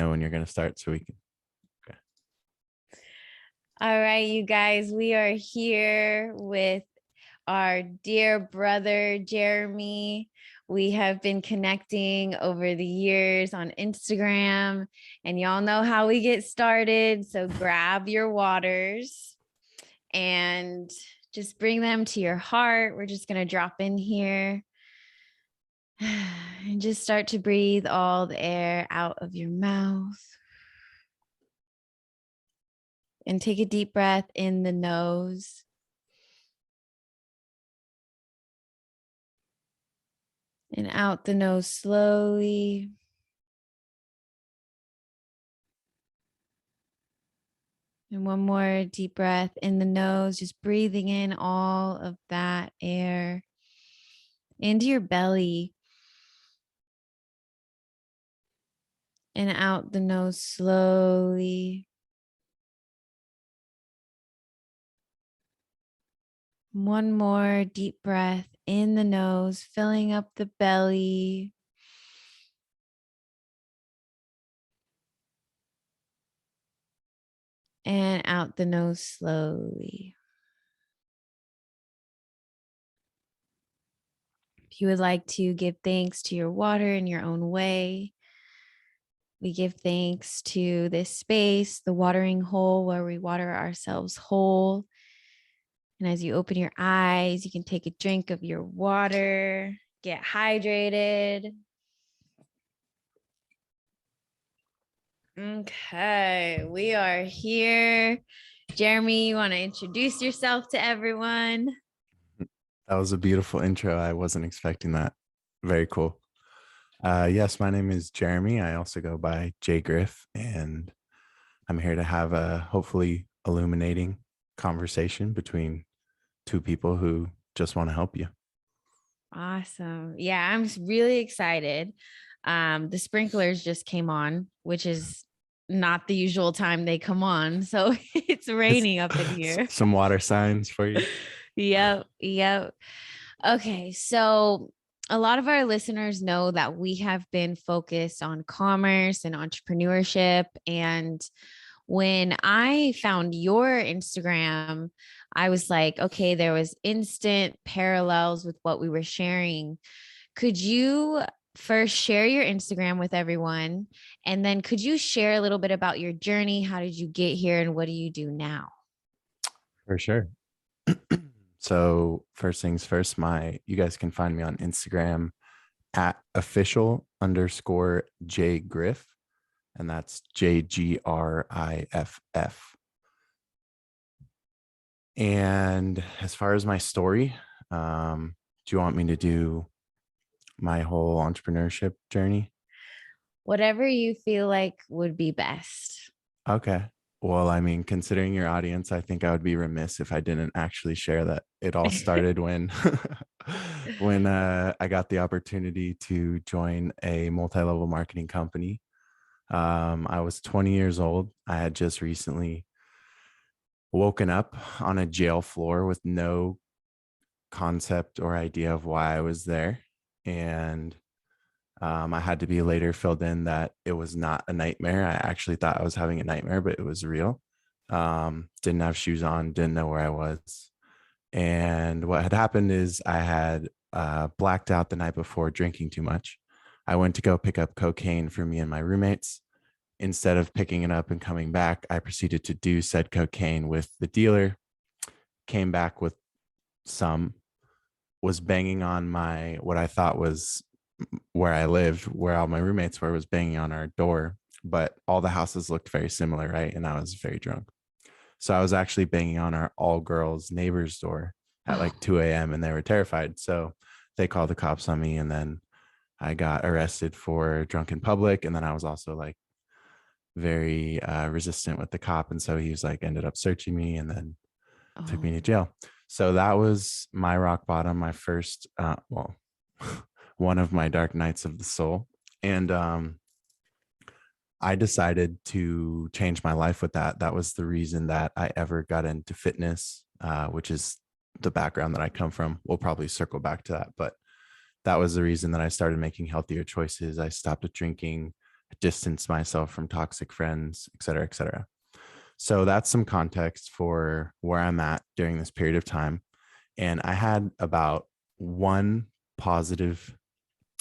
know when you're going to start so we can. Okay. All right, you guys, we are here with our dear brother, Jeremy. We have been connecting over the years on Instagram, and y'all know how we get started. So grab your waters and just bring them to your heart. We're just going to drop in here and just start to breathe all the air out of your mouth. And take a deep breath in the nose. And out the nose slowly. And one more deep breath in the nose, just breathing in all of that air into your belly. And out the nose slowly. One more deep breath in the nose, filling up the belly. And out the nose slowly. If you would like to give thanks to your water in your own way, we give thanks to this space, the watering hole where we water ourselves whole. And as you open your eyes, you can take a drink of your water, get hydrated. Okay, we are here. Jeremy, you want to introduce yourself to everyone? That was a beautiful intro. I wasn't expecting that. Very cool. Yes, my name is Jeremy. I also go by J-Griff, and I'm here to have a hopefully illuminating conversation between two people who just want to help you. Awesome. Yeah, I'm really excited. The sprinklers just came on, which is not the usual time they come on. So it's raining up in here. Some water signs for you. Yep. Okay, so a lot of our listeners know that we have been focused on commerce and entrepreneurship. And when I found your Instagram, I was like, okay, there was instant parallels with what we were sharing. Could you first share your Instagram with everyone? And then could you share a little bit about your journey? How did you get here and what do you do now? For sure. So first things first, you guys can find me on Instagram at official_J-Griff. And that's JGRIFF. And as far as my story, do you want me to do my whole entrepreneurship journey? Whatever you feel like would be best. Okay. Well, I mean, considering your audience, I think I would be remiss if I didn't actually share that it all started when I got the opportunity to join a multi-level marketing company. I was 20 years old. I had just recently woken up on a jail floor with no concept or idea of why I was there. And I had to be later filled in that it was not a nightmare. I actually thought I was having a nightmare, but it was real. Didn't have shoes on, didn't know where I was. And what had happened is I had blacked out the night before drinking too much. I went to go pick up cocaine for me and my roommates. Instead of picking it up and coming back, I proceeded to do said cocaine with the dealer, came back with some, was banging on what I thought was where I lived, where all my roommates were, was banging on our door, but all the houses looked very similar, right? And I was very drunk. So I was actually banging on our all girls neighbor's door at like 2 a.m. and they were terrified. So they called the cops on me, and then I got arrested for drunk in public. And then I was also like very resistant with the cop. And so he was like, ended up searching me and then took me to jail. So that was my rock bottom, my first, one of my dark nights of the soul. And I decided to change my life with that. That was the reason that I ever got into fitness, which is the background that I come from. We'll probably circle back to that, but that was the reason that I started making healthier choices. I stopped drinking. distance myself from toxic friends, et cetera, et cetera. So that's some context for where I'm at during this period of time. And I had about one positive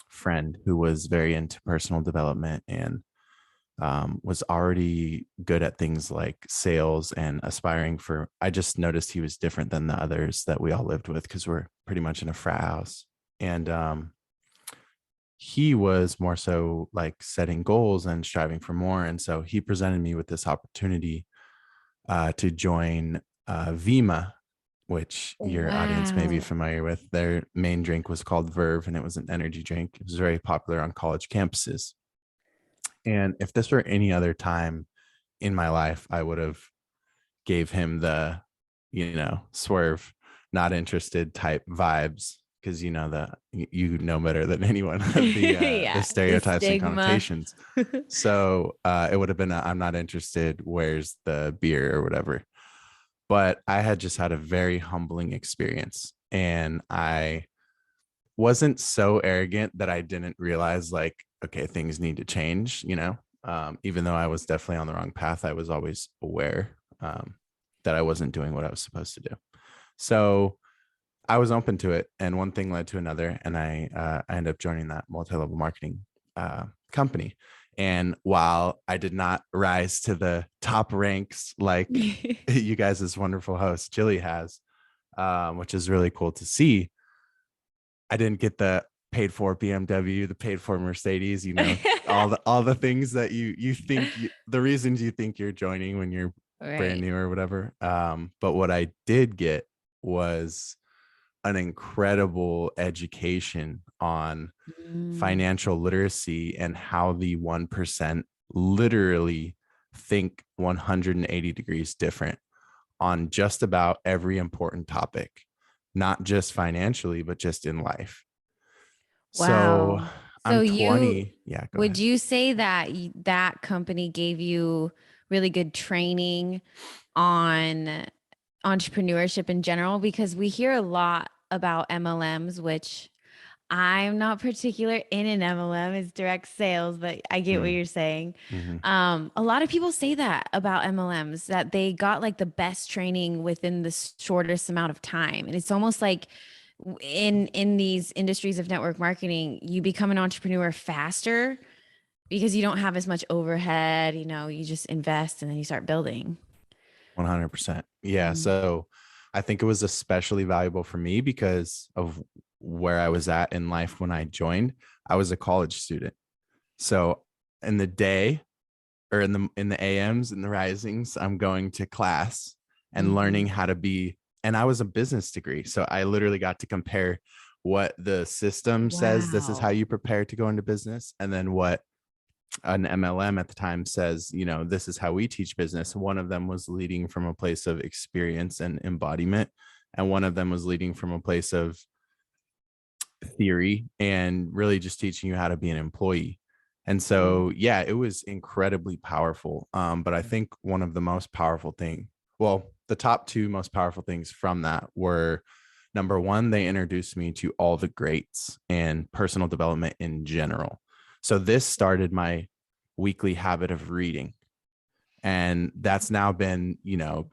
friend who was very into personal development and was already good at things like sales and aspiring for. I just noticed he was different than the others that we all lived with because we're pretty much in a frat house. And he was more so like setting goals and striving for more. And so he presented me with this opportunity to join Vima, which your audience may be Wow. familiar with. Their main drink was called Verve, and it was an energy drink. It was very popular on college campuses. And if this were any other time in my life, I would have gave him the, swerve, not interested type vibes, because you know better than anyone the Yeah, the stereotypes and stigma. connotations. So it would have been I'm not interested. Where's the beer or whatever? But I had just had a very humbling experience, and I wasn't so arrogant that I didn't realize like, okay, things need to change, even though I was definitely on the wrong path. I was always aware that I wasn't doing what I was supposed to do. So I was open to it, and one thing led to another, and I ended up joining that multi-level marketing company. And while I did not rise to the top ranks like you guys, as wonderful host Jilly has, which is really cool to see, I didn't get the paid for BMW, the paid for Mercedes, all the things that you think the reasons you think you're joining when you're brand Right. new or whatever. But what I did get was an incredible education on Mm. financial literacy and how the 1% literally think 180 degrees different on just about every important topic, not just financially, but just in life. So Wow. So I'm you 20. Yeah, go would ahead. you say that that company gave you really good training on entrepreneurship in general? Because we hear a lot about MLMs, which I'm not particular in an MLM, it's direct sales, but I get what you're saying. Mm-hmm. A lot of people say that about MLMs, that they got like the best training within the shortest amount of time. And it's almost like in these industries of network marketing, you become an entrepreneur faster because you don't have as much overhead, you just invest and then you start building. 100%. Yeah. Mm. So I think it was especially valuable for me because of where I was at in life when I joined. I was a college student. So in the day, or in the AMs and the risings, I'm going to class and learning Mhm. how to be. And I was a business degree. So I literally got to compare what the system says this is how Wow. you prepare to go into business, and then what an MLM at the time says, this is how we teach business. One of them was leading from a place of experience and embodiment, and one of them was leading from a place of theory and really just teaching you how to be an employee. And Mm. so, yeah, it was incredibly powerful. But I think one of the most powerful the top two most powerful things from that were, number one, they introduced me to all the greats and personal development in general. So this started my weekly habit of reading. And that's now been,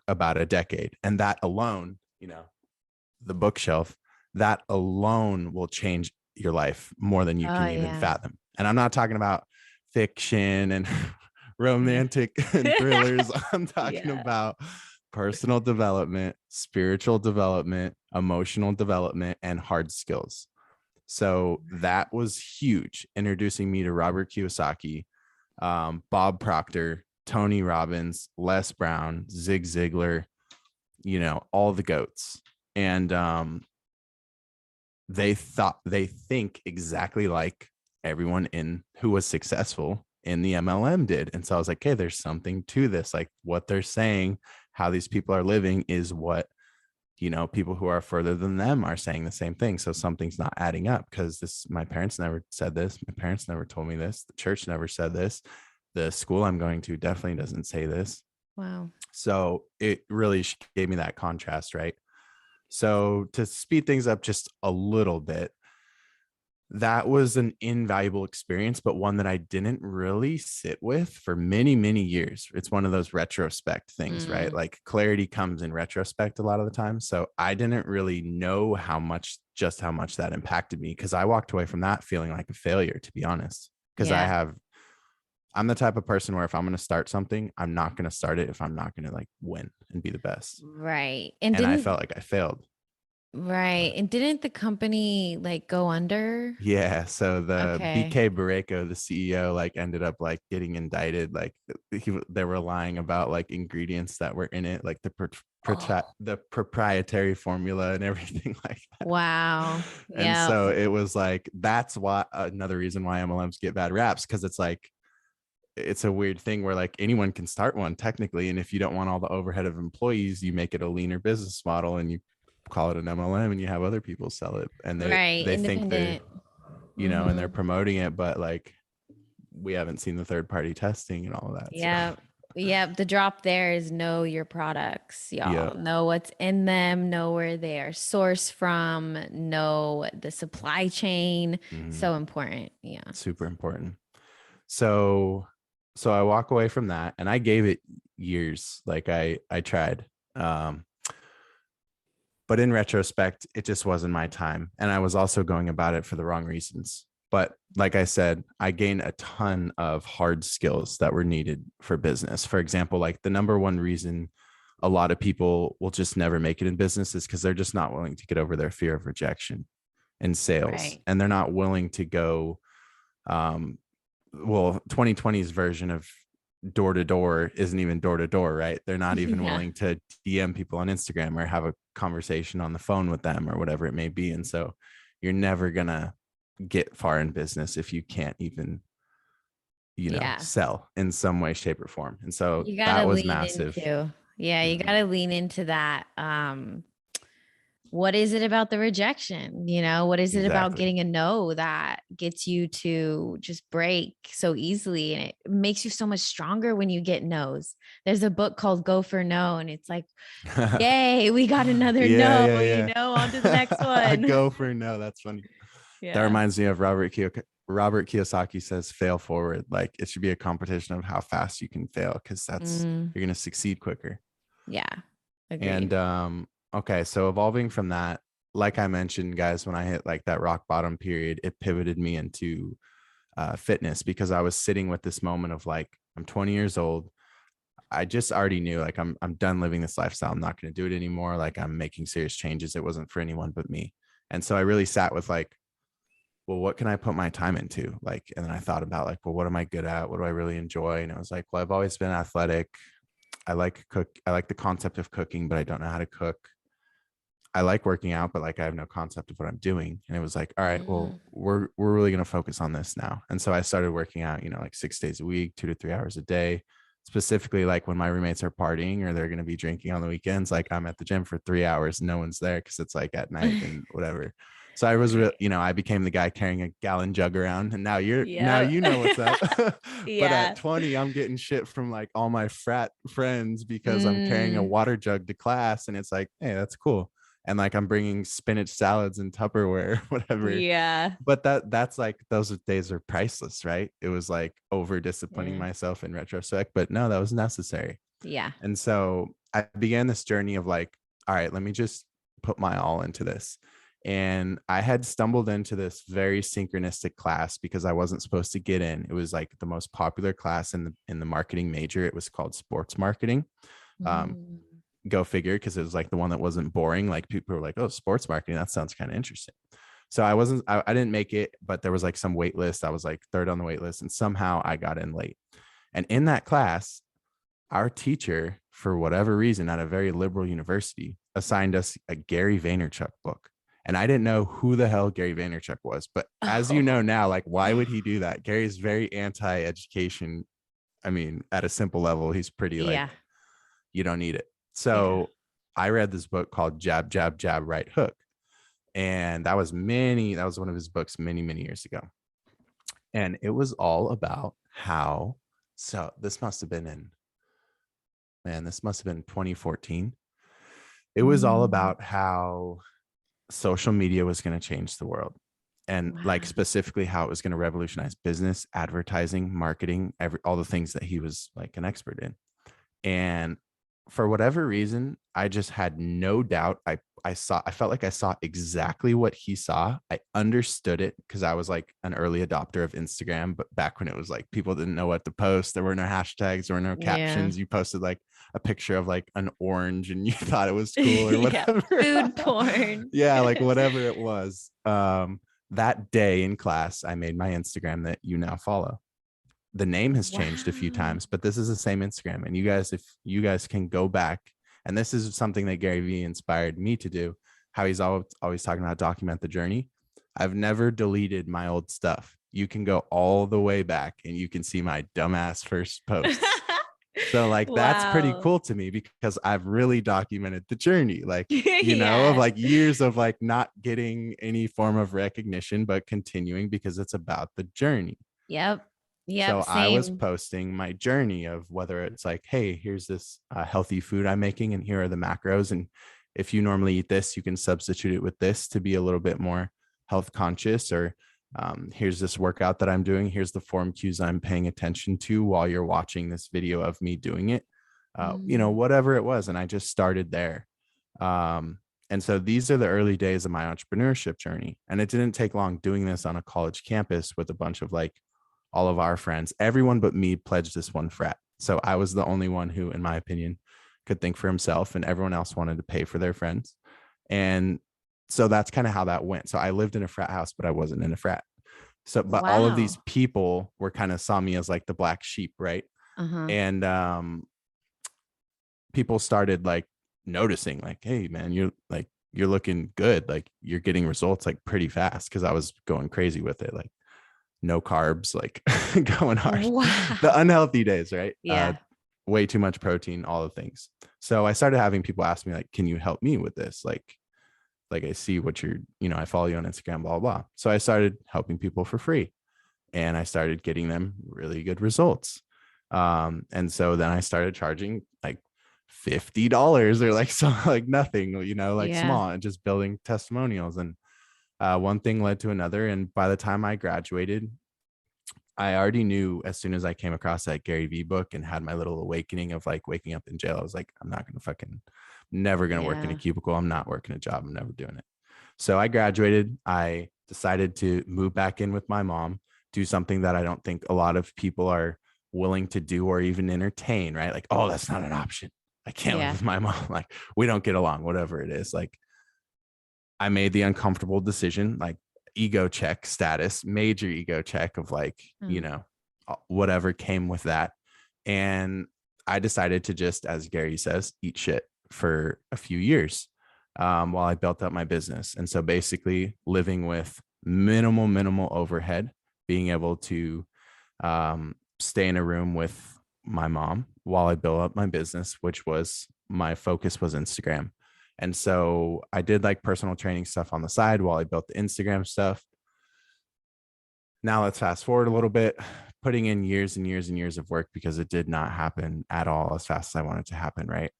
about a decade. And that alone, the bookshelf, that alone will change your life more than you Oh, can even yeah. fathom. And I'm not talking about fiction and Yeah. romantic and thrillers. I'm talking Yeah. about personal development, spiritual development, emotional development, and hard skills. So that was huge, introducing me to Robert Kiyosaki, Bob Proctor, Tony Robbins, Les Brown, Zig Ziglar, all the goats. And they think exactly like everyone in who was successful in the MLM did. And so I was like, okay, there's something to this. Like what they're saying, how these people are living is what, people who are further than them are saying the same thing. So something's not adding up, because my parents never said this. My parents never told me this. The church never said this. The school I'm going to definitely doesn't say this. Wow. So it really gave me that contrast, right? So to speed things up just a little bit, that was an invaluable experience, but one that I didn't really sit with for many, many years. It's one of those retrospect things, right? Mm, Like clarity comes in retrospect a lot of the time. So I didn't really know just how much that impacted me, because I walked away from that feeling like a failure, to be honest. Because yeah. I'm the type of person where if I'm going to start something, I'm not going to start it if I'm not going to like win and be the best. Right. And I felt like I failed. Right. And didn't the company like go under? Yeah, so the Okay. BK Barreco, the CEO, like ended up like getting indicted. Like they were lying about like ingredients that were in it, like Oh, the proprietary formula and everything like that. wow. And Yeah. so it was like that's why another reason why MLMs get bad raps, because it's like it's a weird thing where like anyone can start one technically, and if you don't want all the overhead of employees, you make it a leaner business model and you call it an MLM and you have other people sell it, and Right. they think they're, Independent. and they're Mm-hmm. promoting it, but like we haven't seen the third party testing and all of that. So Yeah. Yeah. The drop there is know your products, yeah. y'all. Know what's in them, know where they are sourced from, know the supply chain. Mhm. So important. Yeah. Super important. So I walk away from that and I gave it years. Like I tried. Um, but in retrospect, it just wasn't my time. And I was also going about it for the wrong reasons. But like I said, I gained a ton of hard skills that were needed for business. For example, like the number one reason a lot of people will just never make it in business is because they're just not willing to get over their fear of rejection in sales. Right. And they're not willing to go, um, well, 2020's version of door to door isn't even door to door, right? They're not even Yeah. willing to DM people on Instagram or have a conversation on the phone with them or whatever it may be. And so you're never going to get far in business if you can't even, Yeah. sell in some way, shape, or form. And so You gotta that was lean massive. into, yeah, you Mhm. gotta lean into that. What is it about the rejection? What is it about Exactly. getting a no that gets you to just break so easily? And it makes you so much stronger when you get no's. There's a book called Go for No, and it's like, yay, we got another Yeah, no, yeah, on to the next yeah. one. Go for no. That's funny. That Yeah. reminds me of Robert Kiyosaki says, fail forward. Like it should be a competition of how fast you can fail, because Mm, you're going to succeed quicker. yeah. And Agreed. okay, so evolving from that, like I mentioned, guys, when I hit like that rock bottom period, it pivoted me into fitness, because I was sitting with this moment of like, I'm 20 years old. I just already knew like I'm done living this lifestyle. I'm not going to do it anymore. Like I'm making serious changes. It wasn't for anyone but me. And so I really sat with like, well, what can I put my time into? Like, and then I thought about like, well, what am I good at? What do I really enjoy? And I was like, well, I've always been athletic. I like cook. I like the concept of cooking, but I don't know how to cook. I like working out, but like I have no concept of what I'm doing. And it was like, all right, well, Mm, we're really gonna focus on this now. And so I started working out, like 6 days a week, 2 to 3 hours a day. Specifically, like when my roommates are partying or they're gonna be drinking on the weekends, like I'm at the gym for 3 hours, no one's there because it's like at night and whatever. So I was right. I became the guy carrying a gallon jug around, and now Yeah. you know what's up. But at Yeah. 20, I'm getting shit from like all my frat friends because I'm carrying a Mm, water jug to class, and it's like, hey, that's cool. And like I'm bringing spinach salads and Tupperware, whatever. yeah. But that's like those days are priceless, right? It was like over disciplining Yeah. myself in retrospect, but no, that was necessary. Yeah. And so I began this journey of like, all right, let me just put my all into this. And I had stumbled into this very synchronistic class because I wasn't supposed to get in. It was like the most popular class in the marketing major. It was called sports marketing. Um, Mm, Go figure, because it was like the one that wasn't boring. Like people were like, oh, sports marketing, that sounds kind of interesting. So I didn't make it, but there was like some wait list. I was like third on the wait list, and somehow I got in late. And in that class, our teacher, for whatever reason, at a very liberal university, assigned us a Gary Vaynerchuk book. And I didn't know who the hell Gary Vaynerchuk was. But as you know oh. now, like, why would he do that? Gary's very anti education. I mean, at a simple level, he's pretty like, Yeah. you don't need it. Yeah. So I read this book called Jab, Jab, Jab, Right Hook. And that was one of his books many, many years ago. And it was all about how, so this must have been 2014. It was all Mm, about how social media was going to change the world. and Wow. like specifically how it was going to revolutionize business, advertising, marketing, all the things that he was like an expert in. And for whatever reason, I just had no doubt. I felt like I saw exactly what he saw. I understood it because I was like an early adopter of Instagram, but back when it was like people didn't know what to post, there were no hashtags, there were no Yeah. captions. You posted like a picture of like an orange and you thought it was cool or Yeah. whatever. Food porn. Yeah, like whatever it was. That day in class, I made my Instagram that you now follow. The name has changed a few Wow. times, but this is the same Instagram. And you guys, if you guys can go back, and this is something that Gary Vee inspired me to do, how he's always talking about document the journey. I've never deleted my old stuff. You can go all the way back and you can see my dumbass first posts. So like that's pretty Wow. cool to me because I've really documented the journey, like, you know, of Yeah. like years of like not getting any form of recognition, but continuing because it's about the journey. Yep. So Yep. I was Same. posting my journey of whether it's like, hey, here's this healthy food I'm making, and here are the macros. And if you normally eat this, you can substitute it with this to be a little bit more health conscious. Or here's this workout that I'm doing. Here's the form cues I'm paying attention to while you're watching this video of me doing it. You know, Mm. whatever it was. And I just started there. And so these are the early days of my entrepreneurship journey. And it didn't take long doing this on a college campus with a bunch of like all of our friends. Everyone but me pledged this one frat. So I was the only one who, in my opinion, could think for himself, and everyone else wanted to pay for their friends. And so that's kind of how that went. So I lived in a frat house, but I wasn't in a frat. So, but all of these Wow. people were kind of saw me as like the black sheep, right? Uh-huh. And people started like noticing, like, hey, man, you're looking good. Like you're getting results like pretty fast because I was going crazy with it. Like no carbs, like going hard, the Wow. unhealthy days, right? Yeah. Way too much protein, all the things. So I started having people ask me like, can you help me with this? Like I see what you're, you know, I follow you on Instagram, blah, blah. So I started helping people for free and I started getting them really good results. And so then I started charging like $50 or like so like nothing, you know, like Yeah. small, and just building testimonials. And one thing led to another. And by the time I graduated, I already knew as soon as I came across that Gary Vee book and had my little awakening of like waking up in jail, I was like, I'm not going to never going to work in a Yeah. cubicle. I'm not working a job. I'm never doing it. So I graduated. I decided to move back in with my mom, do something that I don't think a lot of people are willing to do or even entertain, right? Like, oh, that's not an option. I can't live Yeah. with my mom. Like, we don't get along, whatever it is. Like, I made the uncomfortable decision, like ego check status, major ego check of like, you Mm. know, whatever came with that. And I decided to just, as Gary says, eat shit for a few years while I built up my business. And so basically living with minimal overhead, being able to stay in a room with my mom while I built up my business, which was my focus was Instagram. And so I did like personal training stuff on the side while I built the Instagram stuff. Now let's fast forward a little bit, putting in years and years and years of work because it did not happen at all as fast as I wanted to happen, right?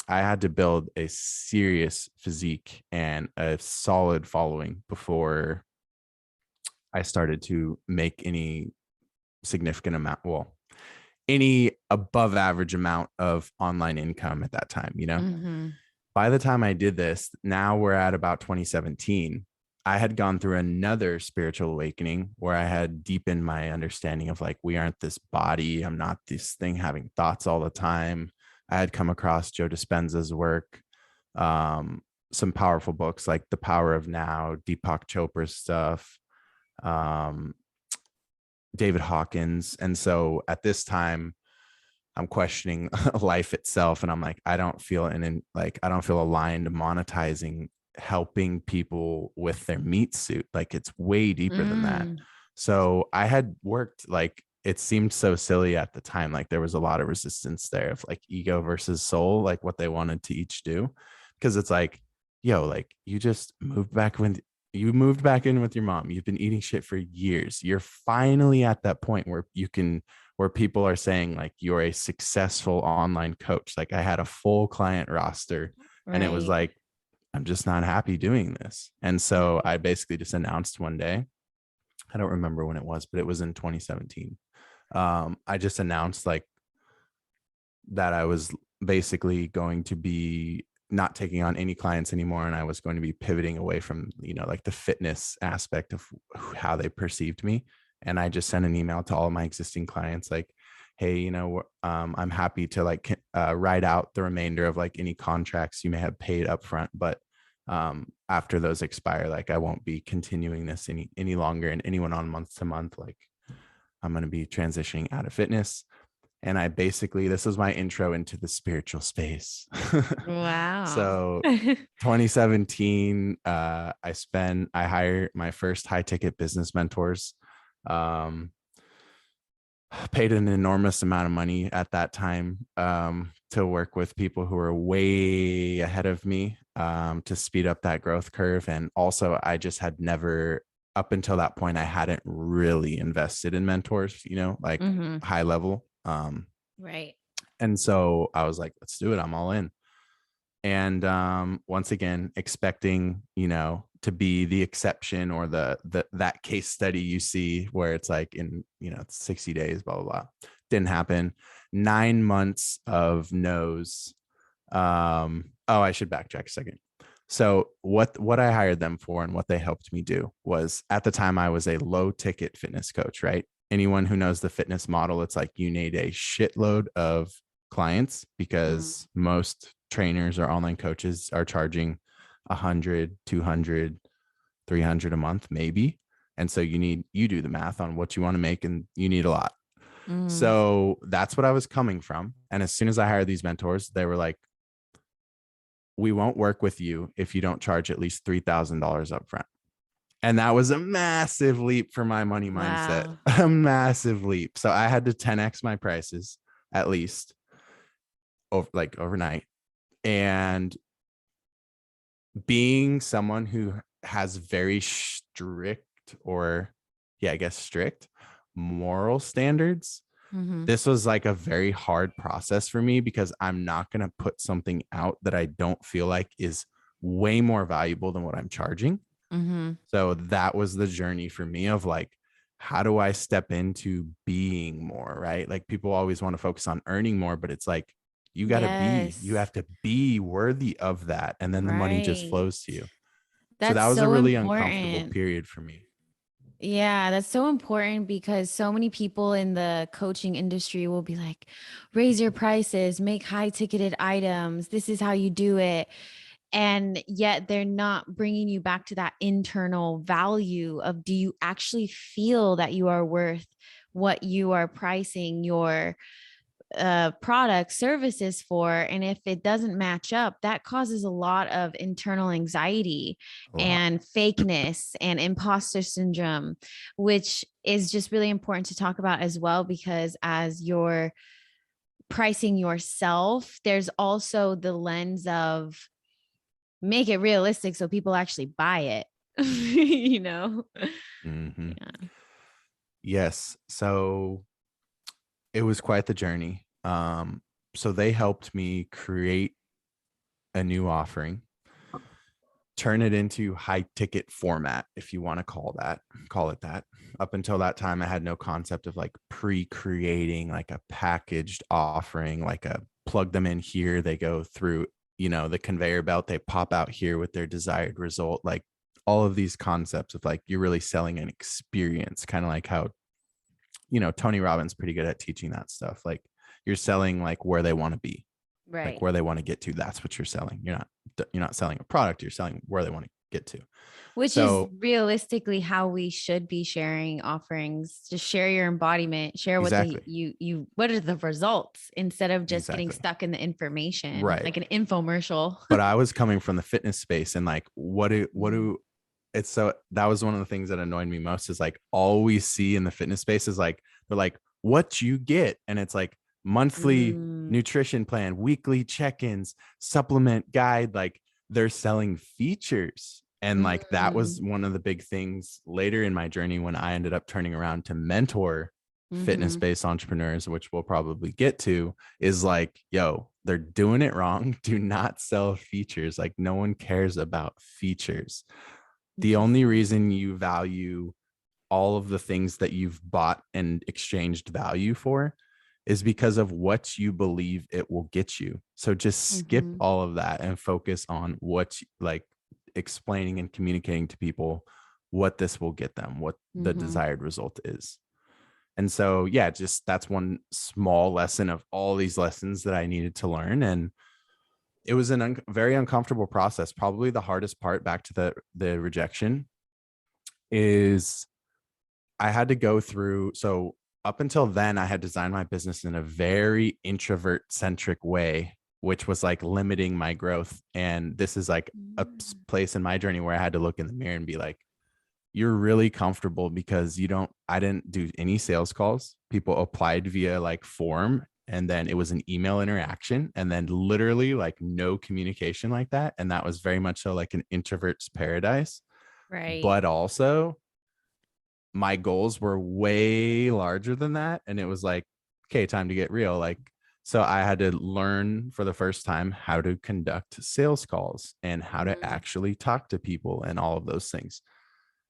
I had to build a serious physique and a solid following before I started to make any significant amount, well, any above average amount of online income at that time, you know? Mm-hmm. By the time I did this, now we're at about 2017. I had gone through another spiritual awakening where I had deepened my understanding of like, we aren't this body. I'm not this thing having thoughts all the time. I had come across Joe Dispenza's work, some powerful books like The Power of Now, Deepak Chopra's stuff, um, David Hawkins. And so at this time, I'm questioning life itself. And I'm like, I don't feel I don't feel aligned to monetizing, helping people with their meat suit. Like it's way deeper than that. Mm. So I had worked like, it seemed so silly at the time. Like there was a lot of resistance there of like ego versus soul, like what they wanted to each do. Because it's like, yo, like you moved back in with your mom. You've been eating shit for years. You're finally at that point where people are saying like you're a successful online coach. Like I had a full client roster and it was Right. like I'm just not happy doing this. And so I basically just announced one day, I don't remember when it was, but it was in 2017. I just announced like that I was basically going to be not taking on any clients anymore. And I was going to be pivoting away from, like the fitness aspect of how they perceived me. And I just sent an email to all of my existing clients, like, hey, I'm happy to like write out the remainder of like any contracts you may have paid upfront, but after those expire, like I won't be continuing this any longer. And anyone on month to month, like I'm going to be transitioning out of fitness. And I basically, this was my intro into the spiritual space. Wow. So 2017, I hired my first high ticket business mentors, paid an enormous amount of money at that time to work with people who were way ahead of me to speed up that growth curve. And also I just had never, up until that point, I hadn't really invested in mentors, like high level. Right. And so I was like, let's do it. I'm all in. And once again, expecting, to be the exception or that case study you see where it's like in, 60 days, blah, blah, blah. Didn't happen. 9 months of no's. I should backtrack a second. So what I hired them for and what they helped me do was, at the time I was a low ticket fitness coach, right? Anyone who knows the fitness model, it's like you need a shitload of clients because most trainers or online coaches are charging 100, 200, 300 a month, maybe. And so you do the math on what you want to make, and you need a lot. So that's what I was coming from. And as soon as I hired these mentors, they were like, we won't work with you if you don't charge at least $3,000 up front. And that was a massive leap for my money mindset, a massive leap. So I had to 10x my prices at least overnight. And being someone who has very strict moral standards, this was like a very hard process for me because I'm not going to put something out that I don't feel like is way more valuable than what I'm charging. So that was the journey for me of like, how do I step into being more, right? Like people always want to focus on earning more, but it's like, you have to be worthy of that. And then the money just flows to you. So that was a really uncomfortable period for me. Yeah, that's so important because so many people in the coaching industry will be like, raise your prices, make high ticketed items. This is how you do it. And yet they're not bringing you back to that internal value of, do you actually feel that you are worth what you are pricing your product services for? And if it doesn't match up, that causes a lot of internal anxiety and fakeness and imposter syndrome, which is just really important to talk about as well, because as you're pricing yourself, there's also the lens of make it realistic so people actually buy it. Yeah. Yes. So it was quite the journey. So they helped me create a new offering, turn it into high ticket format, if you want to call it that. Up until that time, I had no concept of like pre-creating like a packaged offering, like a plug them in here, they go through, the conveyor belt, they pop out here with their desired result. Like all of these concepts of like, you're really selling an experience, kind of like how, Tony Robbins pretty good at teaching that stuff. Like you're selling like where they want to be, Right. like where they want to get to. That's what you're selling. You're not selling a product. You're selling where they want to get to. Which is realistically how we should be sharing offerings. Just share your embodiment, share what what are the results, instead of just getting stuck in the information, right? Like an infomercial. But I was coming from the fitness space, and like, that was one of the things that annoyed me most, is like all we see in the fitness space is like, they're like, what you get. And it's like monthly nutrition plan, weekly check-ins, supplement guide. Like they're selling features. And like, that was one of the big things later in my journey when I ended up turning around to mentor fitness-based entrepreneurs, which we'll probably get to, is like, yo, they're doing it wrong. Do not sell features. Like, no one cares about features. The only reason you value all of the things that you've bought and exchanged value for is because of what you believe it will get you. So just skip all of that and focus on what, like, explaining and communicating to people what this will get them, what the desired result is. And so, yeah, just that's one small lesson of all these lessons that I needed to learn. And it was a very uncomfortable process. Probably the hardest part, back to the rejection, is I had to go through. So up until then, I had designed my business in a very introvert centric way, which was like limiting my growth. And this is like a place in my journey where I had to look in the mirror and be like, you're really comfortable because I didn't do any sales calls. People applied via like form, and then it was an email interaction, and then literally like no communication like that. And that was very much so like an introvert's paradise. Right. But also my goals were way larger than that. And it was like, okay, time to get real. Like, so I had to learn for the first time how to conduct sales calls and how to actually talk to people and all of those things.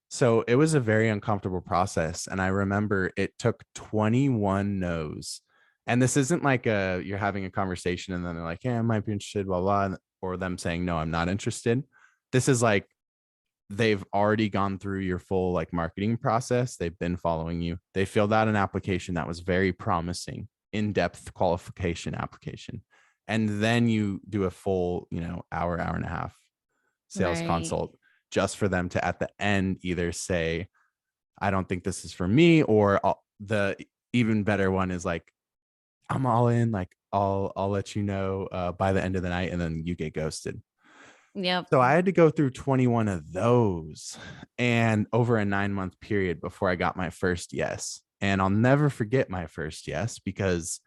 So it was a very uncomfortable process. And I remember it took 21 no's. And this isn't like you're having a conversation and then they're like, yeah, I might be interested, blah, blah, or them saying, no, I'm not interested. This is like, they've already gone through your full like marketing process. They've been following you. They filled out an application that was very promising, in-depth qualification application. And then you do a full, hour and a half sales consult, just for them to at the end either say, I don't think this is for me, or the even better one is like, I'm all in, like I'll let you know by the end of the night, and then you get ghosted. Yep. So I had to go through 21 of those, and over a 9-month period before I got my first yes. And I'll never forget my first yes, because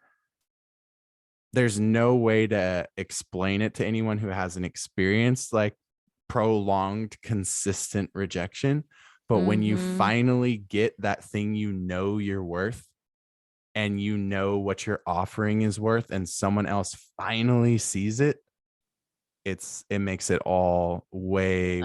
there's no way to explain it to anyone who hasn't experienced like prolonged, consistent rejection. But when you finally get that thing, you're worth, and what your offering is worth, and someone else finally sees it, it makes it all way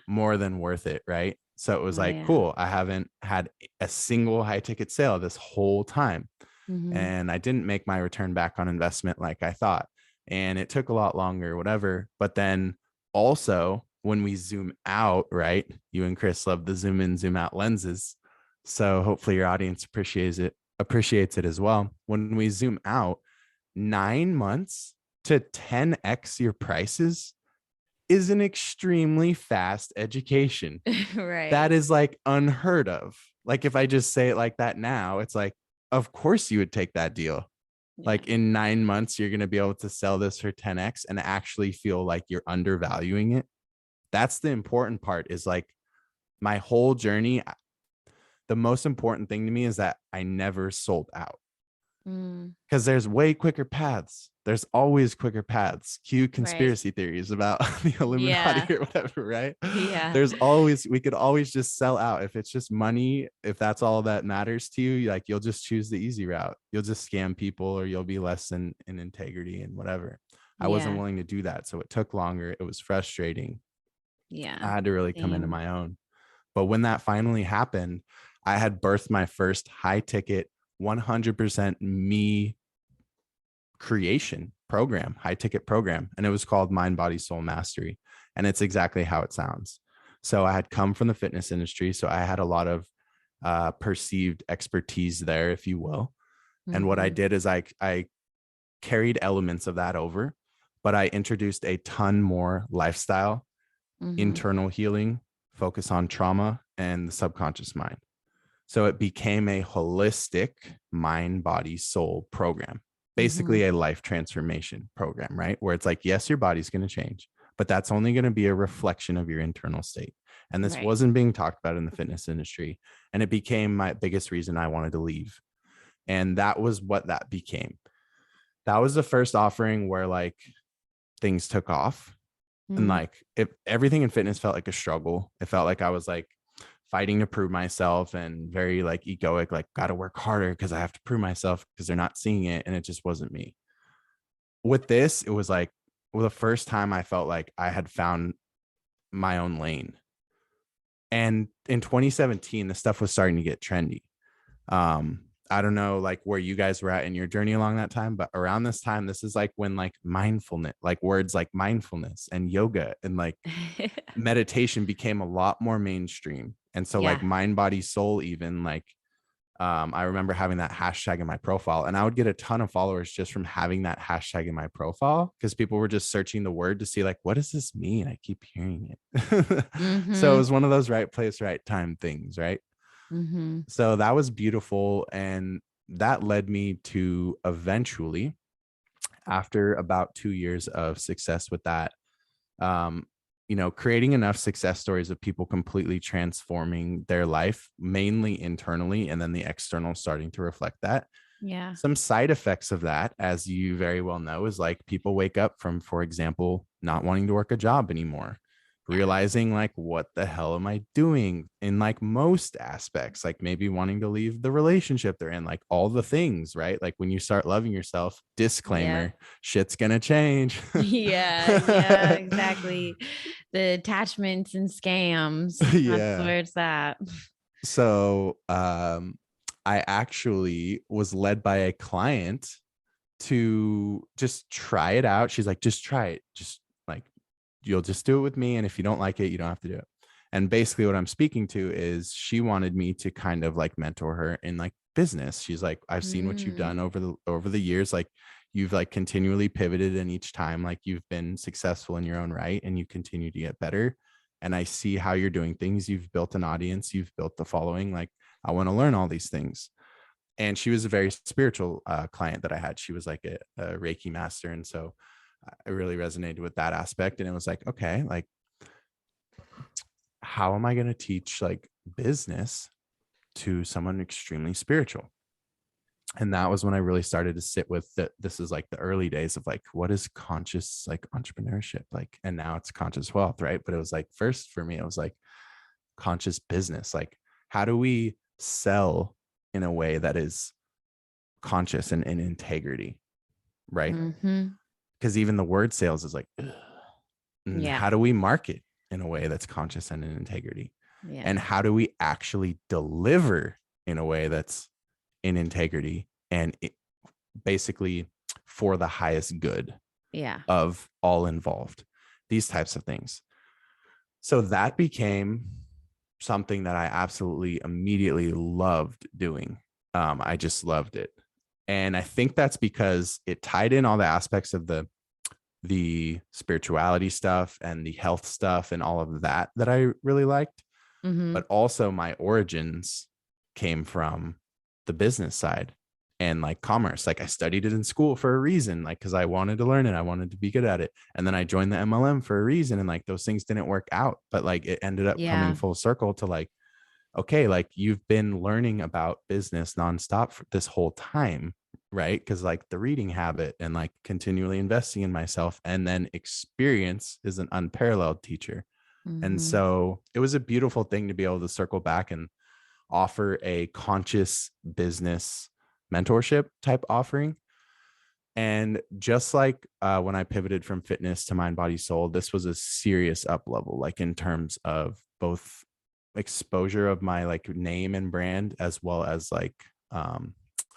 more than worth it. Right. So it was cool. I haven't had a single high ticket sale this whole time. And I didn't make my return back on investment like I thought. And it took a lot longer, whatever. But then also when we zoom out, right? You and Chris love the zoom in, zoom out lenses. So hopefully your audience appreciates it as well. When we zoom out, 9 months to 10x your prices is an extremely fast education. Right. That is like unheard of. Like, if I just say it like that now, it's like, of course you would take that deal. Yeah. Like, in 9 months, you're going to be able to sell this for 10x and actually feel like you're undervaluing it. That's the important part, is like my whole journey. The most important thing to me is that I never sold out, because there's way quicker paths. There's always quicker paths. Cue conspiracy theories about the Illuminati or whatever, right? Yeah. We could always just sell out. If it's just money, if that's all that matters to you, like, you'll just choose the easy route. You'll just scam people, or you'll be less in integrity and whatever. I wasn't willing to do that. So it took longer. It was frustrating. Yeah. I had to really come into my own. But when that finally happened, I had birthed my first high ticket, 100% me creation program, high ticket program. And it was called Mind, Body, Soul Mastery. And it's exactly how it sounds. So I had come from the fitness industry. So I had a lot of perceived expertise there, if you will. And what I did is I carried elements of that over, but I introduced a ton more lifestyle, internal healing, focus on trauma and the subconscious mind. So it became a holistic mind, body, soul program, basically a life transformation program, right? Where it's like, yes, your body's going to change, but that's only going to be a reflection of your internal state. And this wasn't being talked about in the fitness industry. And it became my biggest reason I wanted to leave. And that was what that became. That was the first offering where like things took off. And like, if everything in fitness felt like a struggle, it felt like I was like fighting to prove myself and very like egoic, like got to work harder because I have to prove myself because they're not seeing it. And it just wasn't me. With this, it was like, well, the first time I felt like I had found my own lane. And in 2017, the stuff was starting to get trendy. I don't know like where you guys were at in your journey along that time, but around this time, this is like when like mindfulness, like words like mindfulness and yoga and like meditation became a lot more mainstream. And so like Yeah. mind, body, soul, even like, I remember having that hashtag in my profile, and I would get a ton of followers just from having that hashtag in my profile because people were just searching the word to see like, what does this mean? I keep hearing it. So it Mm-hmm. was one of those right place, right time things, right? Mm-hmm. So that was beautiful. And that led me to eventually, after about 2 years of success with that, um, creating enough success stories of people completely transforming their life, mainly internally, and then the external starting to reflect that. Yeah. Some side effects of that, as you very well know, is like people wake up from, for example, not wanting to work a job anymore, Yeah. realizing like, what the hell am I doing in like most aspects, like maybe wanting to leave the relationship they're in, like all the things, right? Like when you start loving yourself, Yeah. disclaimer, shit's gonna change. Yeah. Yeah. Exactly. The attachments and scams. That's Yeah. where it's at. So I actually was led by a client to just try it out. She's like, just try it. Just like, you'll just do it with me. And if you don't like it, you don't have to do it. And basically what I'm speaking to is she wanted me to kind of like mentor her in like business. She's like, I've seen what you've done Mm. over the years. Like you've like continually pivoted, and each time like you've been successful in your own right and you continue to get better. And I see how you're doing things. You've built an audience, you've built the following. Like I want to learn all these things. And she was a very spiritual client that I had. She was like a Reiki master. And so I really resonated with that aspect. And it was like, okay, like, how am I going to teach like business to someone extremely spiritual? And that was when I really started to sit with that. This is like the early days of like, what is conscious like entrepreneurship? Like, and now it's conscious wealth, right? But it was like, first for me, it was like conscious business. Like, how do we sell in a way that is conscious and in integrity, right? Mm-hmm. Because even the word sales is like, ugh. And Yeah. how do we market in a way that's conscious and in integrity? Yeah. And how do we actually deliver in a way that's in integrity and basically for the highest good Yeah. of all involved? These types of things. So that became something that I absolutely immediately loved doing. I just loved it. And I think that's because it tied in all the aspects of the spirituality stuff and the health stuff and all of that that I really liked. Mm-hmm. But also my origins came from the business side and like commerce. Like I studied it in school for a reason, like because I wanted to learn it. I wanted to be good at it. And then I joined the MLM for a reason. And like those things didn't work out, but like it ended up coming Yeah. full circle to like, okay, like you've been learning about business nonstop for this whole time, right? Because like the reading habit and like continually investing in myself, and then experience is an unparalleled teacher. And Mm-hmm. so it was a beautiful thing to be able to circle back and offer a conscious business mentorship type offering. And just like when I pivoted from fitness to mind, body, soul, this was a serious up level, like in terms of both exposure of my like name and brand, as well as like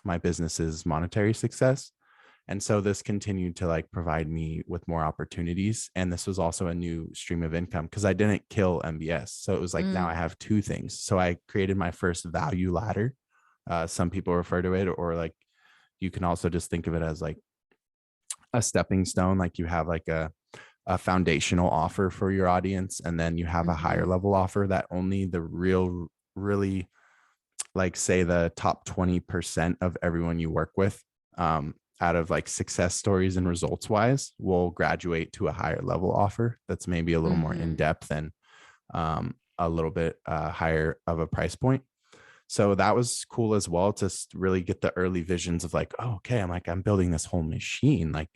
my business's monetary success. And so this continued to like provide me with more opportunities. And this was also a new stream of income because I didn't kill MBS. So it was like, now Mm. I have two things. So I created my first value ladder. Some people refer to it, or like you can also just think of it as like a stepping stone. Like you have like a foundational offer for your audience, and then you have a Mm-hmm. higher level offer that only the really like say the top 20% of everyone you work with, out of like success stories and results wise, will graduate to a higher level offer that's maybe a little more in Mm-hmm. depth and a little bit higher of a price point. So that was cool as well to really get the early visions of like, oh, okay, I'm building this whole machine. Like,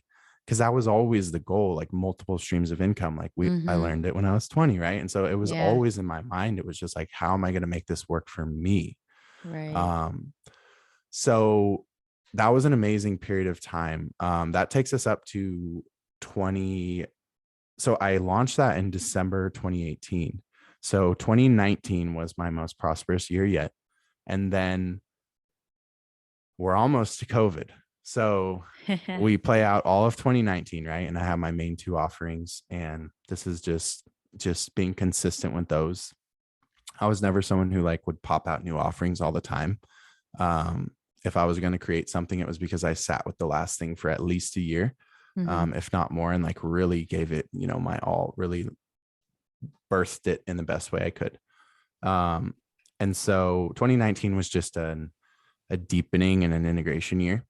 because that was always the goal, like multiple streams of income. Like I Mm-hmm. learned it when I was 20, right? And so it was Yeah. always in my mind. It was just like, how am I going to make this work for me? Right. Um, so that was an amazing period of time. That takes us up to 20. So I launched that in December 2018. So 2019 was my most prosperous year yet. And then we're almost to COVID. So we play out all of 2019, right? And I have my main two offerings, and this is just being consistent with those. I was never someone who like would pop out new offerings all the time. Um, if I was going to create something, it was because I sat with the last thing for at least a year, Mm-hmm. if not more, and like really gave it, my all, really birthed it in the best way I could. Um, and so 2019 was just a deepening and an integration year.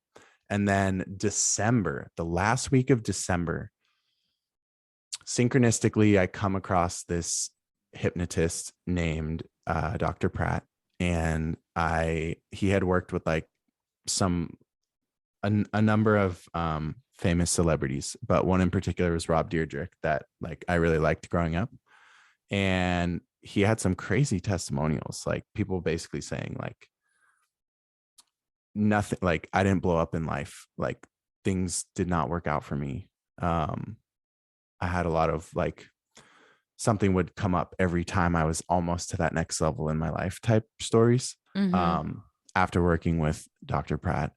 And then December, the last week of December, synchronistically, I come across this hypnotist named Dr. Pratt. And he had worked with like a number of famous celebrities, but one in particular was Rob Dyrdek that like I really liked growing up. And he had some crazy testimonials, like people basically saying like, nothing, like I didn't blow up in life, like things did not work out for me. I had a lot of like, something would come up every time I was almost to that next level in my life type stories. Mm-hmm. After working with Dr. Pratt,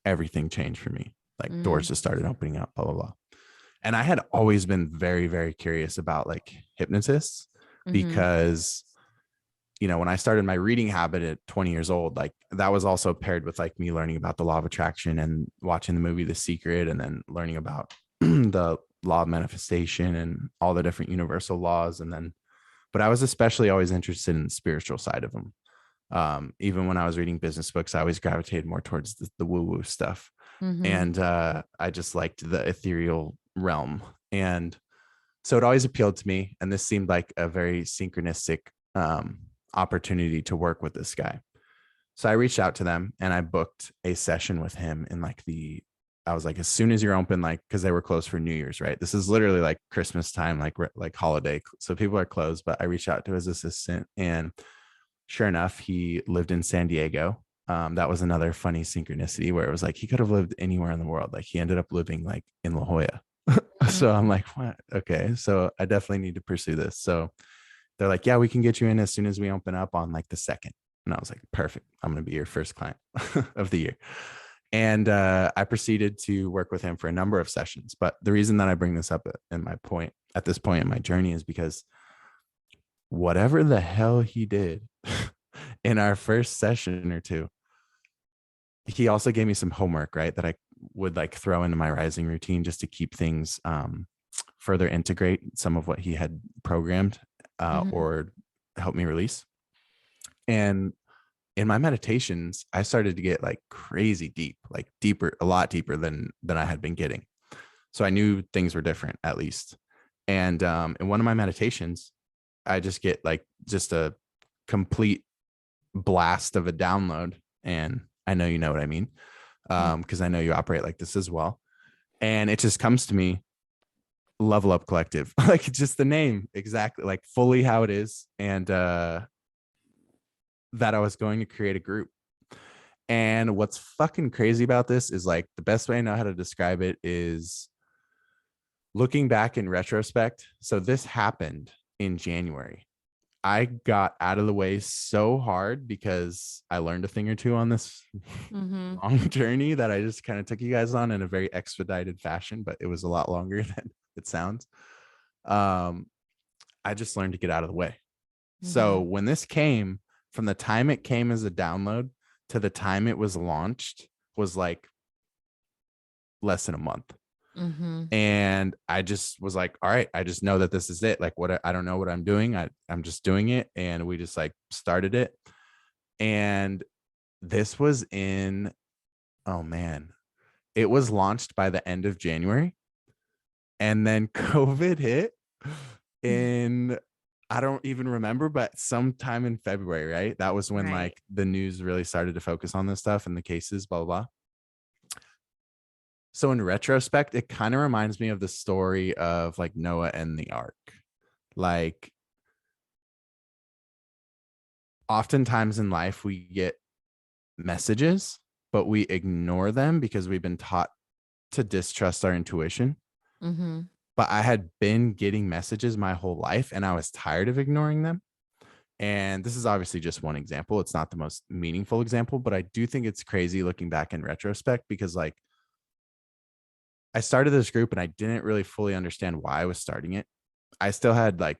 everything changed for me. Like Mm-hmm. doors just started opening up, blah blah blah. And I had always been very very curious about like hypnotists, Mm-hmm. because when I started my reading habit at 20 years old, like that was also paired with like me learning about the law of attraction and watching the movie The Secret, and then learning about the law of manifestation and all the different universal laws. But I was especially always interested in the spiritual side of them. Even when I was reading business books, I always gravitated more towards the woo-woo stuff. Mm-hmm. And I just liked the ethereal realm. And so it always appealed to me. And this seemed like a very synchronistic opportunity to work with this guy. So I reached out to them and I booked a session with him in like I was like, as soon as you're open, like, cause they were closed for New Year's, right? This is literally like Christmas time, like holiday. So people are closed, but I reached out to his assistant, and sure enough, he lived in San Diego. That was another funny synchronicity where it was like, he could have lived anywhere in the world. Like he ended up living like in La Jolla. So I'm like, what? Okay. So I definitely need to pursue this. So they're like, yeah, we can get you in as soon as we open up on like the 2nd. And I was like, perfect. I'm going to be your first client of the year. And I proceeded to work with him for a number of sessions. But the reason that I bring this up at this point in my journey is because whatever the hell he did in our first session or two, he also gave me some homework, right? That I would like throw into my rising routine just to keep things further integrate some of what he had programmed Mm-hmm. or help me release. And in my meditations, I started to get like crazy deep, like deeper, a lot deeper than I had been getting. So I knew things were different at least. And in one of my meditations, I just get like just a complete blast of a download. And I know you know what I mean, because I know you operate like this as well. And it just comes to me, Level Up Collective, like just the name exactly, like fully how it is. And that I was going to create a group. And what's fucking crazy about this is like the best way I know how to describe it is looking back in retrospect. So this happened in January. I got out of the way so hard because I learned a thing or two on this Mm-hmm. long journey that I just kind of took you guys on in a very expedited fashion, but it was a lot longer than it sounds. I just learned to get out of the way. Mm-hmm. So when this came, from the time it came as a download to the time it was launched was like less than a month. Mm-hmm. And I just was like, all right, I just know that this is it. Like I don't know what I'm doing. I'm just doing it. And we just like started it. And this was oh man, it was launched by the end of January. And then COVID hit in, I don't even remember, but sometime in February, right? That was when Right. like the news really started to focus on this stuff and the cases, blah, blah, blah. So in retrospect, it kind of reminds me of the story of like Noah and the ark. Like oftentimes in life, we get messages, but we ignore them because we've been taught to distrust our intuition. Mm-hmm. But I had been getting messages my whole life and I was tired of ignoring them. And this is obviously just one example. It's not the most meaningful example, but I do think it's crazy looking back in retrospect because like I started this group and I didn't really fully understand why I was starting it. I still had like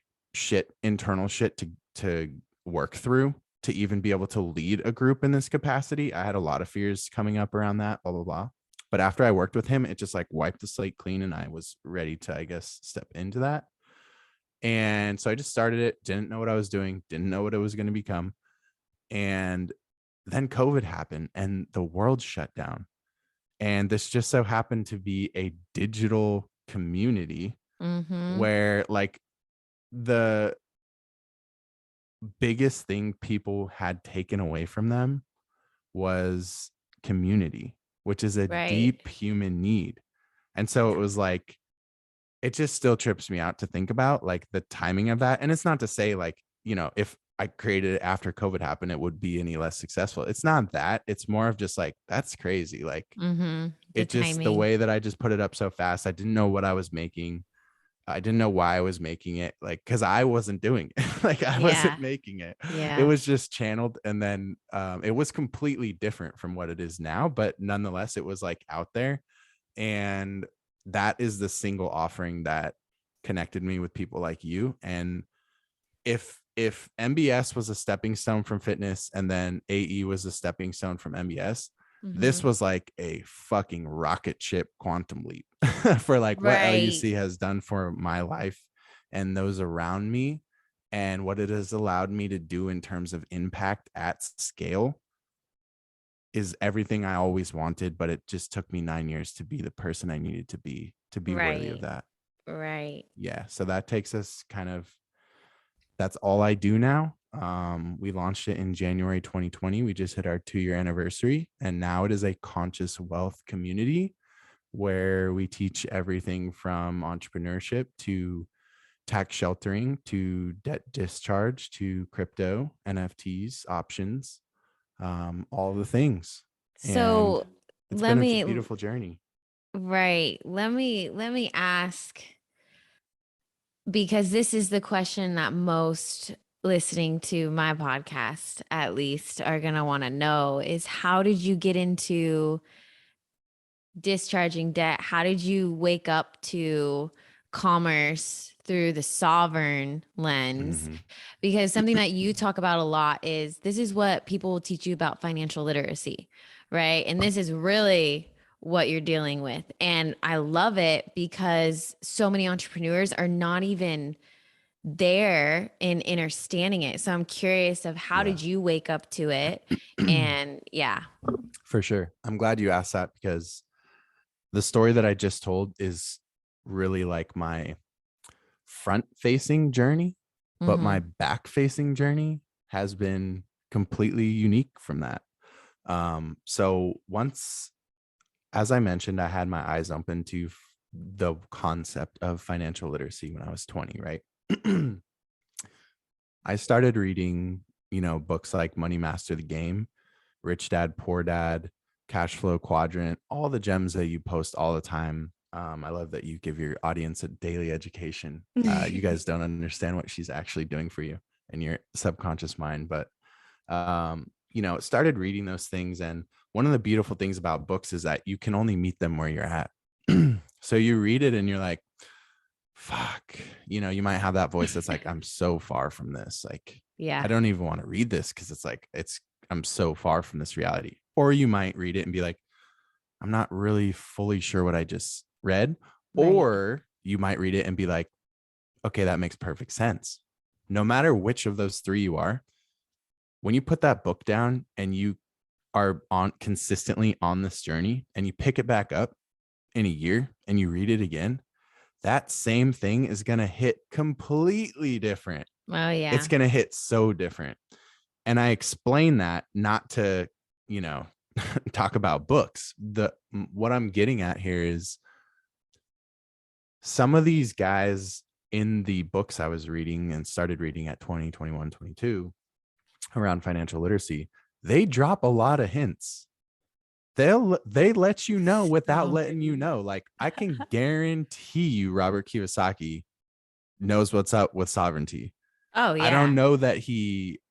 internal shit to work through to even be able to lead a group in this capacity. I had a lot of fears coming up around that, blah, blah, blah. But after I worked with him, it just like wiped the slate clean and I was ready to, I guess, step into that. And so I just started it, didn't know what I was doing, didn't know what it was going to become. And then COVID happened and the world shut down. And this just so happened to be a digital community Mm-hmm. where like the biggest thing people had taken away from them was community, which is a Right. deep human need. And so it was like, it just still trips me out to think about like the timing of that. And it's not to say like, you know, if I created it after COVID happened, it would be any less successful. It's not that. It's more of just like, that's crazy. Like Mm-hmm. The it just, the timing. way that I just put it up so fast, I didn't know what I was making. I didn't know why I was making it, like, because I wasn't doing it. Like I Yeah. wasn't making it. It Yeah. was just channeled. And then it was completely different from what it is now. But nonetheless, it was like out there. And that is the single offering that connected me with people like you. And if MBS was a stepping stone from fitness and then AE was a stepping stone from MBS, Mm-hmm. this was like a fucking rocket ship quantum leap for like what Right. LUC has done for my life and those around me and what it has allowed me to do in terms of impact at scale is everything I always wanted, but it just took me 9 years to be the person I needed to be worthy of Right. that. Right. Yeah. So that takes us kind of, that's all I do now. We launched it in January 2020. We just hit our 2-year anniversary. And now it is a conscious wealth community where we teach everything from entrepreneurship to tax sheltering to debt discharge to crypto, NFTs, options, all the things. And So it's let been a me beautiful journey. right. Let me ask, because this is the question that most listening to my podcast at least are going to want to know is how did you get into discharging debt? How did you wake up to commerce through the sovereign lens? Mhm. Because something that you talk about a lot is this is what people will teach you about financial literacy, right? And this is really what you're dealing with. And I love it because so many entrepreneurs are not even there in understanding it. So I'm curious of how Yeah. did you wake up to it? And yeah. For sure. I'm glad you asked that because the story that I just told is really like my front facing journey, but my Mm-hmm. back facing journey has been completely unique from that. So once, as I mentioned, I had my eyes open to the concept of financial literacy when I was 20, right? I started reading, you know, books like Money Master the Game, Rich Dad, Poor Dad, Cash Flow Quadrant, all the gems that you post all the time. I love that you give your audience a daily education. You guys don't understand what she's actually doing for you in your subconscious mind, but you know, started reading those things. And one of the beautiful things about books is that you can only meet them where you're at. So you read it and you're like, fuck, you know, you might have that voice that's like, I'm so far from this. Like, I Yeah. don't even want to read this because it's like, I'm so far from this reality. Or you might read it and be like, I'm not really fully sure what I just read. Right. Or you might read it and be like, okay, that makes perfect sense. No matter which of those three you are, when you put that book down and you are on consistently on this journey and you pick it back up in a year and you read it again, that same thing is going to hit completely different. Oh It's yeah. going to hit so different. And I explain that not to, you know, talk about books. What I'm getting at here is some of these guys in the books I was reading and started reading at 20, 21, 22 around financial literacy, they drop a lot of hints. They let you know without letting you know. Like, I can guarantee you Robert Kiyosaki knows what's up with sovereignty. Oh I yeah. don't know that he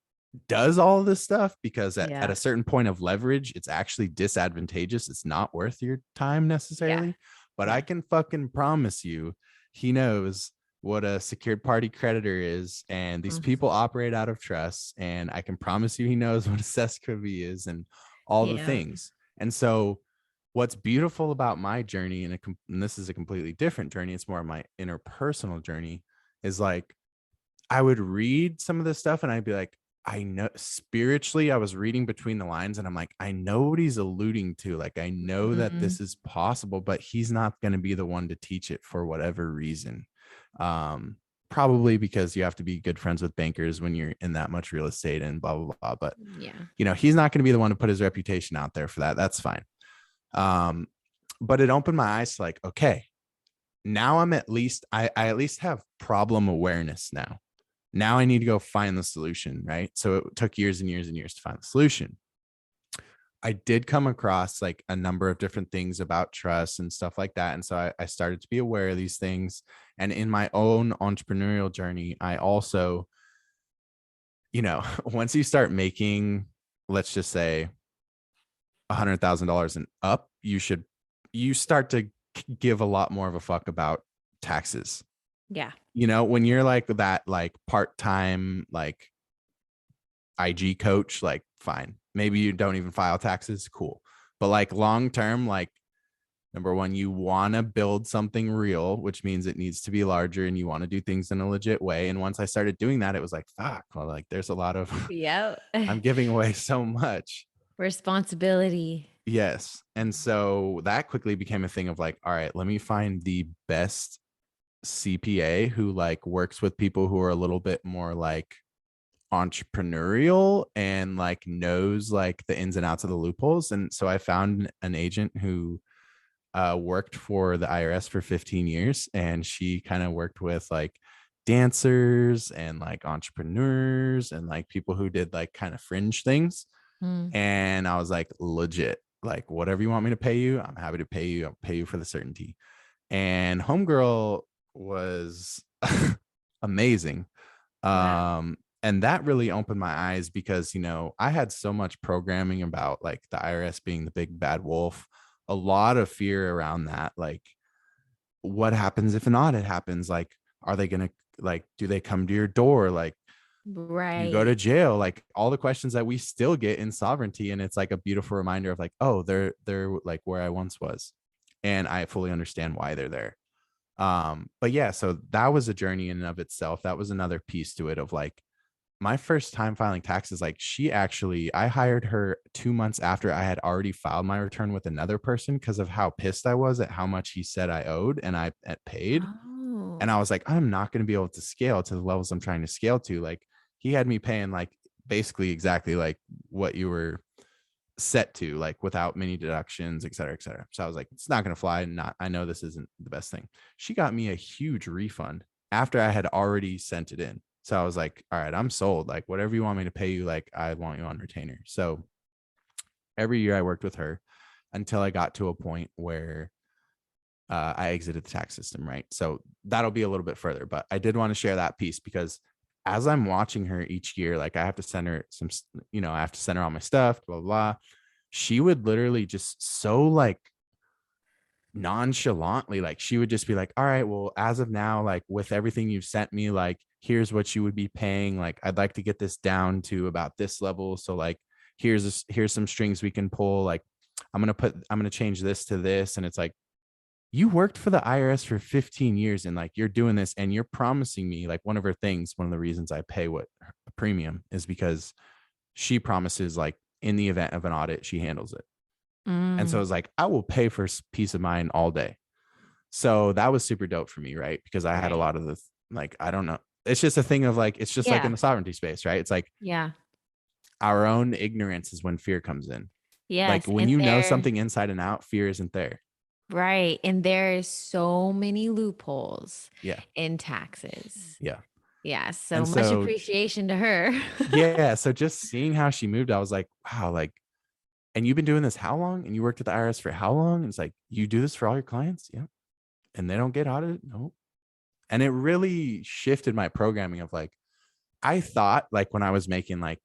does all of this stuff, because at Yeah. a certain point of leverage, it's actually disadvantageous. It's not worth your time necessarily. Yeah. But I Yeah. can fucking promise you, he knows what a secured party creditor is, and these Mm. people operate out of trust. And I can promise you, he knows what a cescovy is and all the Yeah. things. And so, what's beautiful about my journey, and this is a completely different journey, it's more of my interpersonal journey, is like, I would read some of this stuff and I'd be like, I know spiritually, I was reading between the lines and I'm like, I know what he's alluding to. Like, I know that Mm. this is possible, but he's not going to be the one to teach it for whatever reason. Probably because you have to be good friends with bankers when you're in that much real estate and blah, blah, blah. But, Yeah. he's not going to be the one to put his reputation out there for that. That's fine. But it opened my eyes to like, okay, now I at least have problem awareness now. Now I need to go find the solution, right? So it took years and years and years to find the solution. I did come across like a number of different things about trust and stuff like that. And so I started to be aware of these things. And in my own entrepreneurial journey, I also, once you start making, let's just say $100,000 and up, you start to give a lot more of a fuck about taxes. Yeah. When you're like that, like part-time, like IG coach, like fine. Maybe you don't even file taxes. Cool. But like long-term, like number one, you want to build something real, which means it needs to be larger and you want to do things in a legit way. And once I started doing that, it was like, fuck, well, like there's a lot of, Yeah. I'm giving away so much. Responsibility. Yes. And so that quickly became a thing of like, all right, let me find the best CPA who like works with people who are a little bit more like entrepreneurial and like knows like the ins and outs of the loopholes. And so I found an agent who worked for the IRS for 15 years, and she kind of worked with like dancers and like entrepreneurs and like people who did like kind of fringe things. Mm. And I was like, legit, like whatever you want me to pay you, I'm happy to pay you. I'll pay you for the certainty. And homegirl was amazing. Wow. And that really opened my eyes because, I had so much programming about like the IRS being the big bad wolf, a lot of fear around that. Like, what happens if an audit happens? Like, are they going to, like, do they come to your door? Like, you go Right. to jail, like all the questions that we still get in sovereignty. And it's like a beautiful reminder of like, oh, they're like where I once was. And I fully understand why they're there. But yeah, so that was a journey in and of itself. That was another piece to it of like my first time filing taxes. Like I hired her 2 months after I had already filed my return with another person because of how pissed I was at how much he said I owed and I had paid. And Oh. I was like, I'm not going to be able to scale to the levels I'm trying to scale to. Like, he had me paying like basically exactly like what you were set to, like without many deductions, et cetera, et cetera. So I was like, it's not going to fly. I know this isn't the best thing. She got me a huge refund after I had already sent it in. So I was like, all right, I'm sold. Like, whatever you want me to pay you, like, I want you on retainer. So every year I worked with her until I got to a point where I exited the tax system, right? So that'll be a little bit further, but I did want to share that piece because as I'm watching her each year, like I have to send her some, I have to send her all my stuff, blah, blah, blah. She would literally just so like nonchalantly, like she would just be like, all right, well, as of now, like with everything you've sent me, like here's what you would be paying. Like, I'd like to get this down to about this level. So like, here's some strings we can pull. Like, I'm going to change this to this. And it's like, you worked for the IRS for 15 years and like you're doing this and you're promising me like one of the reasons I pay what a premium is because she promises like in the event of an audit, she handles it. And so Mm. it's like, I will pay for peace of mind all day. So that was super dope for me, right? Because I had a Right. lot of the, like, I don't know. It's just a thing of like, it's just like in Yeah. the sovereignty space, right? It's like Yeah. our own ignorance is when fear comes in. Like Yes. when And you know there, something inside and out, fear isn't there. right. And there's so many loopholes Yeah. in taxes. Yeah. Yeah. So And much so, appreciation to her. yeah. So just seeing how she moved, I was like, wow, like, and you've been doing this how long? And you worked at the IRS for how long? And it's like, you do this for all your clients? Yeah. And they don't get audited? No. And it really shifted my programming of like, I thought like when I was making like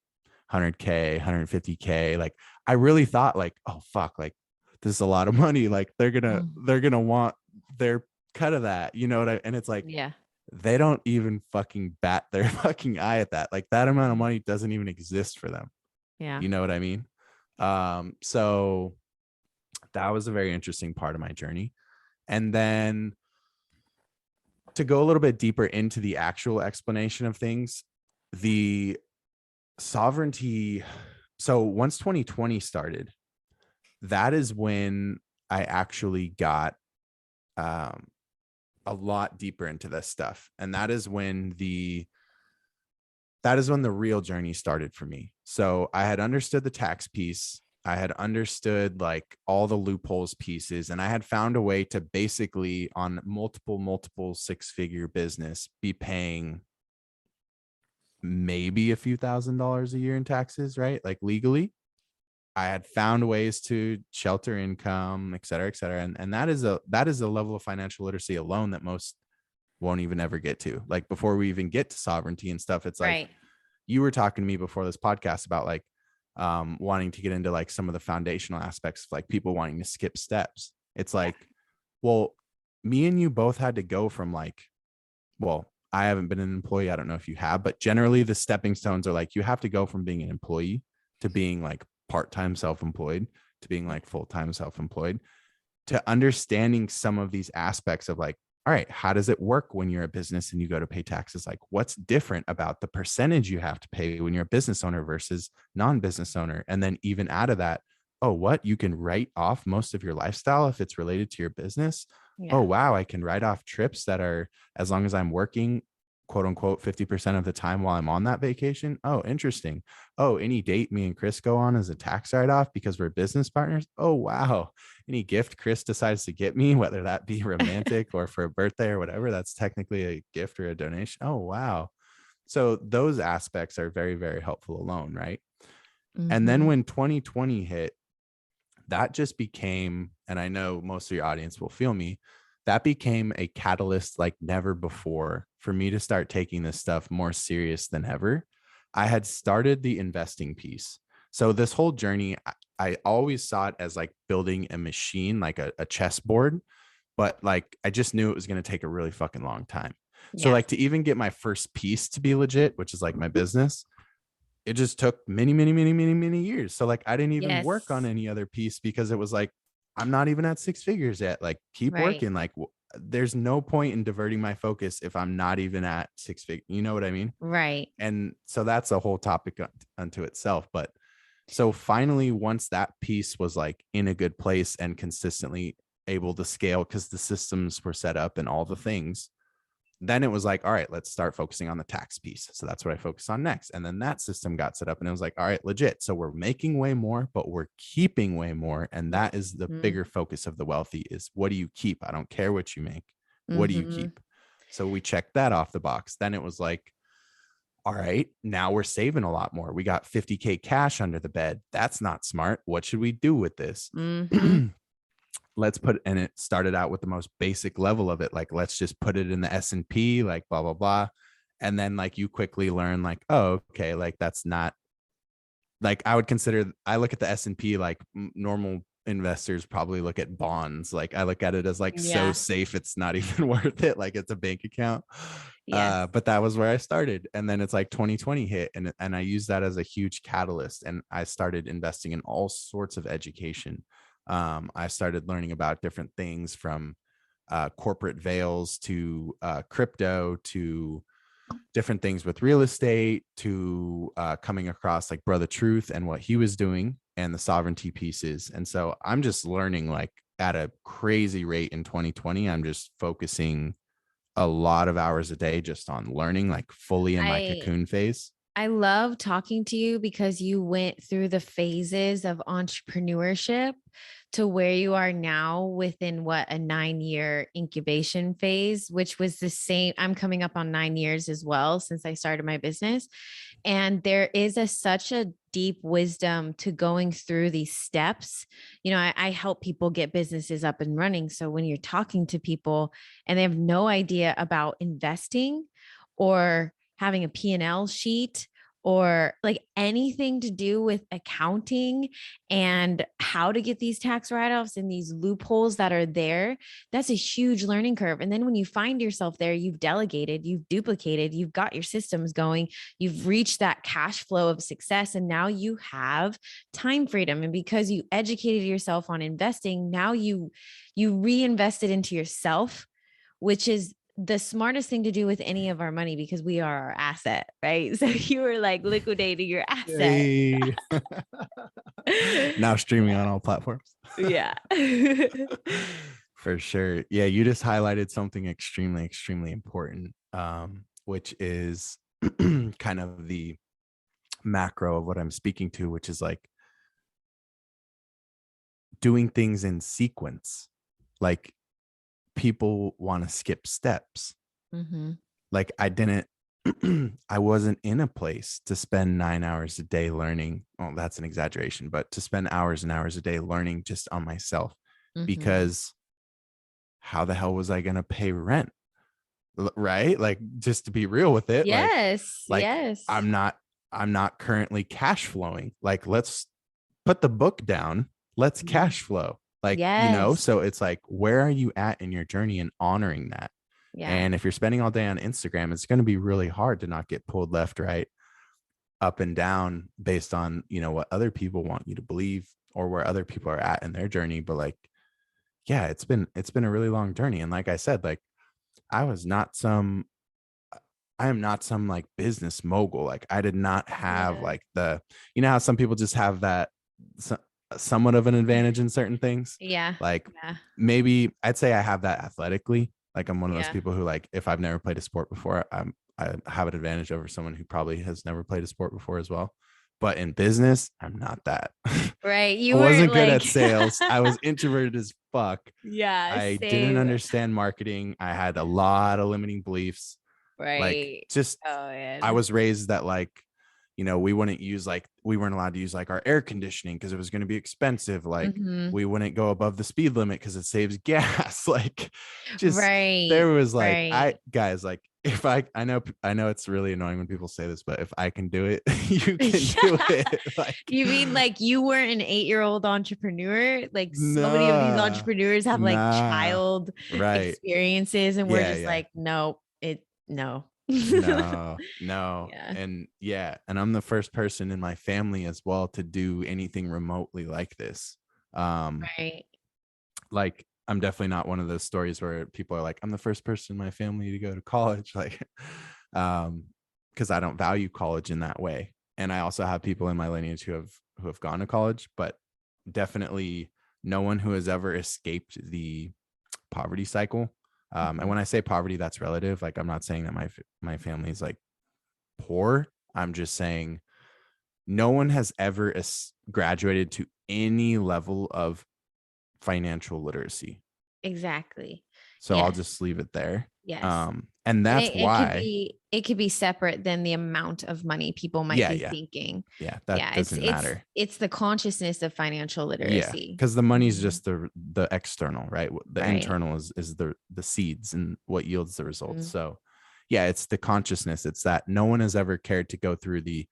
100K, 150K, like I really thought like, oh fuck, like this is a lot of money. Like Mm. they're gonna want their cut of that. You know what I, and it's like Yeah. they don't even fucking bat their fucking eye at that. Like that amount of money doesn't even exist for them. Yeah. You know what I mean? So that was a very interesting part of my journey. And then to go a little bit deeper into the actual explanation of things, the sovereignty. So once 2020 started, that is when I actually got um, a lot deeper into this stuff. And that is when the real journey started for me. So I had understood the tax piece. I had understood like all the loopholes pieces, and I had found a way to basically on multiple six-figure business be paying maybe a few $1,000s a year in taxes, right? Like legally. I had found ways to shelter income, et cetera, et cetera. And that is a level of financial literacy alone that most won't even ever get to. Like before we even get to sovereignty and stuff, it's like Right. you were talking to me before this podcast about like wanting to get into like some of the foundational aspects of like people wanting to skip steps. It's Yeah. like, well, me and you both had to go from like, well, I haven't been an employee. I don't know if you have, but generally the stepping stones are like you have to go from being an employee to being like part-time self-employed to being like full-time self-employed to understanding some of these aspects of like, all right, how does it work when you're a business and you go to pay taxes? Like, what's different about the percentage you have to pay when you're a business owner versus non-business owner? And then even out of that, oh, what? You can write off most of your lifestyle if it's related to your business. Oh, Yeah. wow. I can write off trips that are, as long as I'm working, quote unquote, 50% of the time while I'm on that vacation. Oh, interesting. Oh, any date me and Chris go on as a tax write off because we're business partners. Oh, wow. Any gift Chris decides to get me, whether that be romantic or for a birthday or whatever, that's technically a gift or a donation. Oh, wow. So those aspects are very, very helpful alone. Right. And then Mm-hmm. when 2020 hit, that just became, and I know most of your audience will feel me, that became a catalyst like never before for me to start taking this stuff more serious than ever. I had started the investing piece. So this whole journey, I always saw it as like building a machine, like a chessboard, but like I just knew it was going to take a really fucking long time. So Yeah. like to even get my first piece to be legit, which is like my business, it just took many years. So like I didn't even work on Yes. any other piece because it was like, I'm not even at six figures yet. Like keep Right. working. Like there's no point in diverting my focus if I'm not even at six figures. You know what I mean? Right. And so that's a whole topic unto itself. But so finally, once that piece was like in a good place and consistently able to scale because the systems were set up and all the things, then it was like, all right, let's start focusing on the tax piece. So that's what I focused on next. And then that system got set up and it was like, all right, legit. So we're making way more, but we're keeping way more. And that is the Mm-hmm. bigger focus of the wealthy is what do you keep? I don't care what you make. What do you Mm-hmm. keep? So we checked that off the box. Then it was like, all right, now we're saving a lot more. We got 50K cash under the bed. That's not smart. What should we do with this? Mm-hmm. Let's put, and it started out with the most basic level of it, like let's just put it in the S&P, like blah blah blah. And then like you quickly learn like, oh, okay, like that's not, like I would consider, I look at the S&P like normal investors probably look at bonds. Like I look at it as like so Yeah. safe it's not even worth it, like it's a bank account. Yes. But that was where I started. And then it's like 2020 hit, and I used that as a huge catalyst, and I started investing in all sorts of education. I started learning about different things from corporate veils to crypto to different things with real estate to coming across like Brother Truth and what he was doing and the sovereignty pieces. And so I'm just learning like at a crazy rate in 2020. I'm just focusing a lot of hours a day just on learning, like fully in my I cocoon phase. I love talking to you because you went through the phases of entrepreneurship to where you are now within what, a 9-year incubation phase, which was the same. I'm coming up on 9 years as well since I started my business. And there is such a deep wisdom to going through these steps. I help people get businesses up and running. So when you're talking to people and they have no idea about investing or having a P&L sheet or like anything to do with accounting and how to get these tax write-offs and these loopholes that are there, that's a huge learning curve. And then when you find yourself there, you've delegated, you've duplicated, you've got your systems going, you've reached that cash flow of success, and now you have time freedom. And because you educated yourself on investing, now you reinvested into yourself, which is the smartest thing to do with any of our money because we are our asset, right? So you were like liquidating your asset. Hey. Now streaming on all platforms. Yeah. For sure. Yeah, you just highlighted something extremely, extremely important, which is kind of the macro of what I'm speaking to, which is like doing things in sequence. Like people want to skip steps. Mm-hmm. Like I wasn't in a place to spend 9 hours a day learning. Well, that's an exaggeration, but to spend hours and hours a day learning just on myself, Mm-hmm. because how the hell was I going to pay rent? Right? Like, just to be real with it. Yes. Like Yes. I'm not currently cash flowing. Like, let's put the book down. Let's cash flow. Like, yes. so it's like, where are you at in your journey and honoring that? Yeah. And if you're spending all day on Instagram, it's going to be really hard to not get pulled left, right, up and down based on, what other people want you to believe or where other people are at in their journey. But like, yeah, it's been a really long journey. And like I said, like I am not some like business mogul. Like I did not have like how some people just have that somewhat of an advantage in certain things. Yeah. Like Yeah. maybe I'd say I have that athletically. Like I'm one of those Yeah. people who, like, if I've never played a sport before, I have an advantage over someone who probably has never played a sport before as well. But in business, I'm not that. Right. I You weren't wasn't good at like sales. I was introverted as fuck. yeah, I didn't same. understand marketing. I had a lot of limiting beliefs. Like, Right. just Oh I man. was raised that like, we weren't allowed to use like our air conditioning because it was going to be expensive. Like Mm-hmm. we wouldn't go above the speed limit because it saves gas. Like, just Right. there was like, Right. guys, like if I know it's really annoying when people say this, but if I can do it, you can do it. Like, You mean like you weren't an 8-year-old entrepreneur? Like so many of these nah, entrepreneurs have like nah, child right. experiences, and we're Yeah, just yeah. like, no, no. No. Yeah. And I'm the first person in my family as well to do anything remotely like this. Right. Like I'm definitely not one of those stories where people are like, I'm the first person in my family to go to college. Like, because I don't value college in that way. And I also have people in my lineage who have gone to college, but definitely no one who has ever escaped the poverty cycle. And when I say poverty, that's relative. Like, I'm not saying that my family is like poor. I'm just saying no one has ever graduated to any level of financial literacy. Exactly. So I'll Yes. just leave it there. Yes. And And that's why. it could be separate than the amount of money people might be Yeah. thinking. Yeah. That Yeah, doesn't matter. it's the consciousness of financial Yeah. literacy. Because the money's Mhm. just the external, right? The Right. internal is the seeds and what yields the results. Mhm. So yeah, it's the consciousness. It's that no one has ever cared to go through the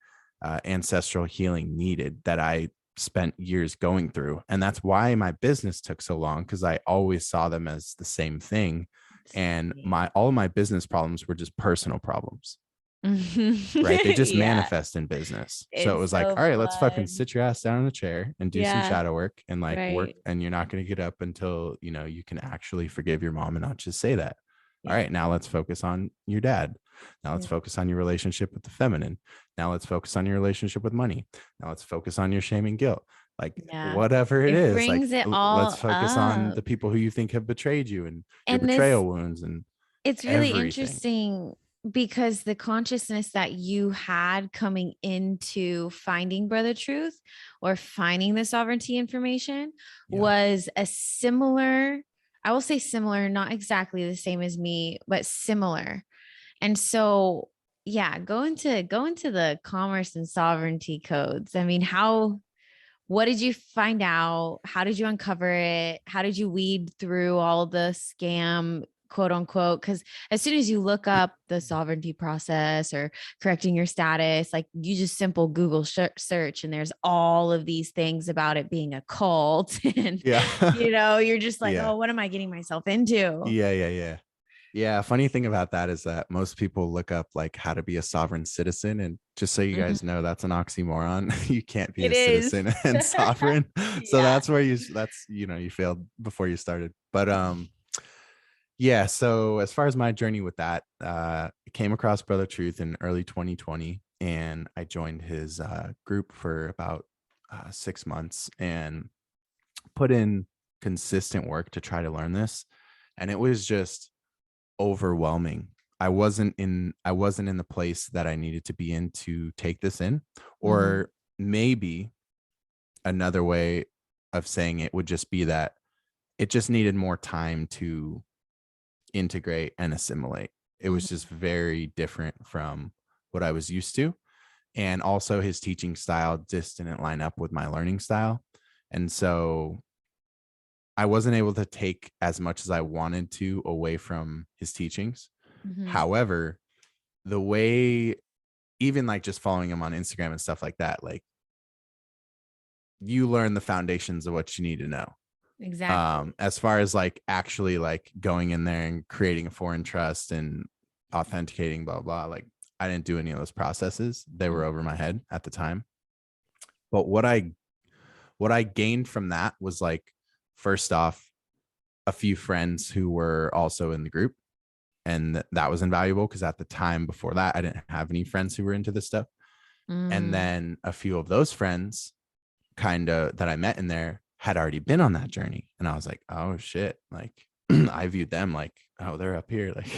ancestral healing needed that I spent years going through. And that's why my business took so long, because I always saw them as the same thing. And all of my business problems were just personal problems. Right. They just Yeah. manifest in business. So it It's was like, so all right, let's fucking fun. sit your ass down in a chair and do some Yeah. shadow work and like work. Right. And you're not going to get up until, you can actually forgive your mom and not just say that. All right, now let's focus on your dad. Now let's focus on your relationship with the feminine. Now let's focus on your relationship with money. Now let's focus on your shame and guilt. Like, Yeah. whatever it is, like, brings it let's all focus on up. the people who you think have betrayed you and your And betrayal wounds and it's really everything. interesting because the consciousness that you had coming into finding brother truth or finding the sovereignty information Yeah. was a similar, I will say similar, not exactly the same as me, but similar. And so, yeah, go into the commerce and sovereignty codes. I mean, what did you find out? How did you uncover it? How did you weed through all the scam, quote unquote? Because as soon as you look up the sovereignty process or correcting your status, like you just simple Google search, and there's all of these things about it being a cult. And, Yeah. you're just like, Yeah. oh, what am I getting myself into? Yeah. Yeah. Funny thing about that is that most people look up like how to be a sovereign citizen. And just so you guys Mhm. know, that's an oxymoron. You can't be It a is. citizen and sovereign. So Yeah. that's where you failed before you started. But yeah. So as far as my journey with that, I came across Brother Truth in early 2020, and I joined his group for about 6 months and put in consistent work to try to learn this. And it was just overwhelming. I wasn't in the place that I needed to be in to take this in. Mhm. Or maybe another way of saying it would just be that it just needed more time to integrate and assimilate. It was Mhm. just very different from what I was used to. And also his teaching style just didn't line up with my learning style. And so I wasn't able to take as much as I wanted to away from his teachings. Mhm. However, the way, even like just following him on Instagram and stuff like that, like you learn the foundations of what you need to know. Exactly. As far as like actually like going in there and creating a foreign trust and authenticating, blah, blah, like I didn't do any of those processes. They were Mhm. over my head at the time. But what I gained from that was like, first off, a few friends who were also in the group. And that was invaluable because at the time before that, I didn't have any friends who were into this stuff. And Mm. then a few of those friends kind of that I met in there had already been on that journey. And I was like, oh shit. Like I viewed them like, oh, they're up here. Like,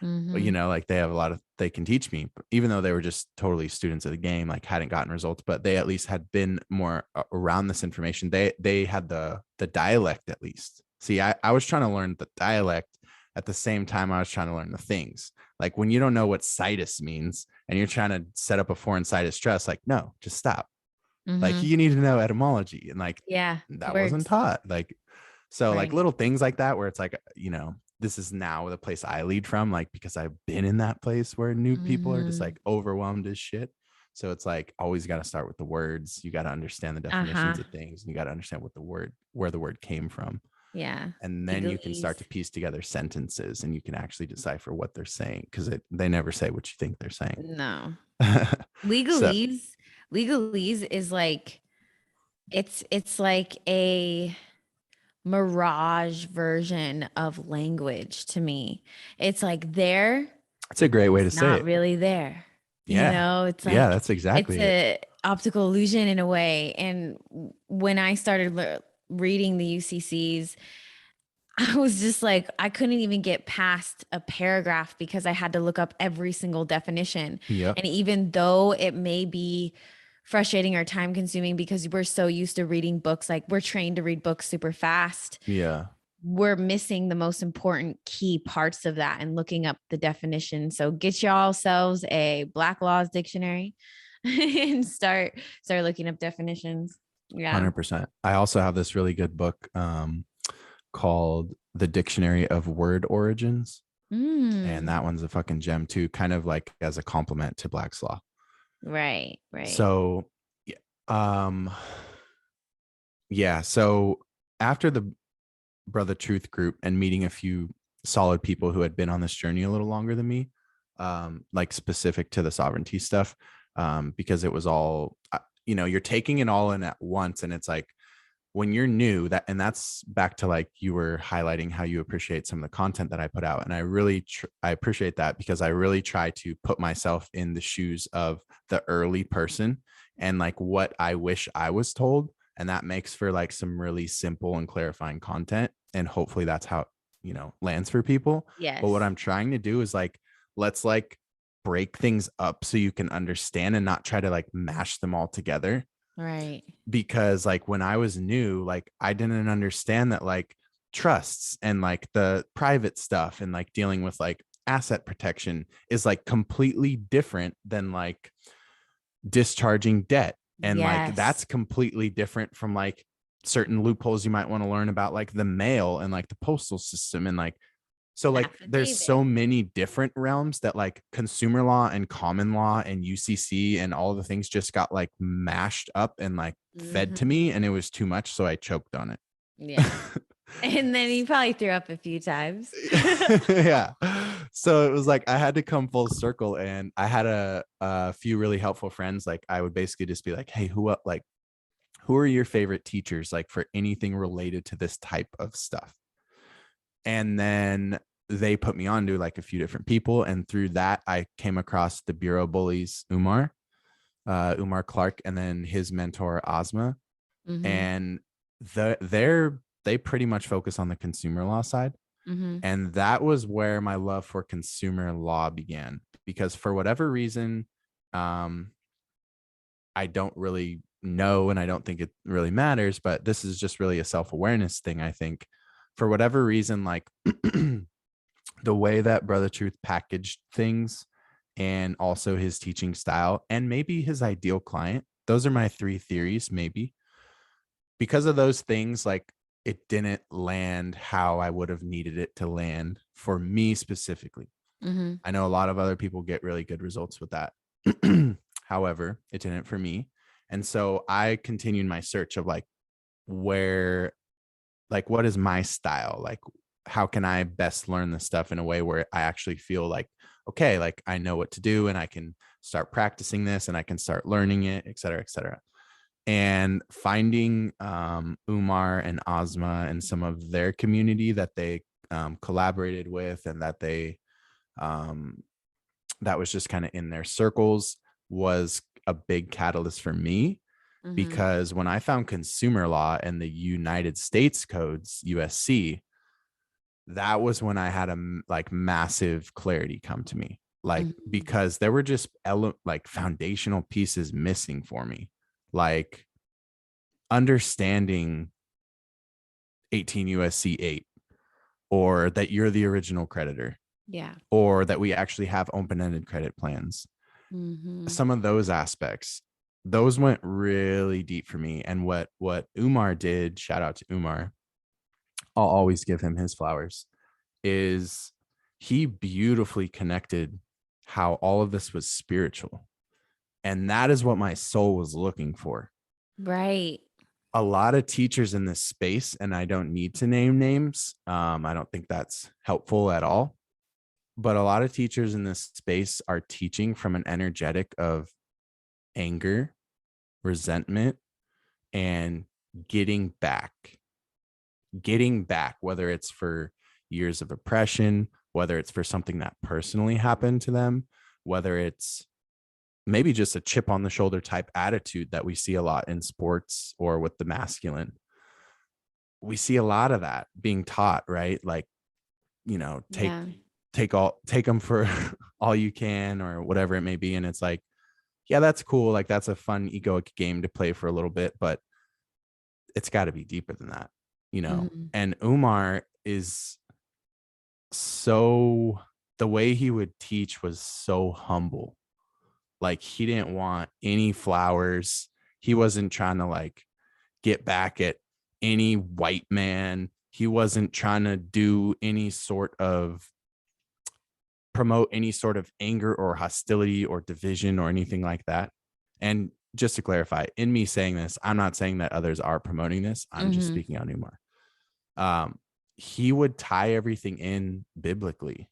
Mhm. like they have they can teach me, even though they were just totally students of the game, like hadn't gotten results, but they at least had been more around this information. They had the dialect at least. See, I was trying to learn the dialect at the same time I was trying to learn the things. Like when you don't know what situs means and you're trying to set up a foreign situs trust, like, no, just stop. Like Mhm. you need to know etymology, and like Yeah. that wasn't Words. taught. Like, so like Right. little things like that where it's like, this is now the place I lead from, like because I've been in that place where new people are just Mhm. like overwhelmed as shit. So it's like always got to start with the words. You got to understand the Uh-huh. definitions of things, and you got to understand where the word came from. Yeah. And then you can start Legalese. to piece together sentences, and you can actually decipher what they're saying, because they never say what you think they're saying. No. So Legalese. Legalese is like it's like a mirage version of language to me. It's like there, it's a great but way it's to say not it. really there. Yeah. It's Yeah, like that's it's exactly it. a optical illusion in a way. And when I started reading the UCCs, I was just like, I couldn't even get past a paragraph because I had to look up every single definition. Yep. And even though it may be frustrating or time consuming because we're so used to reading books, like we're trained to read books super fast, Yeah. we're missing the most important key parts of that and looking up the definition. So get yourselves a Black Laws dictionary and start looking up definitions. Yeah. 100%. I also have this really good book called The Dictionary of Word Origins. And Mm. that one's a fucking gem too, kind of like as a compliment to Black's Law. Right, right. So, yeah, um, yeah. So after the Brother Truth group and meeting a few solid people who had been on this journey a little longer than me, like specific to the sovereignty stuff, because it was all, you're taking it all in at once. And it's like, when you're new, and that's back to like you were highlighting how you appreciate some of the content that I put out. And I really, I appreciate that, because I really try to put myself in the shoes of the early person and like what I wish I was told. And that makes for like some really simple and clarifying content. And hopefully that's how, lands for people. But what Yes. I'm trying to do is like let's like break things up so you can understand and not try to like mash them all together. Right. Because like when I was new, like I didn't understand that like trusts and like the private stuff and like dealing with like asset protection is like completely different than like discharging debt. And like Yes. that's completely different from like certain loopholes you might want to learn about, like the mail and like the postal system. And like, so like there's Affidavit. so many different realms that like consumer law and common law and UCC and all the things just got like mashed up and like fed to me, Mhm. and it was too much. So I choked on it. Yeah. And then you probably threw up a few times. Yeah. So it was like I had to come full circle, and I had a few really helpful friends. Like I would basically just be like, hey, who are your favorite teachers like for anything related to this type of stuff? And then they put me on to like a few different people. And through that, I came across the Bureau bullies, Umar Clark, and then his mentor, Ozma. Mhm. And they pretty much focus on the consumer law side. Mhm. And that was where my love for consumer law began, because for whatever reason, um, I don't really know, and I don't think it really matters, but this is just really a self-awareness thing. I think for whatever reason, like the way that Brother Truth packaged things, and also his teaching style, and maybe his ideal client, those are my three theories. Maybe because of those things, like it didn't land how I would have needed it to land for me specifically. Mhm. I know a lot of other people get really good results with that. However, it didn't for me. And so I continued my search of like where, like, what is my style? Like, how can I best learn this stuff in a way where I actually feel like, okay, like I know what to do and I can start practicing this and I can start learning it, et cetera, et cetera. And finding Umar and Ozma and some of their community that they collaborated with, and that they um, that was just kind of in their circles, was a big catalyst for me. Mhm. Because when I found consumer law and the United States codes, USC, that was when I had a like massive clarity come to me. Like, Mhm. because there were just like foundational pieces missing for me, like understanding 18 USC 8, or that you're the original creditor, Yeah. or that we actually have open-ended credit plans. Mhm. Some of those aspects, those went really deep for me. And what Umar did, shout out to Umar, I'll always give him his flowers, is he beautifully connected how all of this was spiritual. And that is what my soul was looking for. Right. A lot of teachers in this space, and I don't need to name names, I don't think that's helpful at all, but a lot of teachers in this space are teaching from an energetic of anger, resentment, and getting back, whether it's for years of oppression, whether it's for something that personally happened to them, whether it's maybe just a chip on the shoulder type attitude that we see a lot in sports or with the masculine. We see a lot of that being taught, right? Like, you know, Yeah. take them for all you can, or whatever it may be. And it's like, yeah, that's cool. Like that's a fun egoic game to play for a little bit, but it's got to be deeper than that, you know? Mhm. And Umar is so, the way he would teach was so humble. Like he didn't want any flowers. He wasn't trying to like get back at any white man. He wasn't trying to do any sort of promote any sort of anger or hostility or division or anything like that. And just to clarify, in me saying this, I'm not saying that others are promoting this. I'm just Mhm. speaking on Umar. He would tie everything in biblically,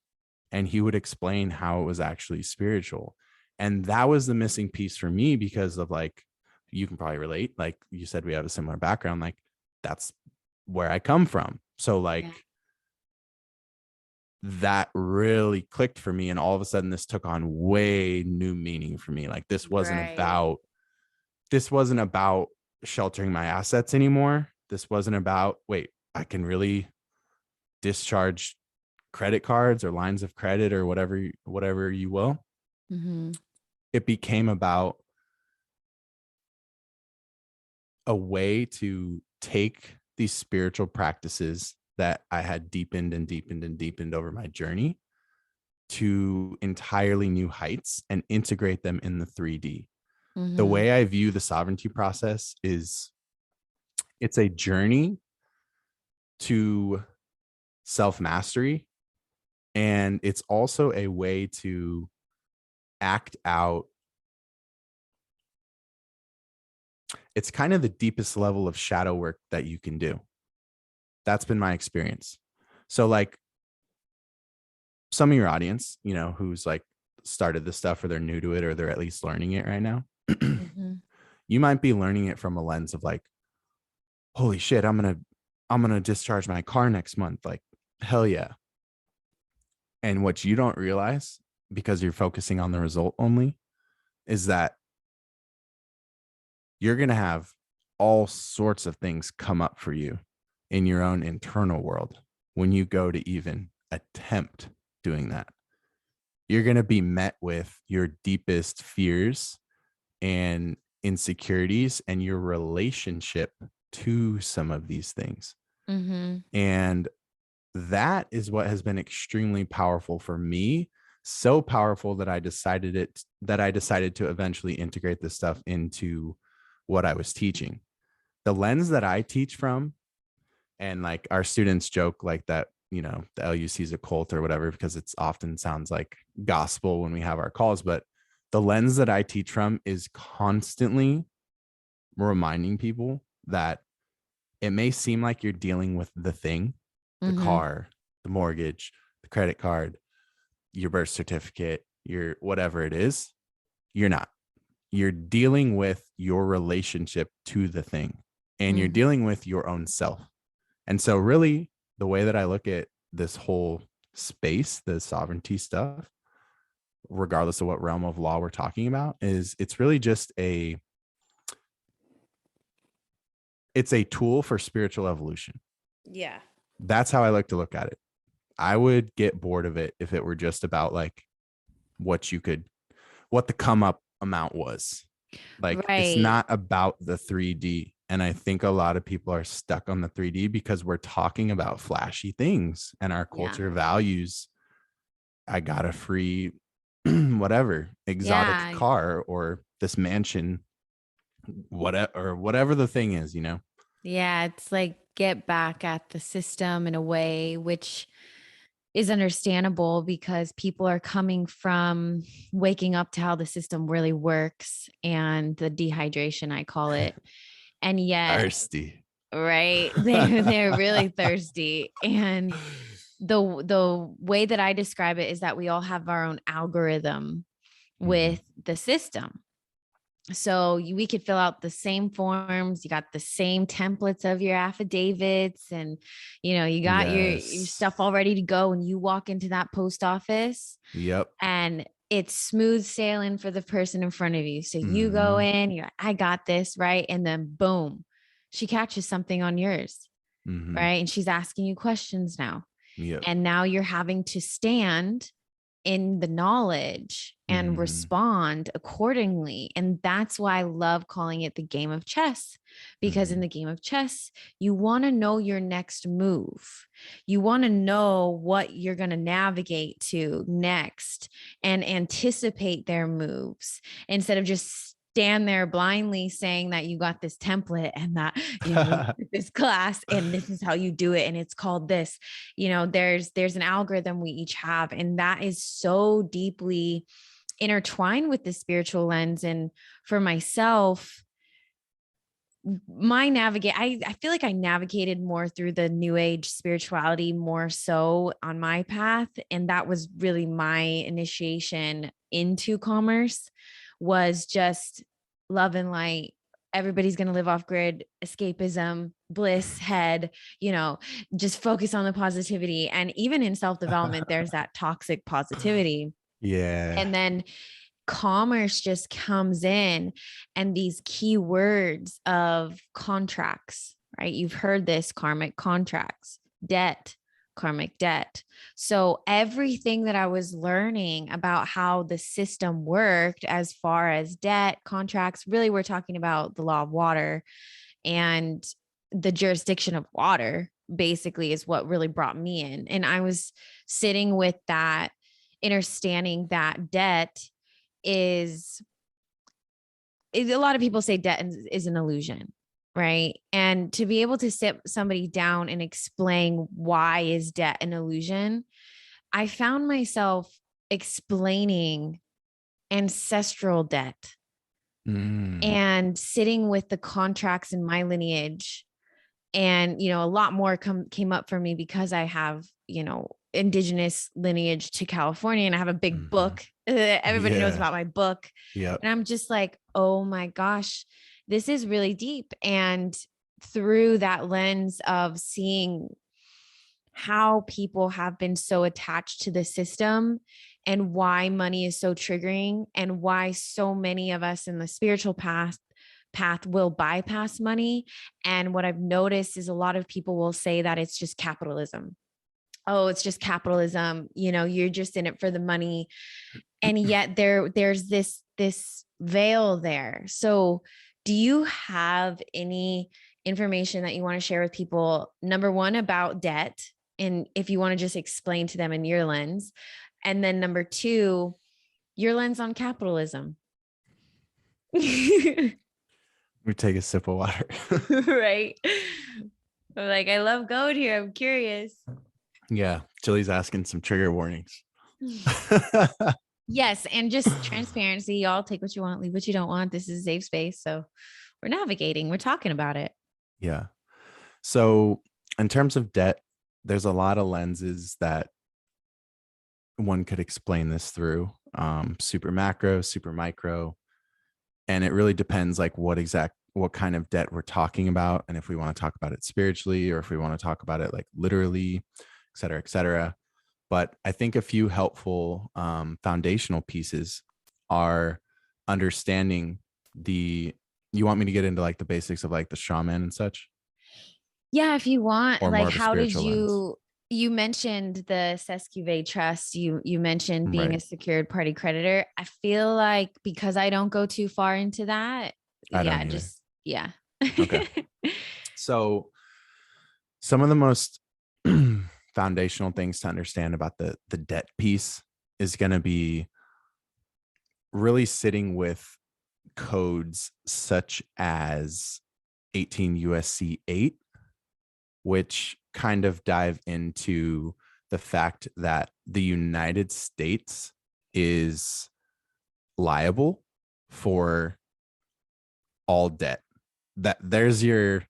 and he would explain how it was actually spiritual. And that was the missing piece for me, because of like, you can probably relate. Like you said, we have a similar background. Like that's where I come from. So like Yeah. that really clicked for me. And all of a sudden this took on way new meaning for me. Like Right. this wasn't about sheltering my assets anymore. This wasn't about, wait, I can really discharge credit cards or lines of credit or whatever you will. Mm-hmm. It became about a way to take these spiritual practices that I had deepened and deepened and deepened over my journey to entirely new heights and integrate them in the 3D. The Mm-hmm. way I view the sovereignty process is it's a journey to self-mastery, and it's also a way to act out. It's kind of the deepest level of shadow work that you can do. That's been my experience. So like some of your audience, you know, who's like started this stuff or they're new to it or they're at least learning it right now, Mm-hmm. you might be learning it from a lens of like, holy shit, I'm gonna discharge my car next month. Like, hell yeah. And what you don't realize, because you're focusing on the result only, is that you're gonna have all sorts of things come up for you in your own internal world when you go to even attempt doing that. You're going to be met with your deepest fears and insecurities and your relationship to some of these things. Mm-hmm. And that is what has been extremely powerful for me. So powerful that I decided to eventually integrate this stuff into what I was teaching. The lens that I teach from, and like our students joke like that, you know, the LUC is a cult or whatever, because it's often sounds like gospel when we have our calls. But the lens that I teach from is constantly reminding people that it may seem like you're dealing with the thing, the Mm-hmm. car, the mortgage, the credit card, your birth certificate, your whatever it is. You're not. You're dealing with your relationship to the thing, and you're Mm-hmm. dealing with your own self. And so really the way that I look at this whole space, the sovereignty stuff, regardless of what realm of law we're talking about, is it's really just it's a tool for spiritual evolution. Yeah. That's how I like to look at it. I would get bored of it if it were just about like what the come up amount was. Like, it's Right. not about the 3D. And I think a lot of people are stuck on the 3D because we're talking about flashy things, and our Yeah. culture values, I got a free whatever exotic Yeah. car or this mansion, whatever the thing is, you know? Yeah. It's like get back at the system in a way, which is understandable because people are coming from waking up to how the system really works and the dehydration, I call it. And yet, Thirsty. right, they're really thirsty. And the way that I describe it is that we all have our own algorithm Mhm. with the system. So we could fill out the same forms. You got the same templates of your affidavits, and you got your Yes. stuff all ready to go. And you walk into that post office, Yep. and it's smooth sailing for the person in front of you. So you go Mhm. in, you're like, I got this, right? And then boom, she catches something on yours, Mhm. right? And she's asking you questions now. Yep. And now you're having to stand in the knowledge and Mhm. respond accordingly. And that's why I love calling it the game of chess, because in Mhm. the game of chess, you want to know your next move. You want to know what you're going to navigate to next and anticipate their moves instead of just stand there blindly saying that you got this template and that you took this class and this is how you do it and it's called this. There's an algorithm we each have, and that is so deeply intertwined with the spiritual lens. And for myself, I feel like I navigated more through the new age spirituality more so on my path, and that was really my initiation into commerce, was just love and light. Everybody's going to live off grid, escapism, bliss, head, just focus on the positivity. And even in self development, there's that toxic positivity. Yeah. And then commerce just comes in, and these key words of contracts, right? You've heard this: karmic contracts, debt, karmic debt. So everything that I was learning about how the system worked as far as debt, contracts, really we're talking about the law of water and the jurisdiction of water basically is what really brought me in. And I was sitting with that, understanding that debt is a lot of people say debt is an illusion, right? And to be able to sit somebody down and explain why is debt an illusion, I found myself explaining ancestral debt and sitting with the contracts in my lineage. And, a lot more came up for me because I have, indigenous lineage to California and I have a big book. Everybody knows about my book. Yep. And I'm just like, oh my gosh, this is really deep. And through that lens of seeing how people have been so attached to the system and why money is so triggering and why so many of us in the spiritual path will bypass money. And what I've noticed is a lot of people will say that it's just capitalism. Oh, it's just capitalism. You're just in it for the money. And yet there's this veil there. So do you have any information that you want to share with people? Number one, about debt. And if you want to just explain to them in your lens. And then number two, your lens on capitalism. We take a sip of water. Right. I'm like, I love going here. I'm curious. Yeah. Jilly's asking some trigger warnings. Yes. And just transparency. Y'all take what you want, leave what you don't want. This is a safe space. So we're navigating, we're talking about it. Yeah. So in terms of debt, there's a lot of lenses that one could explain this through, super macro, super micro. And it really depends like what kind of debt we're talking about. And if we want to talk about it spiritually, or if we want to talk about it like literally, et cetera, et cetera. But I think a few helpful foundational pieces are understanding you want me to get into like the basics of like the shaman and such? Yeah, if you want, Or like, how did lens? You mentioned the Sescuvée Trust, you mentioned being Right. a secured party creditor. I feel like because I don't go too far into that. I don't either. Yeah. Okay. So some of the most foundational things to understand about the debt piece is going to be really sitting with codes such as 18 USC 8, which kind of dive into the fact that the United States is liable for all debt. That there's your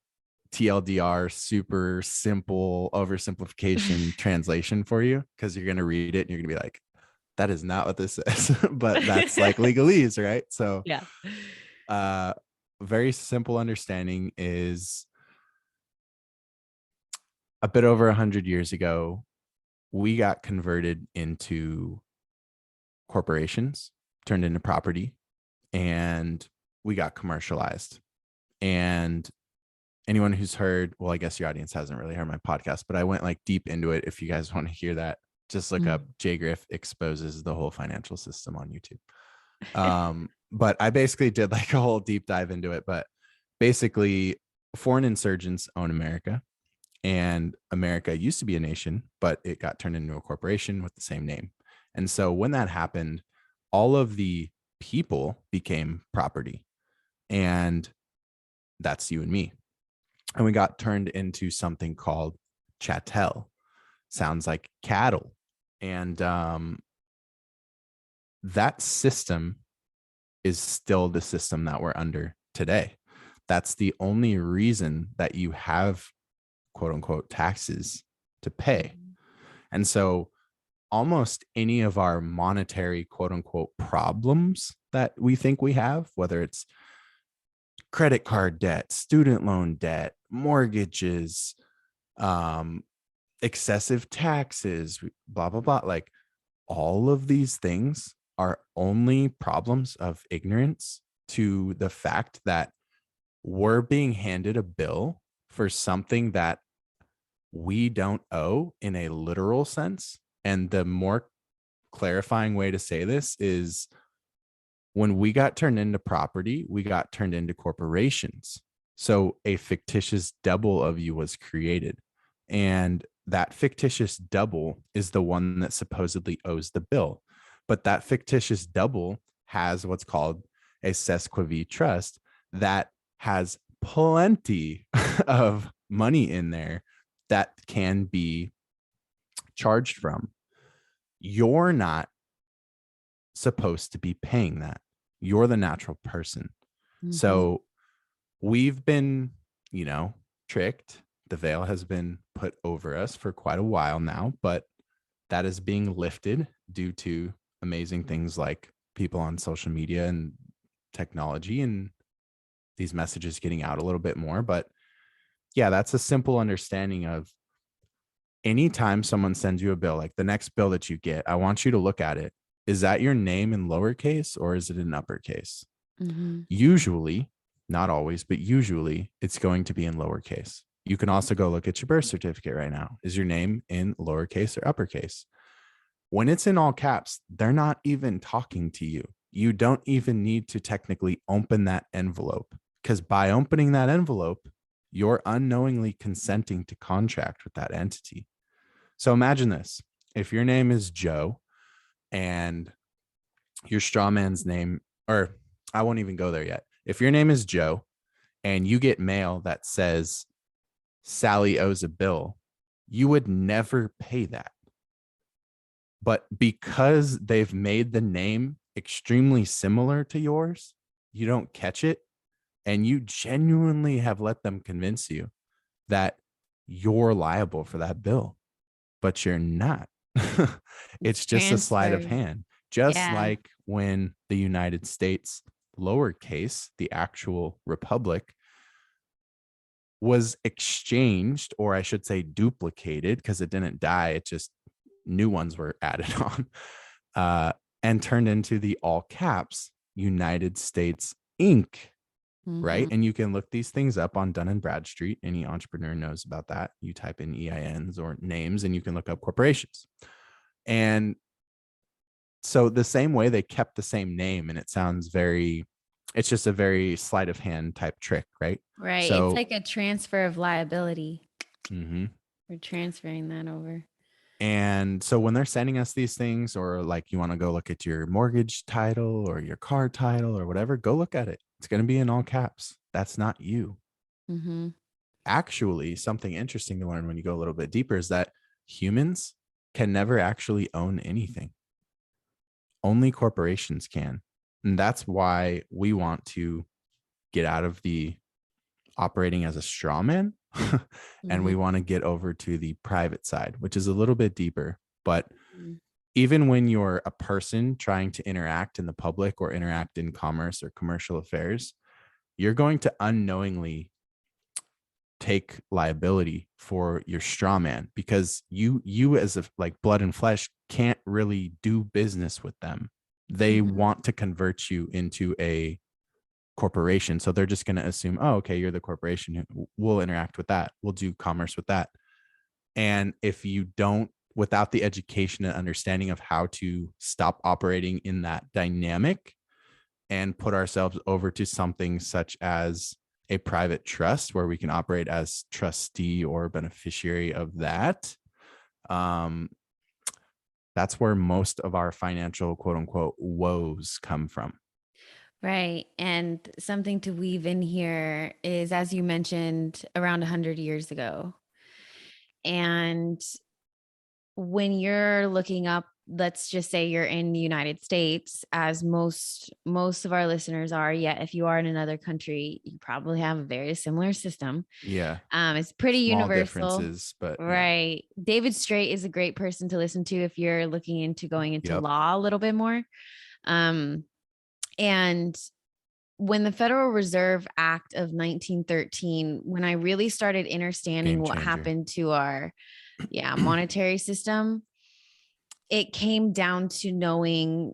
TLDR, super simple oversimplification translation for you, because you're going to read it and you're going to be like, that is not what this says, but that's like legalese, right? So yeah. Very simple understanding is a bit over 100 years ago, we got converted into corporations, turned into property, and we got commercialized. And anyone who's heard, well, I guess your audience hasn't really heard my podcast, but I went like deep into it. If you guys want to hear that, just look up J-Griff exposes the whole financial system on YouTube. But I basically did like a whole deep dive into it. But basically, foreign insurgents own America, and America used to be a nation, but it got turned into a corporation with the same name. And so when that happened, all of the people became property, and that's you and me. And we got turned into something called chattel. Sounds like cattle. And that system is still the system that we're under today. That's the only reason that you have quote unquote taxes to pay. And so almost any of our monetary quote unquote problems that we think we have, whether it's credit card debt, student loan debt, mortgages, excessive taxes, blah, blah, blah. Like all of these things are only problems of ignorance to the fact that we're being handed a bill for something that we don't owe in a literal sense. And the more clarifying way to say this is, when we got turned into property, we got turned into corporations. So a fictitious double of you was created. And that fictitious double is the one that supposedly owes the bill. But that fictitious double has what's called a sesquiv trust that has plenty of money in there that can be charged from. You're not supposed to be paying that. You're the natural person. Mhm. So we've been, tricked. The veil has been put over us for quite a while now, but that is being lifted due to amazing things like people on social media and technology and these messages getting out a little bit more. But yeah, that's a simple understanding of, anytime someone sends you a bill, like the next bill that you get, I want you to look at it. Is that your name in lowercase or is it in uppercase? Mm-hmm. Usually, not always, but usually it's going to be in lowercase. You can also go look at your birth certificate right now. Is your name in lowercase or uppercase? When it's in all caps, they're not even talking to you. You don't even need to technically open that envelope, because by opening that envelope, you're unknowingly consenting to contract with that entity. So imagine this. If your name is Joe and your straw man's name, or I won't even go there yet. If your name is Joe and you get mail that says Sally owes a bill, you would never pay that. But because they've made the name extremely similar to yours, you don't catch it. And you genuinely have let them convince you that you're liable for that bill, but you're not. It's just a sleight of Transferred. hand. Just Yeah. like when the United States, lowercase, the actual republic, was exchanged, or I should say duplicated, because it didn't die. It just, new ones were added on, and turned into the all caps United States Inc. Right. Mm-hmm. And you can look these things up on Dun and Bradstreet. Any entrepreneur knows about that. You type in EINs or names and you can look up corporations. And so the same way, they kept the same name, and it sounds very, it's just a very sleight of hand type trick, right? Right. It's So, like a transfer of liability. mhm. We're transferring that over. And so when they're sending us these things, or like you want to go look at your mortgage title or your car title or whatever, go look at it. It's going to be in all caps. That's not you. Mm-hmm. Actually, something interesting to learn when you go a little bit deeper is that humans can never actually own anything. Only corporations can. And that's why we want to get out of the operating as a straw man and we Mm-hmm. want to get over to the private side, which is a little bit deeper. But Mm-hmm. even when you're a person trying to interact in the public or interact in commerce or commercial affairs, you're going to unknowingly take liability for your straw man, because you as a, like, blood and flesh can't really do business with them. They Mm-hmm. want to convert you into a corporation. So they're just going to assume, oh, okay, you're the corporation. We'll interact with that. We'll do commerce with that. And if you don't, without the education and understanding of how to stop operating in that dynamic and put ourselves over to something such as a private trust where we can operate as trustee or beneficiary of that, that's where most of our financial quote unquote woes come from. Right. And something to weave in here is, as you mentioned, around 100 years ago. And when you're looking up, let's just say you're in the United States, as most of our listeners are, yet if you are in another country, you probably have a very similar system. Yeah. It's pretty Small universal. differences, but yeah. Right. David Straight is a great person to listen to if you're looking into going into Yep. law a little bit more. And when the Federal Reserve Act of 1913, when I really started understanding Game what changer. happened to our monetary system, it came down to knowing,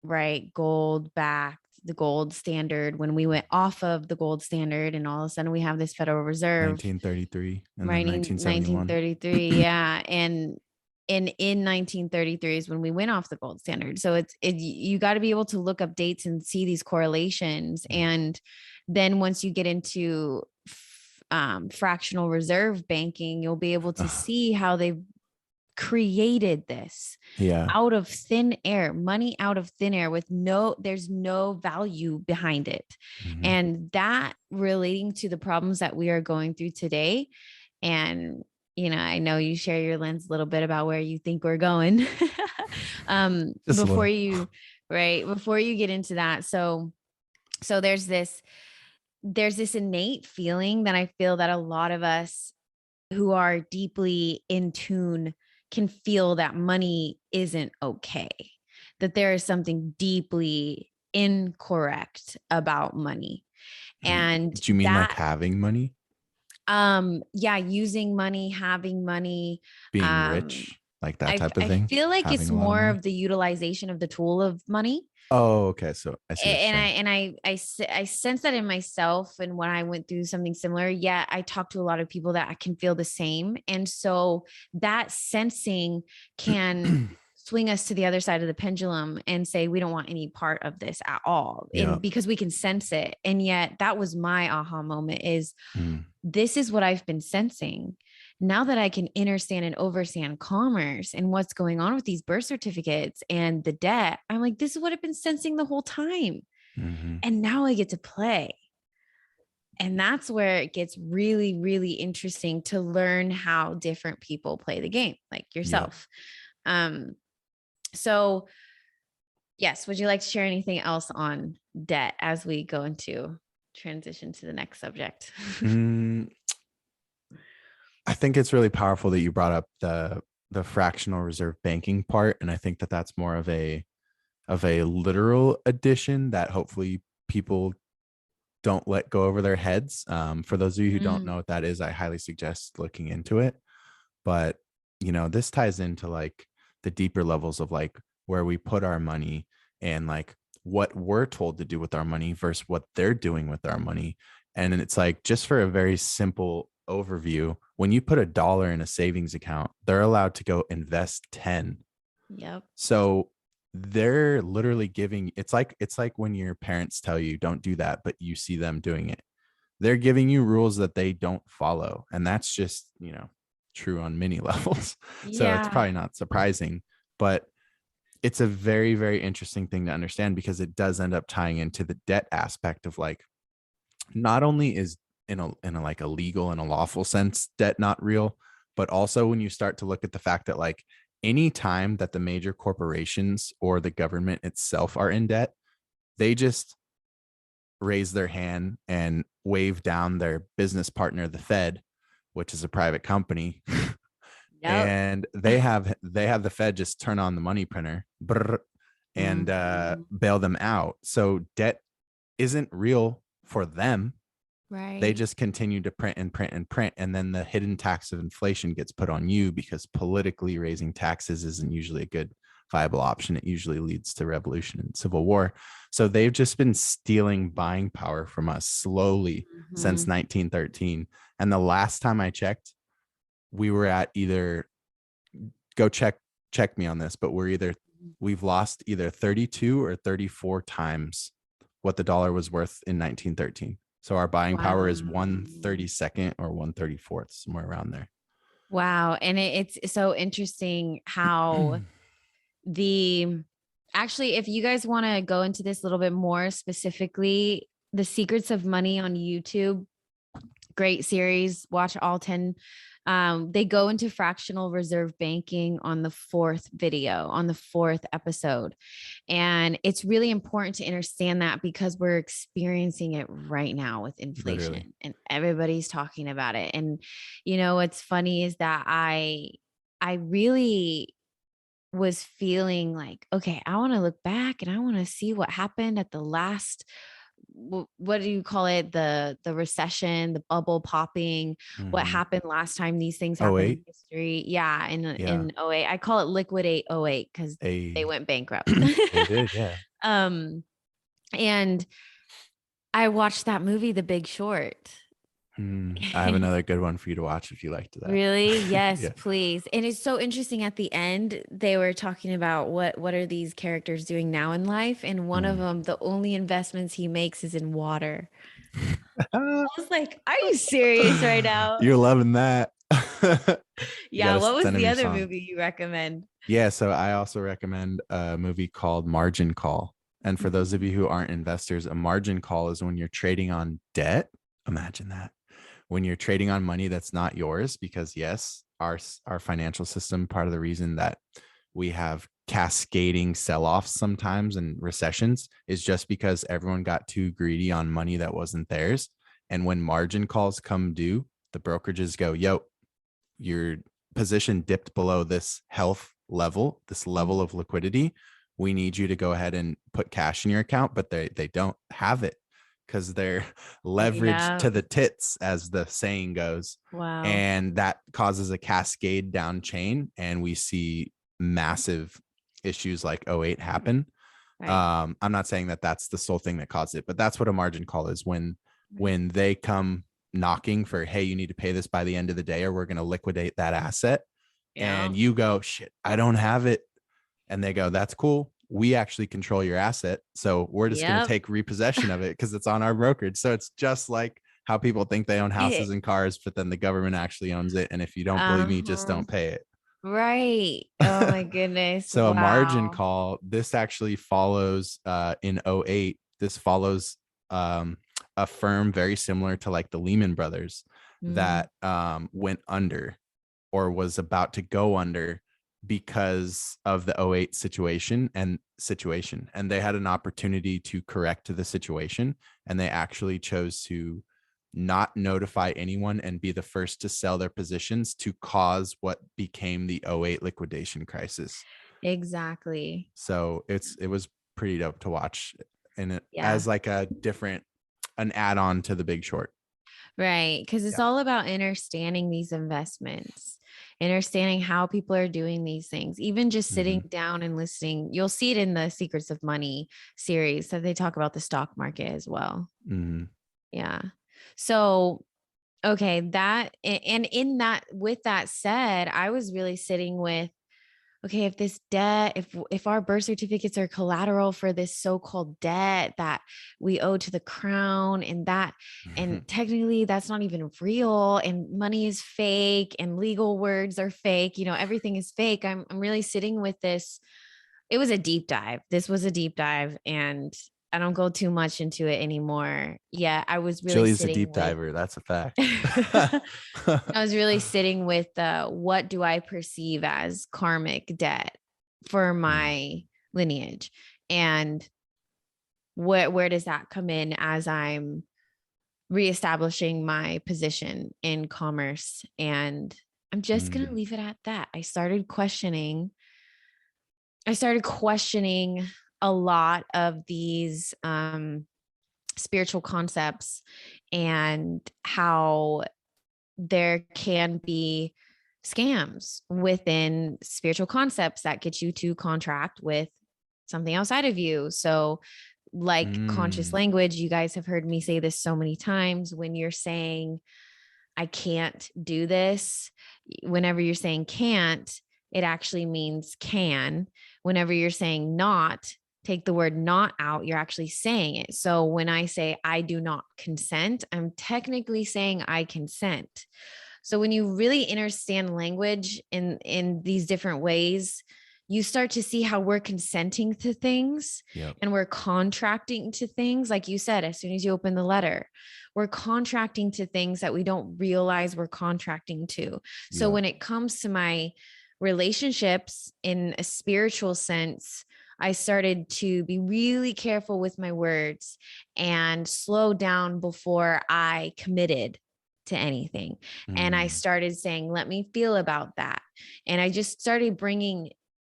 right, gold backed the gold standard, when we went off of the gold standard, and all of a sudden we have this Federal Reserve, 1933 and then right? 1971. 1933. Yeah. And in 1933 is when we went off the gold standard. So you got to be able to look up dates and see these correlations. And then once you get into fractional reserve banking, you'll be able to see how they've created this out of thin air, money out of thin air, with there's no value behind it. And that relating to the problems that we are going through today. And I know you share your lens a little bit about where you think we're going before you get into that. So there's this innate feeling that I feel that a lot of us who are deeply in tune can feel, that money isn't okay, that there is something deeply incorrect about money. And do you mean like having money? Using money, having money, being rich, like that type of thing? I feel like having it's more of the utilization of the tool of money. Oh, okay. So I see. And I sense that in myself, and when I went through something similar. Yeah, I talk to a lot of people that I can feel the same, and so that sensing can swing us to the other side of the pendulum and say we don't want any part of this at all, and because we can sense it. And yet that was my aha moment, is this is what I've been sensing. Now that I can understand and overstand commerce and what's going on with these birth certificates and the debt, I'm like, this is what I've been sensing the whole time. And now I get to play. And that's where it gets really, really interesting to learn how different people play the game, like yourself. So yes, would you like to share anything else on debt as we go into transition to the next subject? I think it's really powerful that you brought up the fractional reserve banking part. And I think that that's more of a literal addition that hopefully people don't let go over their heads. For those of you who don't know what that is, I highly suggest looking into it. But, this ties into like the deeper levels of like where we put our money and like what we're told to do with our money versus what they're doing with our money. And it's like, just for a very simple overview, when you put $1 in a savings account, they're allowed to go invest 10. Yep. So they're literally giving, it's like when your parents tell you don't do that, but you see them doing it. They're giving you rules that they don't follow. And that's just, true on many levels. So it's probably not surprising, but it's a very, very interesting thing to understand, because it does end up tying into the debt aspect of like, not only is in a like a legal and a lawful sense debt not real, but also when you start to look at the fact that like any time that the major corporations or the government itself are in debt, they just raise their hand and wave down their business partner, the Fed, which is a private company. And they have the Fed just turn on the money printer and bail them out. So debt isn't real for them. Right. They just continue to print and print and print. And then the hidden tax of inflation gets put on you, because politically raising taxes isn't usually a good viable option. It usually leads to revolution and civil war. So they've just been stealing buying power from us slowly since 1913. And the last time I checked, we were at either, go check me on this, but we've lost either 32 or 34 times what the dollar was worth in 1913. So our buying power is 1/32 or 1/34, somewhere around there. Wow. And it's so interesting how actually, if you guys want to go into this a little bit more specifically, The Secrets of Money on YouTube, great series, watch all 10. They go into fractional reserve banking on the 4th video, on the 4th episode. And it's really important to understand that, because we're experiencing it right now with inflation, and everybody's talking about it. And, what's funny is that I really was feeling like, okay, I want to look back and I want to see what happened at the last, what do you call it? The recession, the bubble popping, what happened last time these things happened in history. Yeah. In 08, I call it liquidate 08 because they went bankrupt. They did. Yeah. And I watched that movie, The Big Short. I have another good one for you to watch if you liked that. Really? Yes, Yeah. please. And it's so interesting at the end, they were talking about what are these characters doing now in life? And one of Mm. them, the only investments he makes is in water. I was like, are you serious right now? You're loving that. You got Yeah, to what was send him the your other song. movie you recommend? Yeah, so I also recommend a movie called Margin Call. And for those of you who aren't investors, a margin call is when you're trading on debt. Imagine that. When you're trading on money that's not yours, because yes, our financial system, part of the reason that we have cascading sell-offs sometimes and recessions is just because everyone got too greedy on money that wasn't theirs. And when margin calls come due, the brokerages go, yo, your position dipped below this health level, this level of liquidity. We need you to go ahead and put cash in your account, but they don't have it because they're leveraged Yeah. to the tits, as the saying goes. Wow. And that causes a cascade down chain. And we see massive issues like '08 happen. Right. I'm not saying that that's the sole thing that caused it, but that's what a margin call is Right. when they come knocking for, hey, you need to pay this by the end of the day or we're going to liquidate that asset. Yeah. And you go, shit, I don't have it. And they go, that's cool. We actually control your asset. So we're just going to Yep. take repossession of it because it's on our brokerage. So it's just like how people think they own houses and cars, but then the government actually owns it. And if you don't believe me, just Uh-huh. don't pay it. Right. Oh my goodness. So a margin Wow. call, this actually follows in '08. This follows um, a firm very similar to like the Lehman Brothers Mm. that went under or was about to go under because of the '08 situation. And they had an opportunity to correct the situation. And they actually chose to not notify anyone and be the first to sell their positions to cause what became the '08 liquidation crisis. Exactly. So it was pretty dope to watch, and it Yeah. as like an add-on to The Big Short. Right. Because it's Yeah. all about understanding these investments, understanding how people are doing these things, even just Mm-hmm. sitting down and listening. You'll see it in the Secrets of Money series that they talk about the stock market as well. Mm-hmm. Yeah. So, okay, and in that, with that said, I was really sitting with, okay, if this debt, if our birth certificates are collateral for this so-called debt that we owe to the crown, and technically that's not even real, and money is fake, and legal words are fake, everything is fake. I'm really sitting with this. It was a deep dive. This was a deep dive, and I don't go too much into it anymore. Yeah, I was really Jilly's a sitting deep with diver. That's a fact. I was really sitting with what do I perceive as karmic debt for Mm, my lineage, and where does that come in as I'm reestablishing my position in commerce? And I'm just going to mm, leave it at that. I started questioning a lot of these spiritual concepts, and how there can be scams within spiritual concepts that get you to contract with something outside of you. So, like conscious mm. language, you guys have heard me say this so many times. When you're saying, I can't do this, whenever you're saying can't, it actually means can. Whenever you're saying not, take the word not out, you're actually saying it. So when I say I do not consent, I'm technically saying I consent. So when you really understand language in these different ways, you start to see how we're consenting to things, Yep. and we're contracting to things. Like you said, as soon as you open the letter, we're contracting to things that we don't realize we're contracting to. So Yep. when it comes to my relationships in a spiritual sense, I started to be really careful with my words and slow down before I committed to anything. And I Mm. started saying, let me feel about that. And I just started bringing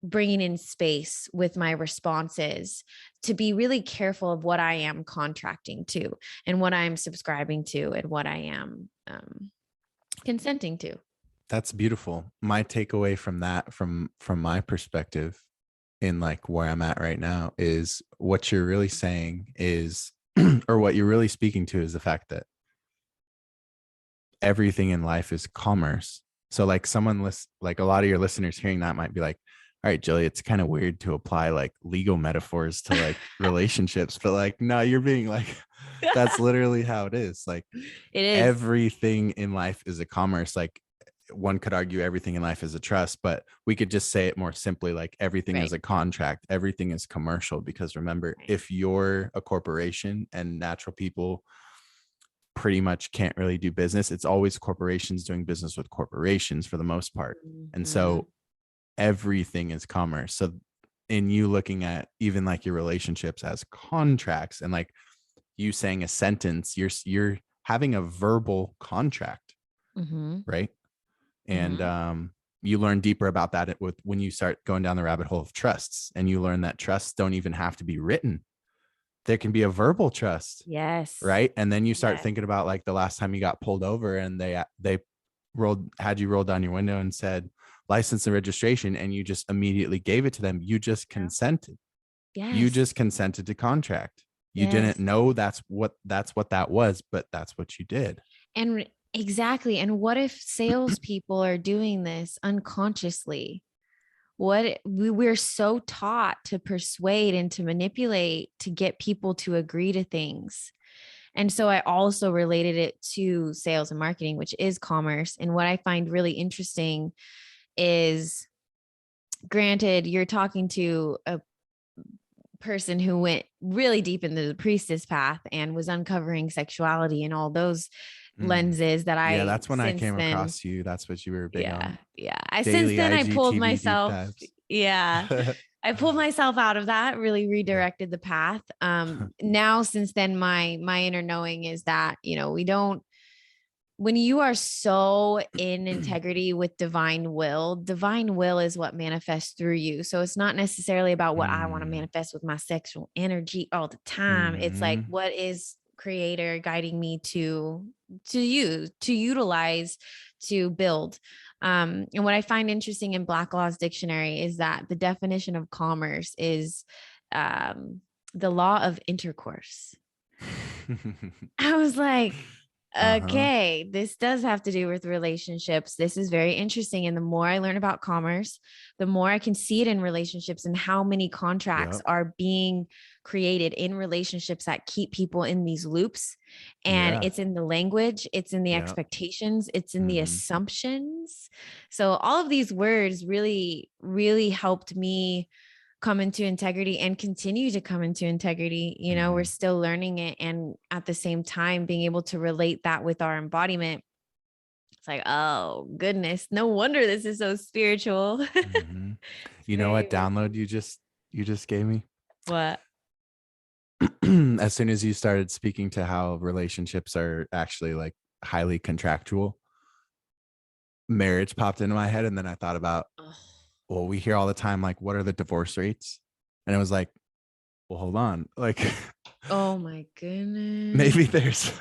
in space with my responses to be really careful of what I am contracting to, and what I'm subscribing to, and what I am consenting to. That's beautiful. My takeaway from that, from my perspective, in like where I'm at right now is what you're really saying is, or what you're really speaking to is the fact that everything in life is commerce. So like like a lot of your listeners hearing that might be like, all right, Jilly, it's kind of weird to apply like legal metaphors to like relationships, but like, no, you're being like, that's literally how it is. Like It is. everything in life is a commerce. Like one could argue everything in life is a trust, but we could just say it more simply, like everything is Right. a contract, everything is commercial. Because remember, Right. if you're a corporation and natural people pretty much can't really do business, it's always corporations doing business with corporations for the most part. And Mhm. so everything is commerce. So in you looking at even like your relationships as contracts, and like you saying a sentence, you're having a verbal contract, Mhm. right? And Mhm. you learn deeper about that with when you start going down the rabbit hole of trusts, and you learn that trusts don't even have to be written. There can be a verbal trust, Yes. right? And then you start Yes. thinking about like the last time you got pulled over and they had you roll down your window and said license and registration, and you just immediately gave it to them. You just Yeah. consented. You Yes. just consented to contract. You didn't Yes. know that's what that was, but that's what you did. And exactly. And what if salespeople are doing this unconsciously? We're so taught to persuade and to manipulate to get people to agree to things. And so I also related it to sales and marketing, which is commerce. And what I find really interesting is, granted, you're talking to a person who went really deep into the priestess path and was uncovering sexuality and all those Mm. lenses that Yeah, I that's when I since came then, across you. That's what you were big yeah, on. yeah. I since Daily then I pulled IGTV deep myself, dives. yeah. I pulled myself out of that, really redirected the path. Now since then, my inner knowing is that, we don't, when you are so in integrity with divine will is what manifests through you. So it's not necessarily about what I want to Mm. manifest with my sexual energy all the time. It's like, Mhm. what is creator guiding me to use, to utilize, to build. And what I find interesting in Black Law's dictionary is that the definition of commerce is um, the law of intercourse. I was like, Uh-huh. okay, this does have to do with relationships. This is very interesting. And the more I learn about commerce, the more I can see it in relationships and how many contracts Yep. are being created in relationships that keep people in these loops. And Yeah. it's in the language, it's in the Yep. expectations, it's in the Mhm. assumptions. So all of these words really, really helped me come into integrity and continue to come into integrity. We're Mhm. still learning it. And at the same time, being able to relate that with our embodiment, it's like, oh, goodness, no wonder this is so spiritual. Mhm. It's You know very, what very download cool. you just gave me? What? As soon as you started speaking to how relationships are actually like highly contractual, marriage popped into my head, and then I thought about, Oh, well, we hear all the time like what are the divorce rates? And it was like, well, hold on. Like oh my goodness. maybe there's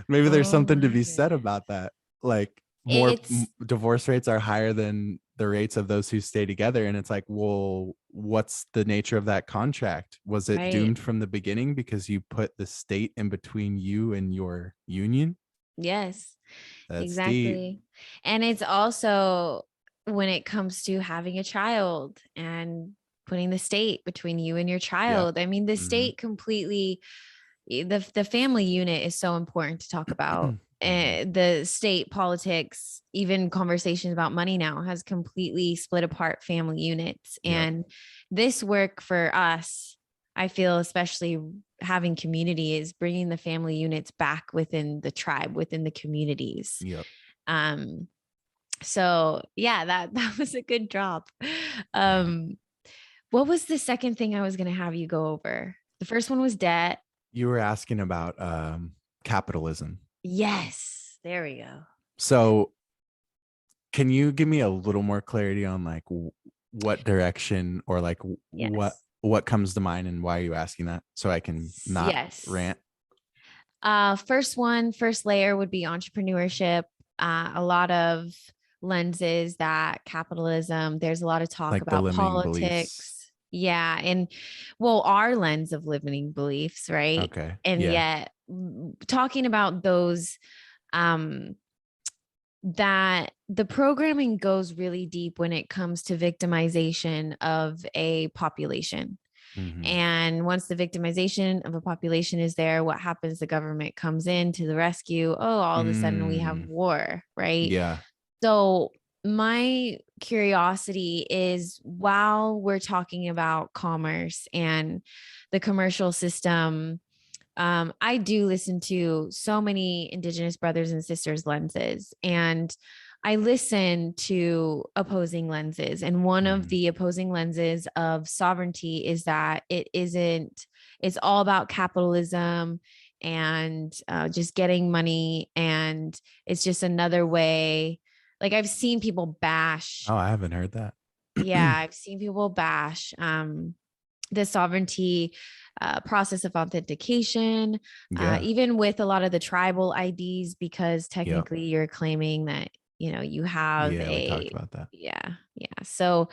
maybe there's Oh something to my be said goodness. about that. Like It's divorce rates are higher than the rates of those who stay together, and it's like, well, what's the nature of that contract? Was it right. doomed from the beginning because you put the state in between you and your union? Yes, That's deep. exactly. And it's also when it comes to having a child and putting the state between you and your Yep. child. I mean, the Mm-hmm. state completely, the family unit is so important to talk about. Mm-hmm. The state politics, even conversations about money now, has completely split apart family units. Yep. And this work for us, I feel, especially having community, is bringing the family units back within the tribe, within the communities. Yep. Um, so yeah, that was a good drop. Um, what was the second thing I was going to have you go over? The first one was debt. You were asking about capitalism. Yes, there we go. So can you give me a little more clarity on like what direction, or like Yes. what comes to mind, and why are you asking that, so I can not Yes. rant? First layer would be entrepreneurship. A lot of lenses that capitalism, there's a lot of talk Like the about limiting beliefs. politics. Yeah. And well, our lens of limiting beliefs, right? Okay. And Yeah. yet talking about those, um, that the programming goes really deep when it comes to victimization of a population. Hmm. And once the victimization of a population is there, what happens? The government comes in to the rescue. Oh, all of a sudden we have Mm, war, right? yeah. So, my curiosity is while we're talking about commerce and the commercial system, I do listen to so many Indigenous brothers and sisters lenses, and I listen to opposing lenses. And one of Hmm. the opposing lenses of sovereignty is that it's all about capitalism and just getting money. And it's just another way. Like I've seen people bash. Oh, I haven't heard that. Yeah, I've seen people bash the sovereignty process of authentication, Yeah. even with a lot of the tribal IDs, because Yep. technically you're claiming that, you have Yeah, we talked a, about that. yeah, yeah. So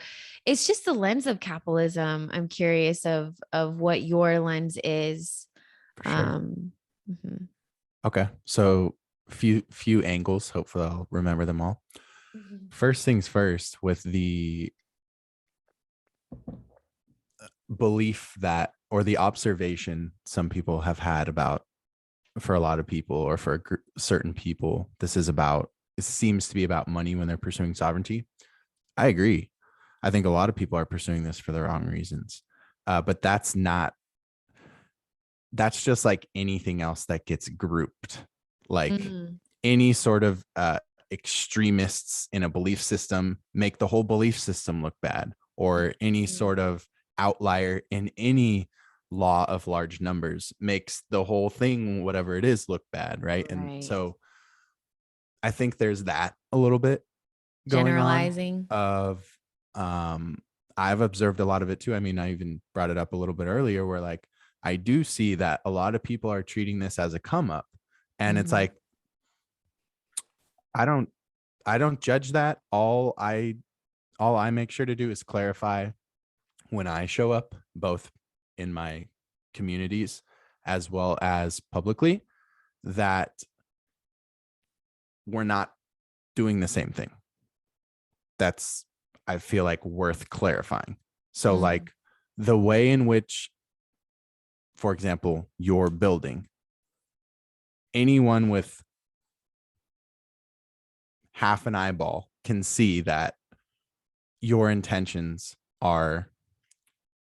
it's just the lens of capitalism. I'm curious of what your lens is. For sure. Um, mhm. Okay. So few angles. Hopefully I'll remember them all. Mhm. First things first, with the belief that, or the observation some people have had about, for a lot of people or for certain people, it seems to be about money when they're pursuing sovereignty. I agree. I think a lot of people are pursuing this for the wrong reasons. But that's just like anything else that gets grouped. Like Mhm. any sort of extremists in a belief system make the whole belief system look bad, or any Mhm. sort of outlier in any law of large numbers makes the whole thing, whatever it is, look bad, right? And Right. so I think there's that a little bit going on Generalizing. of, um I've observed a lot of it too. I mean, I even brought it up a little bit earlier, where like I do see that a lot of people are treating this as a come up, and it's Mhm. like I don't I don't judge that. All I make sure to do is clarify when I show up, both in my communities as well as publicly, that we're not doing the same thing. That's, I feel like, worth clarifying. So Mhm. like the way in which, for example, your building, anyone with half an eyeball can see that your intentions are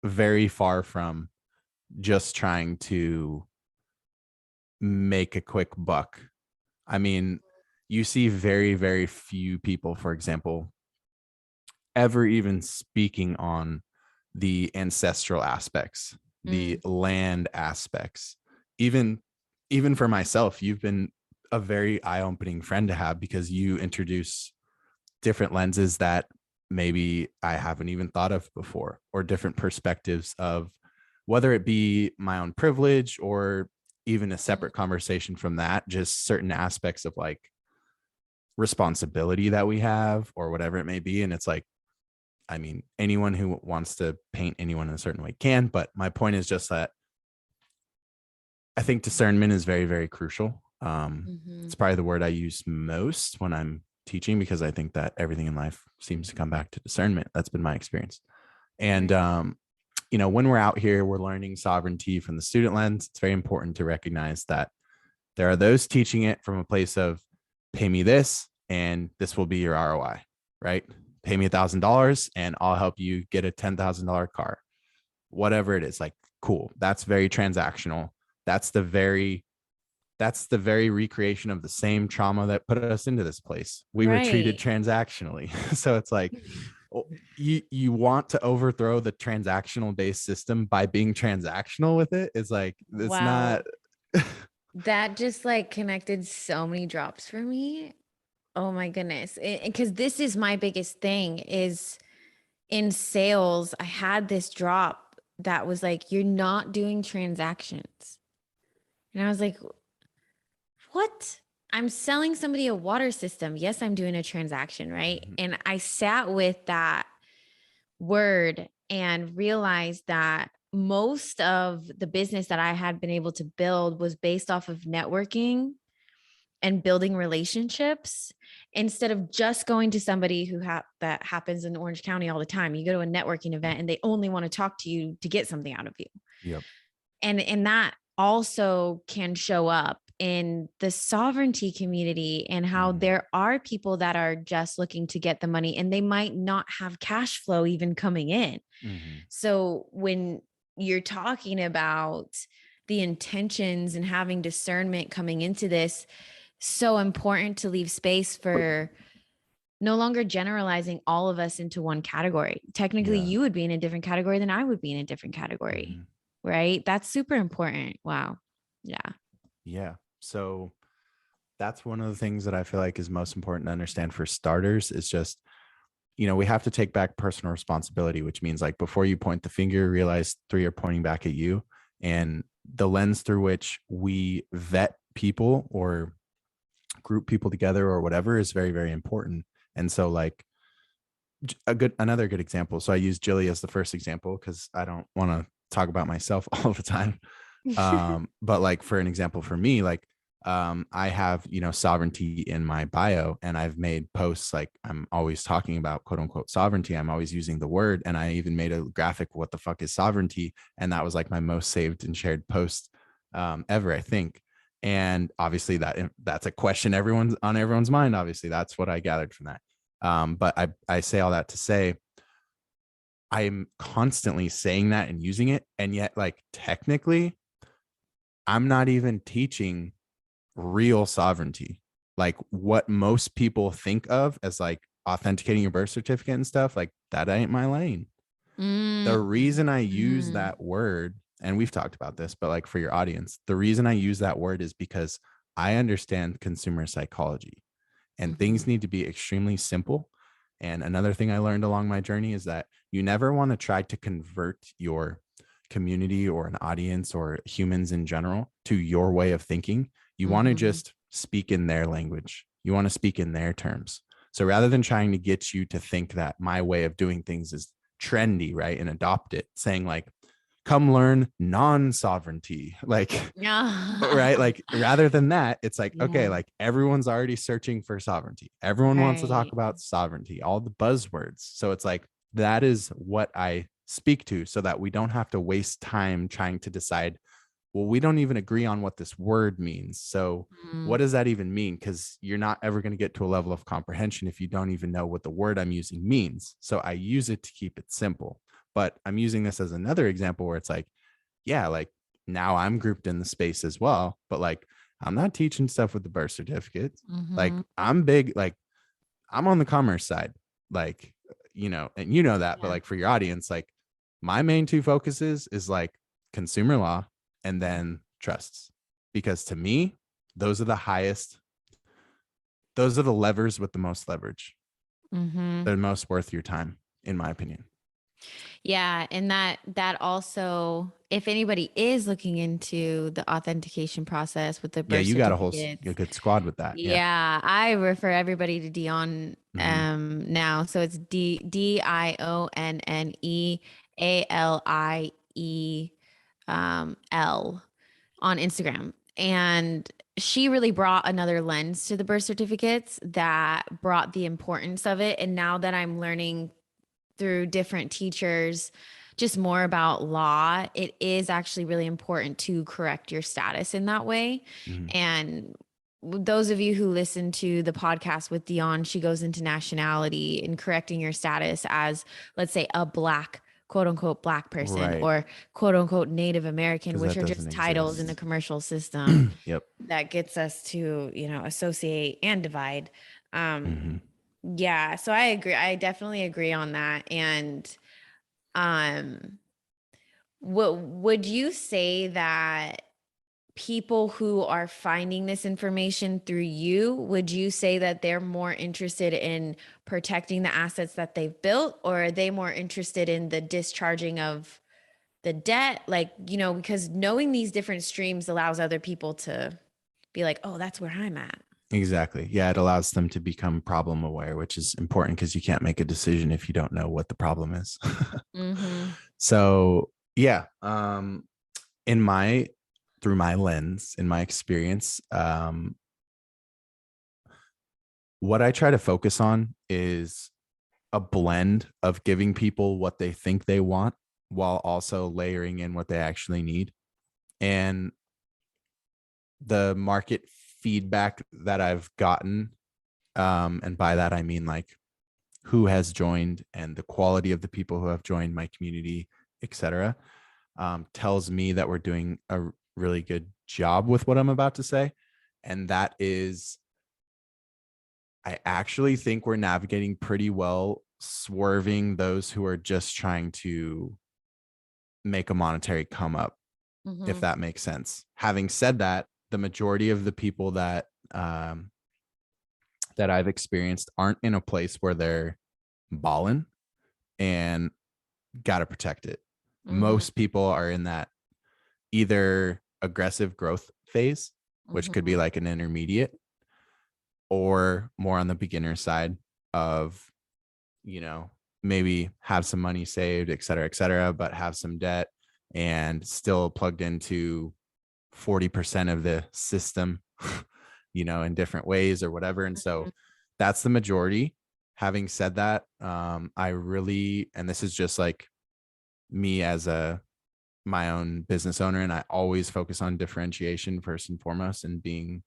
very far from just trying to make a quick buck. I mean, you see very, very few people, for example, ever even speaking on the ancestral aspects, the Mm. land aspects. Even even for myself, you've been a very eye-opening friend to have, because you introduce different lenses that maybe I haven't even thought of before, or different perspectives of, whether it be my own privilege or even a separate conversation from that, just certain aspects of like responsibility that we have or whatever it may be. And it's like, I mean, anyone who wants to paint anyone in a certain way can, but my point is just that I think discernment is very, very crucial. It's Mhm. probably the word I use most when I'm teaching, because I think that everything in life seems to come back to discernment. That's been my experience. And, Right. when we're out here, we're learning sovereignty from the student lens. It's very important to recognize that there are those teaching it from a place of, pay me this and this will be your ROI, right? Pay me $1,000 and I'll help you get a $10,000 car, whatever it is. Like, cool. That's very transactional. That's the very that's the very recreation of the same trauma that put us into this place. We were treated Right. transactionally. So it's like, you want to overthrow the transactional based system by being transactional with it. It's like, it's not. Wow. That just like connected so many drops for me. Oh my goodness. Because this is my biggest thing is in sales, I had this drop that was like, you're not doing transactions. And I was like, what? I'm selling somebody a water system. Yes, I'm doing a transaction, right? Mhm. And I sat with that word and realized that most of the business that I had been able to build was based off of networking and building relationships instead of just going to somebody who that happens in Orange County all the time. You go to a networking event and they only want to talk to you to get something out of you. Yep. And that also can show up in the sovereignty community and how Mhm. there are people that are just looking to get the money and they might not have cash flow even coming in. Mhm. So when you're talking about the intentions and having discernment coming into this, so important to leave space for no longer generalizing all of us into one category. Technically, Yeah. you would be in a different category than I would be in a different category, Mhm. right? That's super important. Wow. Yeah. Yeah. So that's one of the things that I feel like is most important to understand for starters is just, we have to take back personal responsibility, which means like before you point the finger, realize three are pointing back at you. And the lens through which we vet people or group people together or whatever is very, very important. And so like another good example. So I use Jilly as the first example because I don't want to talk about myself all the time. But like for an example for me, like I have, sovereignty in my bio, and I've made posts like I'm always talking about quote unquote sovereignty. I'm always using the word, and I even made a graphic, what the fuck is sovereignty? And that was like my most saved and shared post ever, I think. And obviously that's a question everyone's on everyone's mind. Obviously, that's what I gathered from that. But I say all that to say I'm constantly saying that and using it. And yet, like, technically, I'm not even teaching real sovereignty. Like, what most people think of as like authenticating your birth certificate and stuff, like, that ain't my lane. The reason I use Mm-hmm. that word, and we've talked about this, but like for your audience, the reason I use that word is because I understand consumer psychology and Mm-hmm. things need to be extremely simple. And another thing I learned along my journey is that you never want to try to convert your community or an audience or humans in general to your way of thinking. You want to Mm-hmm. just speak in their language. You want to speak in their terms. So rather than trying to get you to think that my way of doing things is trendy, right, and adopt it, saying like, come learn non-sovereignty, like, Yeah. right, like rather than that, it's like, okay, Yeah. like everyone's already searching for sovereignty, everyone wants to talk Right. about sovereignty, all the buzzwords. So it's like that is what I speak to, so that we don't have to waste time trying to decide, well, we don't even agree on what this word means, so Mm. what does that even mean? Because you're not ever going to get to a level of comprehension if you don't even know what the word I'm using means. So I use it to keep it simple. But I'm using this as another example where it's like, yeah, like now I'm grouped in the space as well, but like I'm not teaching stuff with the birth certificates. Mm-hmm. Like I'm big, like I'm on the commerce side, like, and you know that, but Yeah. like for your audience, like my main two focuses is like consumer law and then trusts. Because to me, those are the highest, those are the levers with the most leverage. Mm-hmm. They're most worth your time, in my opinion. Yeah, and that also, if anybody is looking into the authentication process with the Yeah, birth you got a certificates, good squad with that. Yeah. yeah, I refer everybody to Dion Mm-hmm. now. So it's DIONNEALIE L on Instagram. And she really brought another lens to the birth certificates that brought the importance of it. And now that I'm learning through different teachers just more about law, it is actually really important to correct your status in that way. Mm-hmm. And those of you who listen to the podcast with Dion, she goes into nationality in correcting your status as, let's say, a Black, quote unquote, Black person Right. or quote unquote Native American, Because which that are doesn't just titles in the exist. commercial system Yep. that gets us to, associate and divide. Um, Mm-hmm. yeah, so I agree. I definitely agree on that. And um what would you say that people who are finding this information through you, would you say that they're more interested in protecting the assets that they've built, or are they more interested in the discharging of the debt? Like, because knowing these different streams allows other people to be like, oh, that's where I'm at. Exactly. Yeah, it allows them to become problem aware, which is important because you can't make a decision if you don't know what the problem is. Mm-hmm. So, yeah, in my through my lens, in my experience, what I try to focus on is a blend of giving people what they think they want while also layering in what they actually need. And the market feedback that I've gotten, and by that I mean like who has joined and the quality of the people who have joined my community, etc., tells me that we're doing a really good job with what I'm about to say. And that is, I actually think we're navigating pretty well, swerving those who are just trying to make a monetary come up, if Mm-hmm. that makes sense. Having said that, the majority of the people that I've experienced aren't in a place where they're balling and got to protect it. Mm-hmm. Most people are in that either aggressive growth phase, which could Mm-hmm. be like an intermediate, or more on the beginner side of, maybe have some money saved, et cetera, but have some debt and still plugged into 40% of the system, in different ways or whatever. And so that's the majority. Having said that, I really, and this is just like me as my own business owner, and I always focus on differentiation first and foremost, and being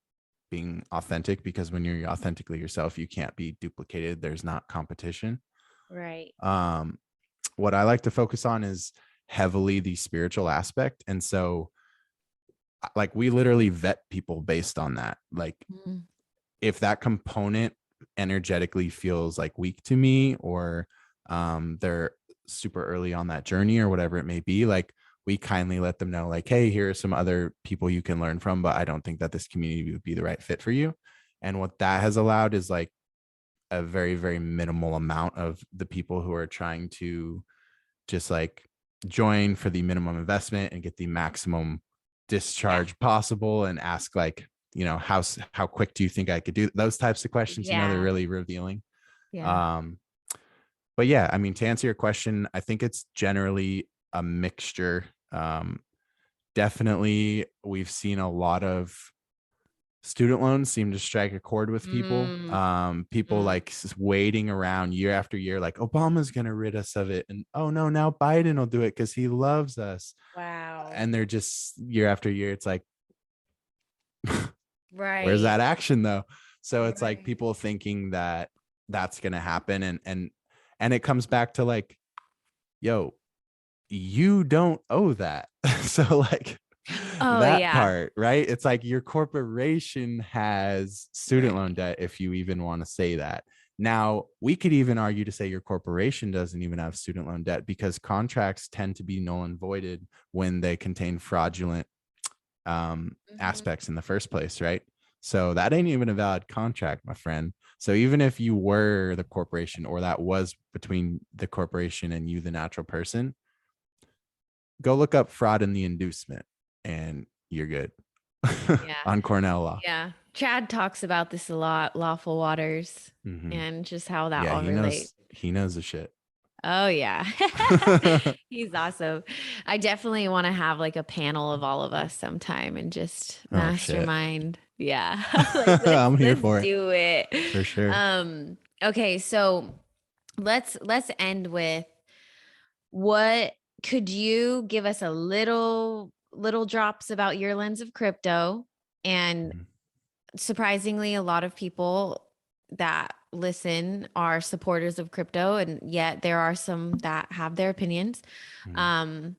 authentic, because when you're authentically yourself, you can't be duplicated. There's not competition. Right. Um, what I like to focus on is heavily the spiritual aspect. And so like we literally vet people based on that. Like Mm-hmm. if that component energetically feels like weak to me, or they're super early on that journey or whatever it may be, like we kindly let them know like, hey, here are some other people you can learn from, but I don't think that this community would be the right fit for you. And what that has allowed is like a very, very minimal amount of the people who are trying to just like join for the minimum investment and get the maximum Yeah. discharge possible, and ask like, how quick do you think I could do those types of questions? They're Yeah. really revealing. Yeah. um but yeah, I mean, to answer your question, I think it's generally a mixture. Definitely we've seen a lot of student loans seem to strike a chord with people. Mm-hmm. People like waiting around year after year, like Obama's going to rid us of it. And oh no, now Biden will do it because he loves us. Wow. And they're just year after year. It's like, where's Right. that action though? So it's like Right. people thinking that that's going to happen. And it comes back to like, yo, you don't owe that. So like Oh that yeah. part, right? It's like your corporation has student loan Right. debt, if you even want to say that. Now, we could even argue to say your corporation doesn't even have student loan debt, because contracts tend to be null and voided when they contain fraudulent Mm-hmm. aspects in the first place, right? So that ain't even a valid contract, my friend. So even if you were the corporation, or that was between the corporation and you, the natural person, go look up fraud in the inducement and you're good. Yeah. On Cornell law. Yeah. Chad talks about this a lot, lawful waters, Mm-hmm. and just how that Yeah, all relates. he knows the shit. Oh yeah. He's awesome. I definitely want to have like a panel of all of us sometime and just Oh shit. mastermind. Yeah. Like I'm here let's for it do it. for sure. Okay, so let's end with, what could you give us a little drops about your lens of crypto? And Mhm. surprisingly, a lot of people that listen are supporters of crypto, and yet there are some that have their opinions. Mhm. Um,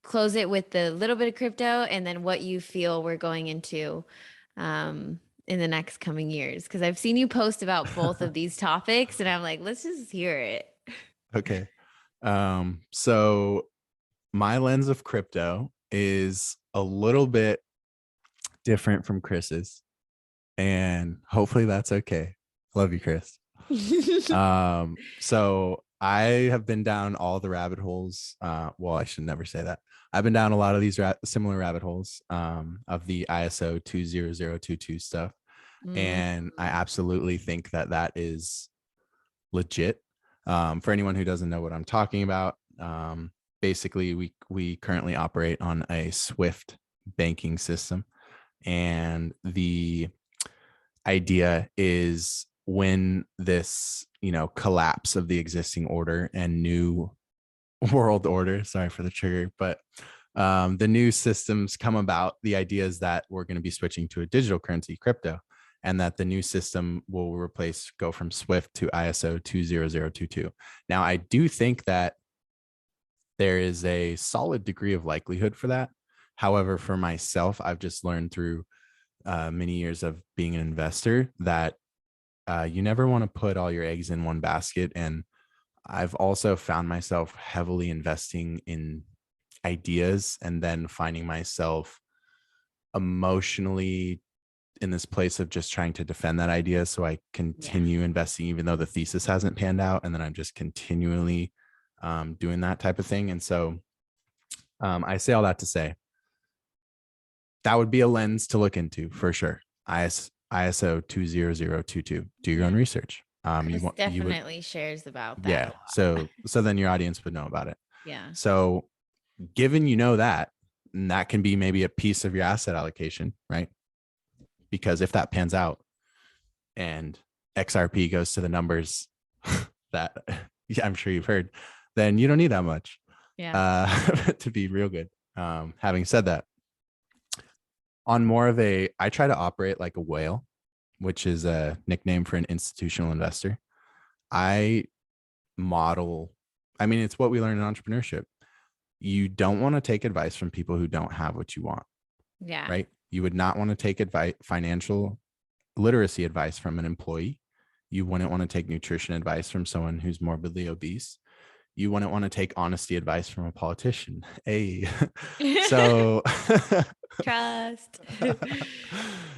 Close it with the little bit of crypto, and then what you feel we're going into in the next coming years. Because I've seen you post about both of these topics, and I'm like, let's just hear it. Okay. So my lens of crypto is a little bit different from Chris's, and hopefully that's okay. Love you, Chris. So I have been down all the rabbit holes. Well, I should never say that. I've been down a lot of these similar rabbit holes of the ISO 20022 stuff. And I absolutely think that that is legit. For anyone who doesn't know what I'm talking about, basically we currently operate on a Swift banking system. And the idea is when this, collapse of the existing order and new world order, sorry for the trigger, but the new systems come about, the idea is that we're going to be switching to a digital currency, crypto, and that the new system will go from Swift to ISO 20022. Now, I do think that there is a solid degree of likelihood for that. However, for myself, I've just learned through many years of being an investor that you never want to put all your eggs in one basket. And I've also found myself heavily investing in ideas and then finding myself emotionally in this place of just trying to defend that idea. So I continue investing, even though the thesis hasn't panned out. And then I'm just continually doing that type of thing. And so I say all that to say that would be a lens to look into for sure. ISO 20022. Do your own research. Definitely shares about that. Yeah. So then your audience would know about it. Yeah. So given that, and that can be maybe a piece of your asset allocation, right? Because if that pans out and XRP goes to the numbers that I'm sure you've heard, then you don't need that much to be real good. Having said that, on more of I try to operate like a whale, which is a nickname for an institutional investor. It's what we learn in entrepreneurship. You don't want to take advice from people who don't have what you want. Yeah. Right. You would not want to take financial literacy advice from an employee. You wouldn't want to take nutrition advice from someone who's morbidly obese. You wouldn't want to take honesty advice from a politician. So trust.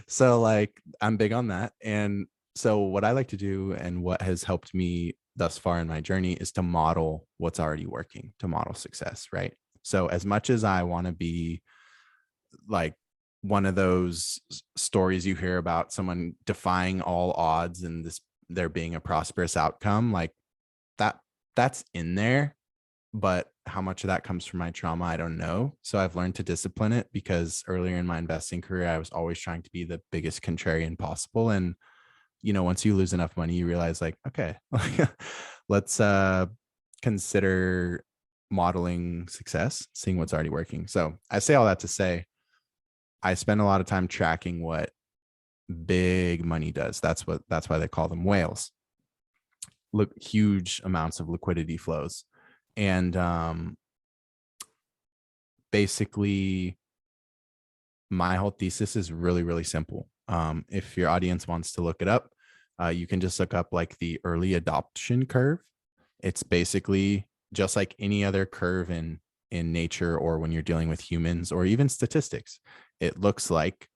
So I'm big on that. And so what I like to do and what has helped me thus far in my journey is to model what's already working, to model success, right? So as much as I want to be like one of those stories you hear about someone defying all odds and there being a prosperous outcome, like that's in there, but how much of that comes from my trauma, I don't know. So I've learned to discipline it, because earlier in my investing career, I was always trying to be the biggest contrarian possible. And, once you lose enough money, you realize okay, let's consider modeling success, seeing what's already working. So I say all that to say, I spend a lot of time tracking what big money does. That's why they call them whales. Look, huge amounts of liquidity flows. And basically, my whole thesis is really, really simple. If your audience wants to look it up, you can just look up the early adoption curve. It's basically just like any other curve in nature, or when you're dealing with humans, or even statistics. It looks like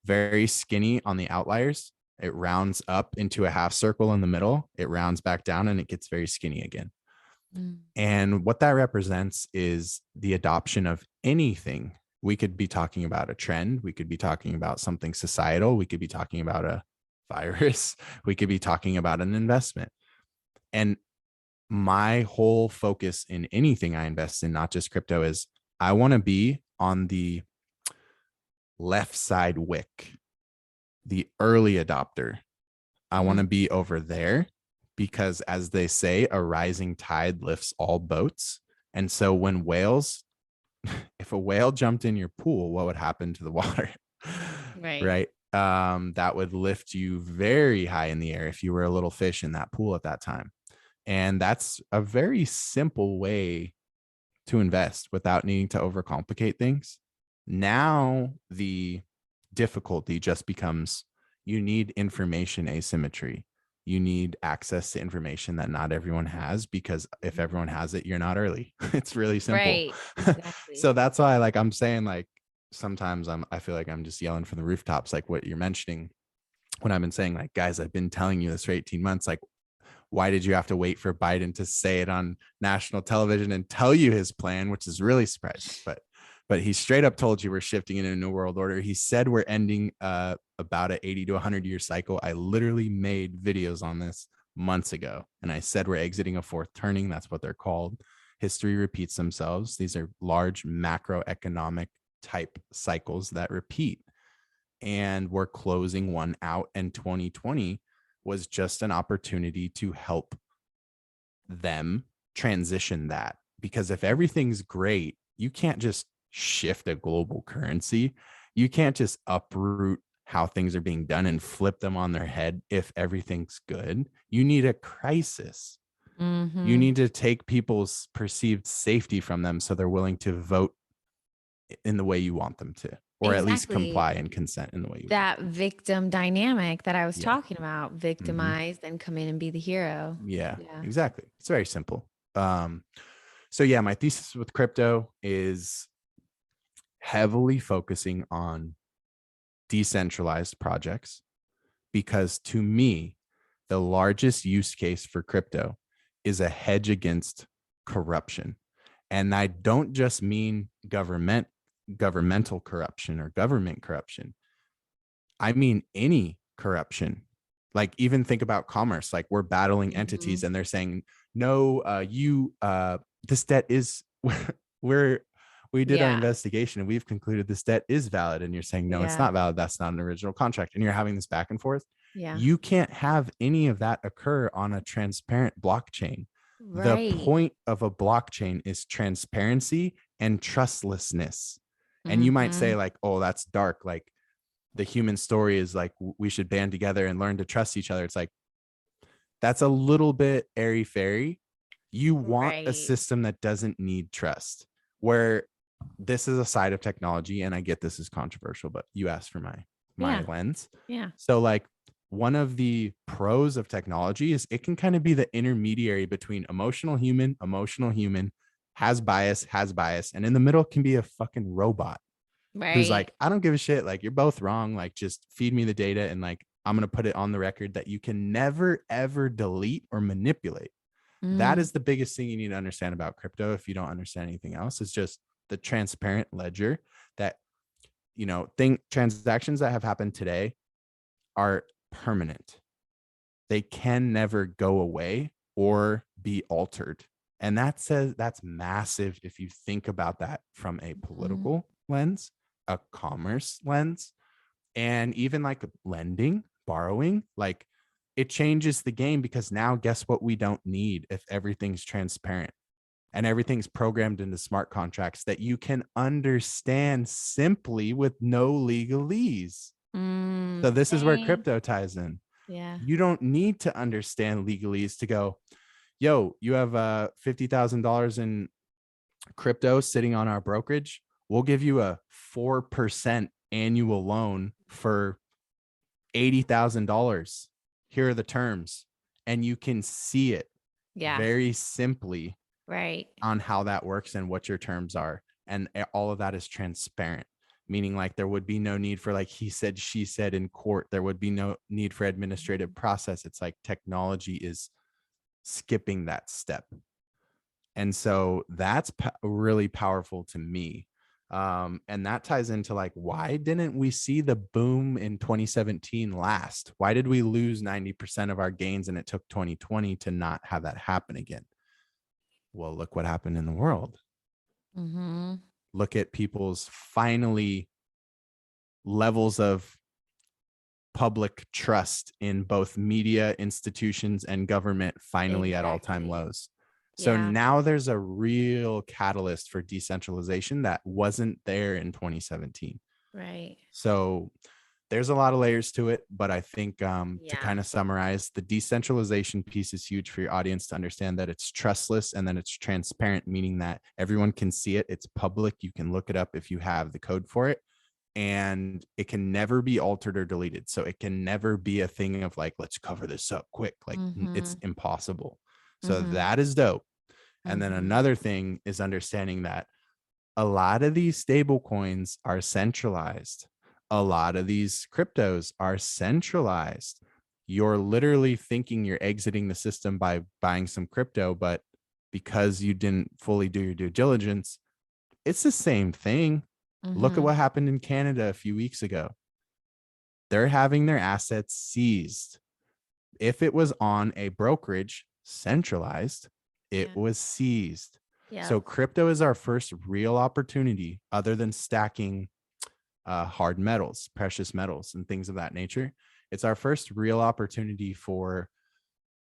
very skinny on the outliers. It rounds up into a half circle in the middle. It rounds back down and it gets very skinny again. And what that represents is the adoption of anything. We could be talking about a trend. We could be talking about something societal. We could be talking about a virus. We could be talking about an investment. And my whole focus in anything I invest in, not just crypto, is I want to be on the left side wick, the early adopter. I want to be over there, because as they say, a rising tide lifts all boats. And so when if a whale jumped in your pool, what would happen to the water? Right. That would lift you very high in the air if you were a little fish in that pool at that time. And that's a very simple way to invest without needing to overcomplicate things. Now, the difficulty just becomes you need information asymmetry. You need access to information that not everyone has, because if everyone has it, you're not early. It's really simple. Right. Exactly. So that's why I'm saying sometimes I feel like I'm just yelling from the rooftops, like what you're mentioning, when I've been saying guys, I've been telling you this for 18 months. Why did you have to wait for Biden to say it on national television and tell you his plan, which is really surprising. But but he straight up told you we're shifting into a new world order. He said we're ending about an 80 to 100 year cycle. I literally made videos on this months ago, and I said we're exiting a fourth turning. That's what they're called. History repeats themselves. These are large macroeconomic type cycles that repeat, and we're closing one out, and 2020 was just an opportunity to help them transition that. Because if everything's great, you can't just shift a global currency. You can't just uproot how things are being done and flip them on their head if everything's good. You need a crisis. You need to take people's perceived safety from them so they're willing to vote in the way you want them to, or at least comply and consent in the way you that want. victim dynamic that I was Yeah. talking about, victimize, then come in and be the hero. Yeah, exactly. It's very simple. So yeah, my thesis with crypto is heavily focusing on decentralized projects, because to me, the largest use case for crypto is a hedge against corruption. And I don't just mean governmental corruption or government corruption. I mean any corruption. Like, even think about commerce. Like, we're battling entities and they're saying, no, this debt is we did our investigation and we've concluded this debt is valid. And you're saying, no, it's not valid. That's not an original contract. And you're having this back and forth. You can't have any of that occur on a transparent blockchain. The point of a blockchain is transparency and trustlessness. And you might say, like, oh, that's dark. Like, the human story is like, we should band together and learn to trust each other. It's like, that's a little bit airy fairy. You want a system that doesn't need trust, where this is a side of technology. And I get this is controversial, but you asked for my lens. Yeah. So like, one of the pros of technology is it can kind of be the intermediary between emotional human, has bias, and in the middle can be a fucking robot. Who's like, I don't give a shit. Like, you're both wrong. Like, just feed me the data. And like, I'm going to put it on the record that you can never, ever delete or manipulate. That is the biggest thing you need to understand about crypto. If you don't understand anything else, it's just the transparent ledger that, transactions that have happened today are permanent. They can never go away or be altered. And that's massive if you think about that from a political lens, a commerce lens, and even like lending, borrowing. Like, it changes the game, because now guess what we don't need if everything's transparent and everything's programmed into smart contracts that you can understand simply with no legalese. So this is where crypto ties in. Yeah. You don't need to understand legalese to go, yo, you have $50,000 in crypto sitting on our brokerage. We'll give you a 4% annual loan for $80,000. Here are the terms. And you can see it very simply on how that works and what your terms are. And all of that is transparent, meaning like there would be no need for like he said, she said in court. There would be no need for administrative process. It's like technology is skipping that step. And so that's really powerful to me. And that ties into like, why didn't we see the boom in 2017 last? Why did we lose 90% of our gains and it took 2020 to not have that happen again? Well, look what happened in the world. Look at people's finally levels of public trust in both media, institutions, and government finally at all-time lows. So now there's a real catalyst for decentralization that wasn't there in 2017. Right. So there's a lot of layers to it, but I think to kind of summarize, the decentralization piece is huge for your audience to understand that it's trustless and then it's transparent, meaning that everyone can see it. It's public. You can look it up if you have the code for it, and it can never be altered or deleted. So it can never be a thing of like, let's cover this up quick. Like it's impossible. So that is dope. And then another thing is understanding that a lot of these stable coins are centralized. A lot of these cryptos are centralized. You're literally thinking you're exiting the system by buying some crypto, but because you didn't fully do your due diligence, It's the same thing. Look at Mm-hmm. what happened in Canada a few weeks ago. They're having their assets seized. If it was on a brokerage centralized, it Yeah. was seized. Yeah. So crypto is our first real opportunity, other than stacking hard metals, precious metals, and things of that nature. It's our first real opportunity for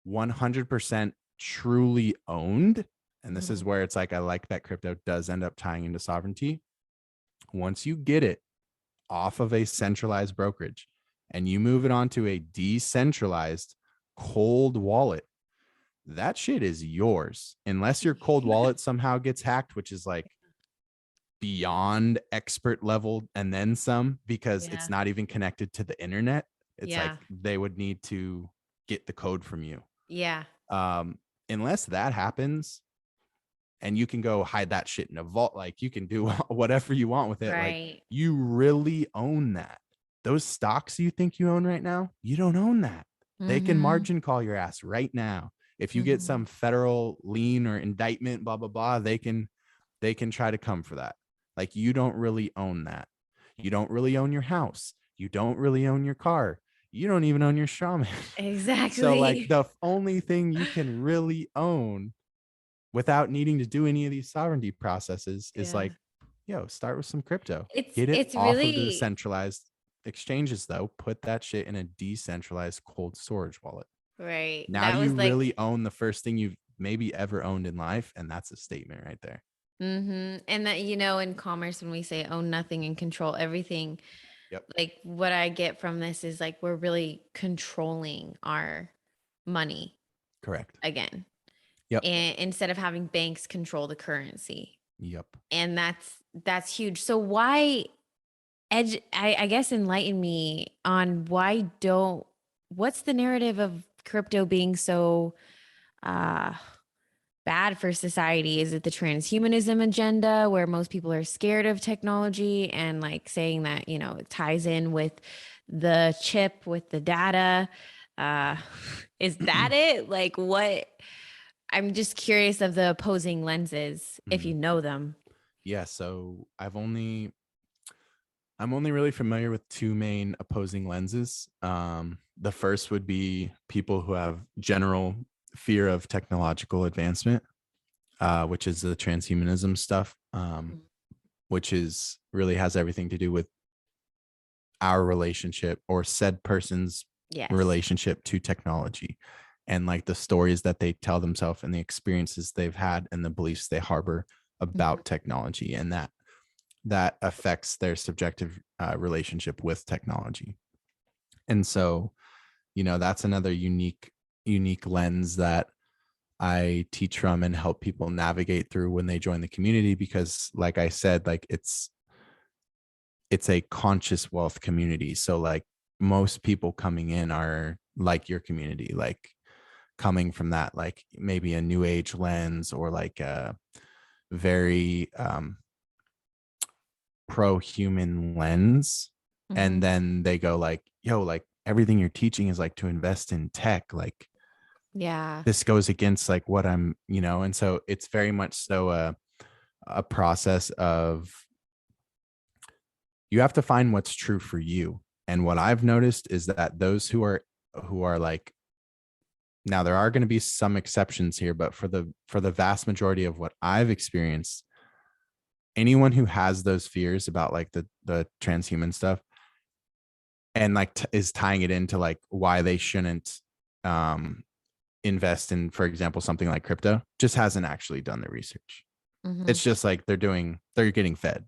100% truly owned. And this is Mm-hmm. where it's like, I like that crypto does end up tying into sovereignty. Once you get it off of a centralized brokerage and you move it onto a decentralized cold wallet, that shit is yours. Unless your cold wallet somehow gets hacked, which is like beyond expert level and then some, because it's Yeah. not even connected to the internet. It's like Yeah. they would need to get the code from you. Yeah. Um, Unless that happens, and you can go hide that shit in a vault, like you can do whatever you want with it. Like Right. you really own that. Those stocks you think you own right now, you don't own that. They can Mm-hmm. margin call your ass right now. If you get Mm-hmm. some federal lien or indictment, blah blah blah, they can try to come for that. Like you don't really own that. You don't really own your house. You don't really own your car. You don't even own your shaman. So like Exactly. the only thing you can really own without needing to do any of these sovereignty processes is Yeah. like, start with some crypto. It's Get it it's off of the really centralized exchanges though. Put that shit in a decentralized cold storage wallet. right. Now That you was like really own the first thing you've maybe ever owned in life, and that's a statement right there. and that in commerce when we say own nothing and control everything, Yep. like what I get from this is like we're really controlling our money Correct. again. Yep. And instead of having banks control the currency. Yep. And that's huge. So why I guess enlighten me on what's the narrative of crypto being so uh bad for society? Is it the transhumanism agenda where most people are scared of technology and like saying that, it ties in with the chip with the data? Uh is that it? Like what? I'm just curious of the opposing lenses if you Mhm. know them. Yeah. So I'm only really familiar with two main opposing lenses. The first would be people who have general fear of technological advancement, which is the transhumanism stuff, which is really has everything to do with our relationship or said person's Yes. relationship to technology, and like the stories that they tell themselves and the experiences they've had and the beliefs they harbor Mhm. about technology, and that affects their subjective relationship with technology. And so, that's another unique lens that I teach from and help people navigate through when they join the community, because like I said, like it's a conscious wealth community. So like most people coming in are like your community, like coming from that, like maybe a new age lens or like a very pro-human lens. And Mhm. then they go like, yo, like everything you're teaching is like to invest in tech. Like Yeah. this goes against like what and so it's very much so a process of, you have to find what's true for you. And what I've noticed is that those who are like, now there are going to be some exceptions here, but for the vast majority of what I've experienced, anyone who has those fears about like the transhuman stuff and like is tying it into like why they shouldn't um invest in, for example, something like crypto, just hasn't actually done the research. Mhm. It's just like they're getting fed.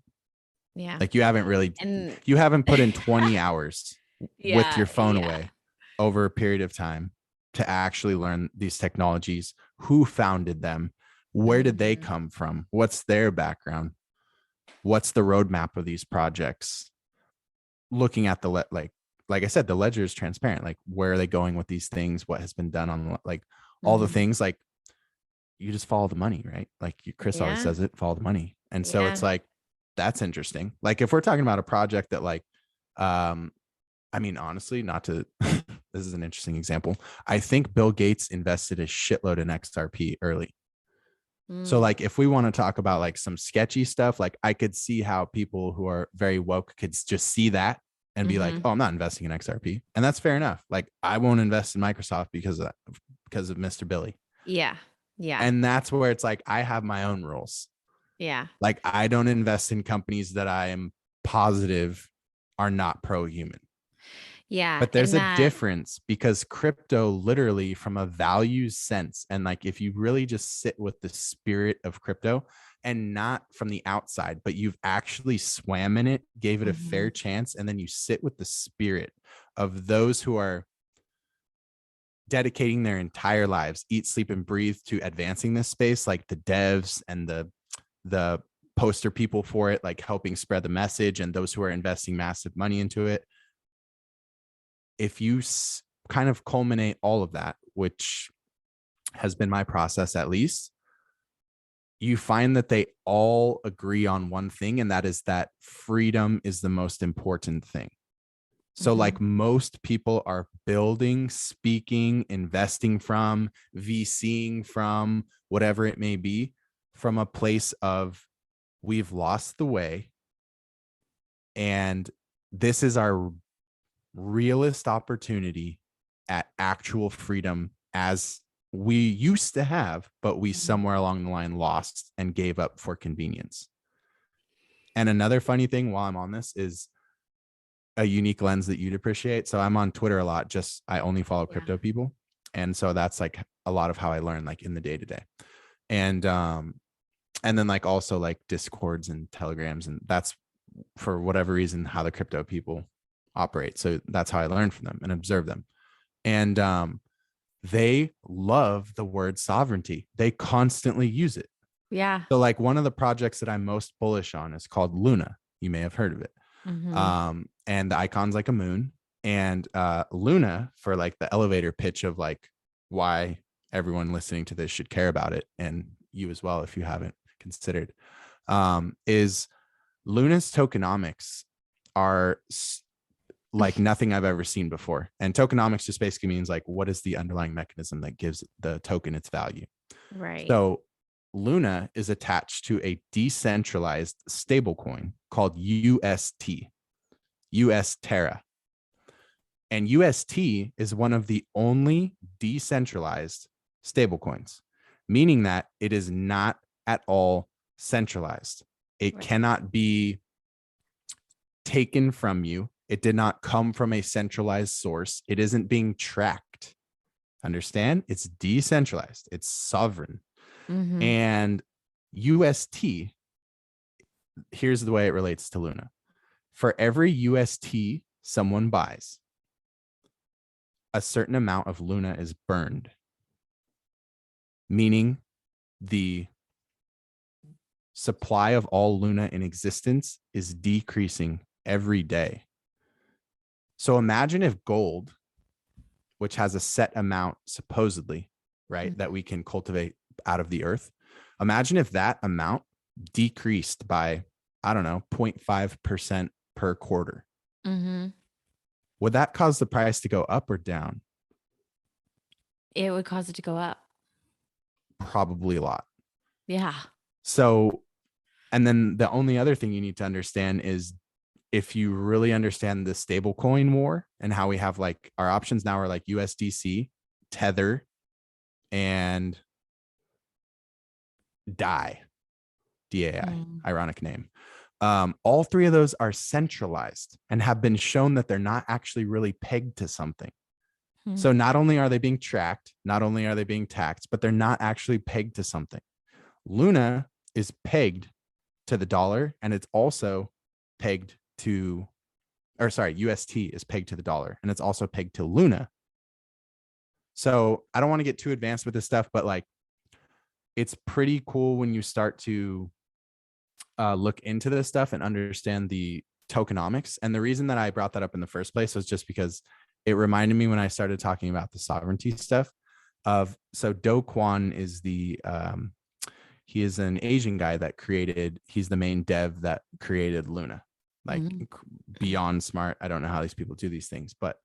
Yeah. Like And you haven't put in 20 hours with yeah, your phone yeah. away over a period of time to actually learn these technologies, who founded them, where did they Mhm. come from, what's their background, what's the roadmap of these projects, looking at like I said, the ledger is transparent. Like where are they going with these things, what has been done on like all the Mhm. things, like you just follow the money, right? Like Chris always Yeah. says it, follow the money. And so Yeah. it's like, that's interesting. Like if we're talking about a project that like, um, I mean, honestly, not to, this is an interesting example. I think Bill Gates invested a shitload in XRP early. So Mm. like if we want to talk about like some sketchy stuff, like I could see how people who are very woke could just see that and be like, Mm-hmm. oh, I'm not investing in XRP. And that's fair enough. Like I won't invest in Microsoft because of that, because of Mr. Billy. Yeah. Yeah. And that's where it's like I have my own rules. Yeah. Like I don't invest in companies that I am positive are not pro-human. Yeah. But there's And a that, difference because crypto literally from a values sense, and like if you really just sit with the spirit of crypto and not from the outside, but you've actually swam in it, gave it a mm-hmm. fair chance, and then you sit with the spirit of those who are dedicating their entire lives, eat, sleep, and breathe to advancing this space, like the devs and the poster people for it, like helping spread the message, and those who are investing massive money into it. If you kind of culminate all of that, which has been my process at least, you find that they all agree on one thing, and that is that freedom is the most important thing. So Mm-hmm. like most people are building, speaking, investing from, VCing from, whatever it may be, from a place of we've lost the way. And this is our realist opportunity at actual freedom as we used to have, but we Mm-hmm. somewhere along the line lost and gave up for convenience. And another funny thing while I'm on this is a unique lens that you'd appreciate. So I'm on Twitter a lot, just I only follow Yeah. crypto people. And so that's like a lot of how I learn like in the day to day. And then like also like discords and telegrams, and that's for whatever reason how the crypto people operate. So that's how I learn from them and observe them. And they love the word sovereignty. They constantly use it. Yeah. So like one of the projects that I'm most bullish on is called Luna. You may have heard of it. Mm-hmm. And the icon's like a moon. And Luna, for like the elevator pitch of like why everyone listening to this should care about it, and you as well if you haven't considered, is Luna's tokenomics are like nothing I've ever seen before. And tokenomics just basically means like what is the underlying mechanism that gives the token its value. Right. So Luna is attached to a decentralized stablecoin called UST, US Terra. And UST is one of the only decentralized stablecoins, meaning that it is not at all centralized. It Right. cannot be taken from you. It did not come from a centralized source. It isn't being tracked. Understand? It's decentralized. It's sovereign. Mm-hmm. And UST, here's the way it relates to Luna. For every UST someone buys, a certain amount of Luna is burned, meaning the supply of all Luna in existence is decreasing every day. So imagine if gold, which has a set amount supposedly, right, Mm-hmm. that we can cultivate out of the earth, imagine if that amount decreased by, I don't know, 0.5% per quarter. Mm-hmm. Would that cause the price to go up or down? It would cause it to go up. Probably a lot. Yeah. So, and then the only other thing you need to understand is if you really understand the stablecoin war and how we have like our options now are like USDC, Tether, and DAI, DAI, Mm. ironic name. All three of those are centralized and have been shown that they're not actually really pegged to something. Hmm. So not only are they being tracked, not only are they being taxed, but they're not actually pegged to something. Luna is pegged to the dollar, and it's also pegged to, or sorry, UST is pegged to the dollar, and it's also pegged to Luna. So I don't want to get too advanced with this stuff, but like it's pretty cool when you start to look into this stuff and understand the tokenomics. And the reason that I brought that up in the first place was just because it reminded me when I started talking about the sovereignty stuff of, so Do Kwon is the, he is an Asian guy that created, he's the main dev that created Luna, like Mm-hmm. beyond smart. I don't know how these people do these things, but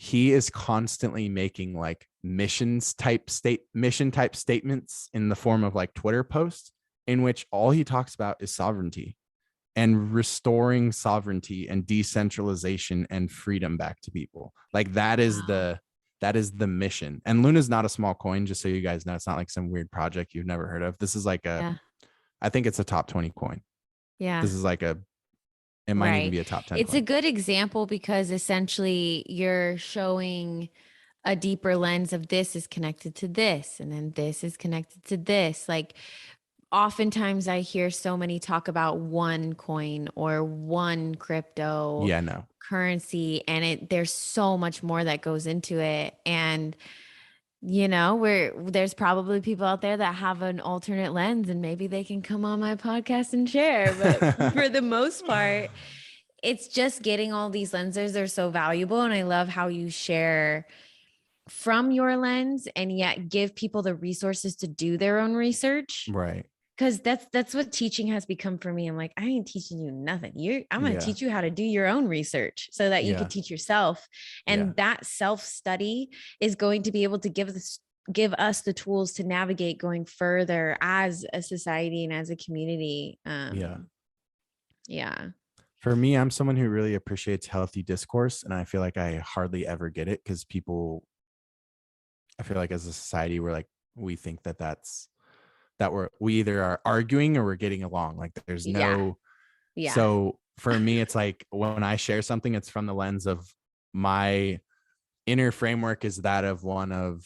he is constantly making like mission type statements in the form of like Twitter posts, in which all he talks about is sovereignty and restoring sovereignty and decentralization and freedom back to people. Like that is the mission. And Luna's not a small coin, just so you guys know. It's not like some weird project you've never heard of. This is like I think it's a top 20 coin. Yeah. This is like it might even be a top 10 It's coin. a good example because essentially you're showing a deeper lens of this is connected to this, and then this is connected to this. Like oftentimes I hear so many talk about one coin or one crypto currency, and there's so much more that goes into it. And there's probably people out there that have an alternate lens, and maybe they can come on my podcast and share. But for the most part, it's just getting all these lenses are so valuable. And I love how you share from your lens and yet give people the resources to do their own research. Right. Because that's what teaching has become for me. I'm like, I ain't teaching you nothing. I'm going to teach you how to do your own research so that you can teach yourself. And that self-study is going to be able to give us the tools to navigate going further as a society and as a community. For me, I'm someone who really appreciates healthy discourse, and I feel like I hardly ever get it because I feel like as a society, we think that we either are arguing or we're getting along. Like there's no, So for me, it's like when I share something, it's from the lens of my inner framework is that of one of,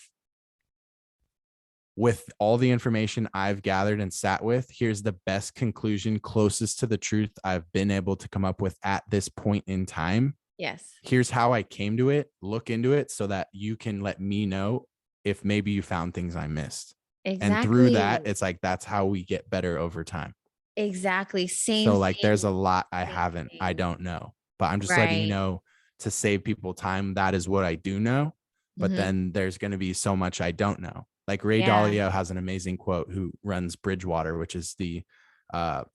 with all the information I've gathered and sat with, here's the best conclusion closest to the truth I've been able to come up with at this point in time. Yes. Here's how I came to it. Look into it so that you can let me know if maybe you found things I missed. Exactly. And through that, it's like, that's how we get better over time. Exactly. Same. So like, there's a lot I don't know, but I'm just letting you know to save people time. That is what I do know. But then there's going to be so much I don't know. Like Ray Dalio has an amazing quote, who runs Bridgewater, which is the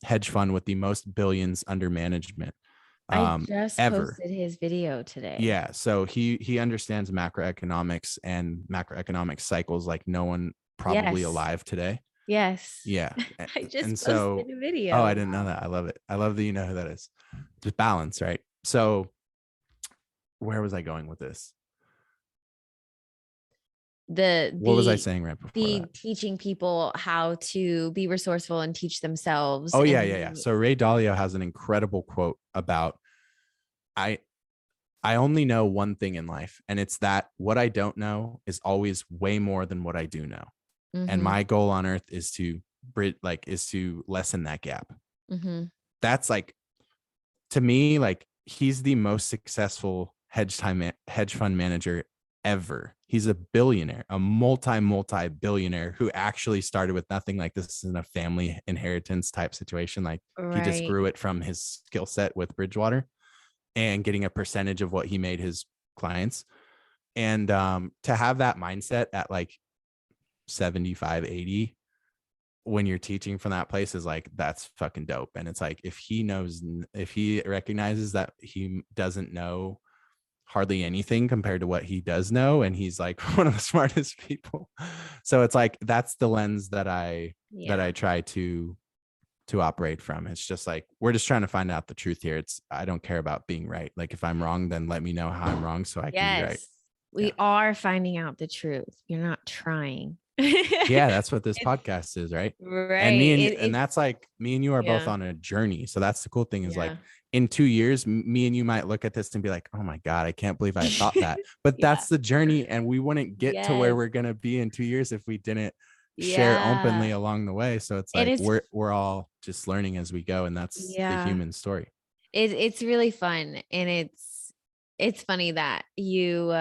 hedge fund with the most billions under management. I just posted his video today. Yeah. So he understands macroeconomics and macroeconomic cycles like no one probably alive today. Yes. Yeah. I just posted a video. Oh, I didn't know that. I love it. I love that you know who that is. Just balance, right? So where was I going with this? What was I saying right before that? Teaching people how to be resourceful and teach themselves. Oh, yeah. So Ray Dalio has an incredible quote about, I only know one thing in life, and it's that what I don't know is always way more than what I do know. And my goal on earth is to lessen that gap. That's like, to me, like he's the most successful hedge fund manager ever. He's a billionaire, a multi-billionaire who actually started with nothing. Like this is a family inheritance type situation. Like he just grew it from his skill set with Bridgewater and getting a percentage of what he made his clients. And to have that mindset at like 75, 80, when you're teaching from that place is like, that's fucking dope. And it's like, if he recognizes that he doesn't know hardly anything compared to what he does know, and he's like one of the smartest people. So it's like, that's the lens that I try to operate from. It's just like, we're just trying to find out the truth here. I don't care about being right. Like if I'm wrong, then let me know how I'm wrong so I can be right. We are finding out the truth. You're not trying. Yeah, that's what this podcast is, right? Right. And and that's like, me and you are both on a journey. So that's the cool thing is like, in 2 years, me and you might look at this and be like, oh my God, I can't believe I thought that. But that's the journey. And we wouldn't get to where we're going to be in 2 years if we didn't share openly along the way. So it's like, we're all just learning as we go. And that's the human story. It's really fun. And it's funny that you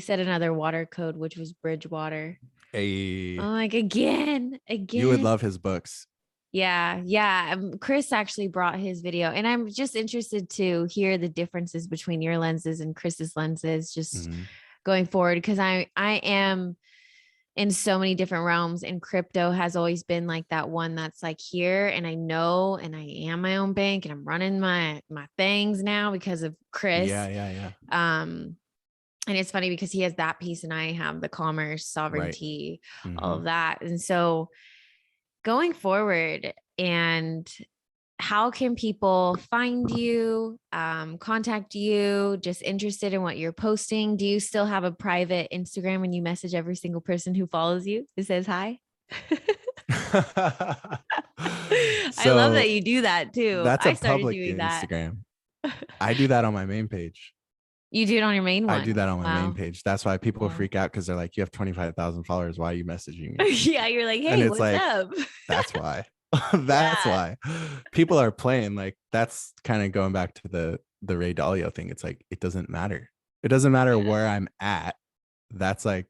said another water code, which was Bridgewater. I'm like, again. You would love his books. Yeah. Chris actually brought his video, and I'm just interested to hear the differences between your lenses and Chris's lenses just going forward. Because I am in so many different realms, and crypto has always been like that one that's like here, and I know, and I am my own bank, and I'm running my things now because of Chris. Yeah. And it's funny because he has that piece and I have the commerce, Right. sovereignty, all Mm-hmm. of that. And so going forward, and how can people find you, contact you, just interested in what you're posting? Do you still have a private Instagram when you message every single person who follows you? It says hi. I love that So you do that too. that's a I started public doing that. Instagram. I do that on my main page. You do it on your main I do one. that on my main Wow. page. That's why people Yeah. freak out because they're like, you have 25,000 followers. Why are you messaging me? Yeah. You're like, And hey, it's what's like, up? that's why. That's Yeah. why people are playing. Like, that's kind of going back to the Ray Dalio thing. It's like, it doesn't matter. It doesn't matter where I'm at. That's like,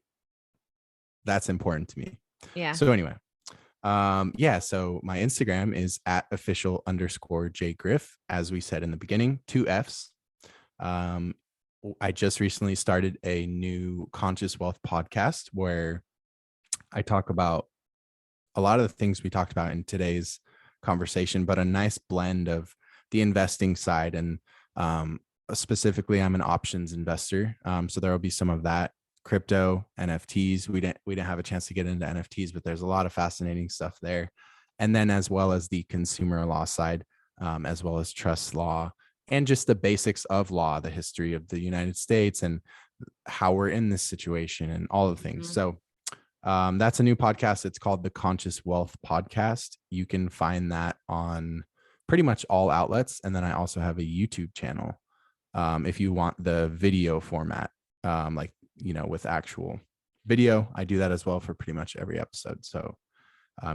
that's important to me. Yeah. So anyway, yeah, so my Instagram is at official_J-Griff, as we said in the beginning, 2 F's. um I just recently started a new conscious wealth podcast where I talk about a lot of the things we talked about in today's conversation, but a nice blend of the investing side. And specifically, I'm an options investor. So there will be some of that, crypto, NFTs. We didn't have a chance to get into NFTs, but there's a lot of fascinating stuff there. And then as well as the consumer law side, as well as trust law and just the basics of law, the history of the United States and how we're in this situation and all the things. Mhm. So that's a new podcast. It's called the Conscious Wealth Podcast. You can find that on pretty much all outlets. And then I also have a YouTube channel if you want the video format, like, with actual video. I do that as well for pretty much every episode. So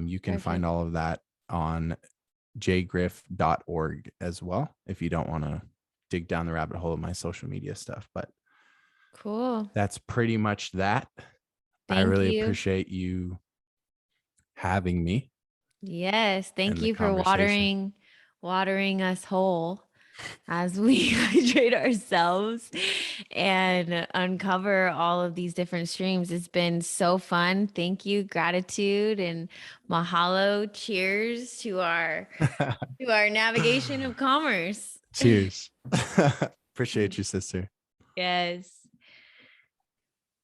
you can find Perfect. all of that on jgriff.org as well if you don't want to dig down the rabbit hole of my social media stuff. But Cool. that's pretty much that. I Thank really you. appreciate you having me Yes. Thank and the you for conversation. watering us whole as we hydrate ourselves and uncover all of these different streams. It's been so fun. Thank you. Gratitude and mahalo. Cheers to our navigation of commerce. Cheers. Appreciate you, sister. Yes.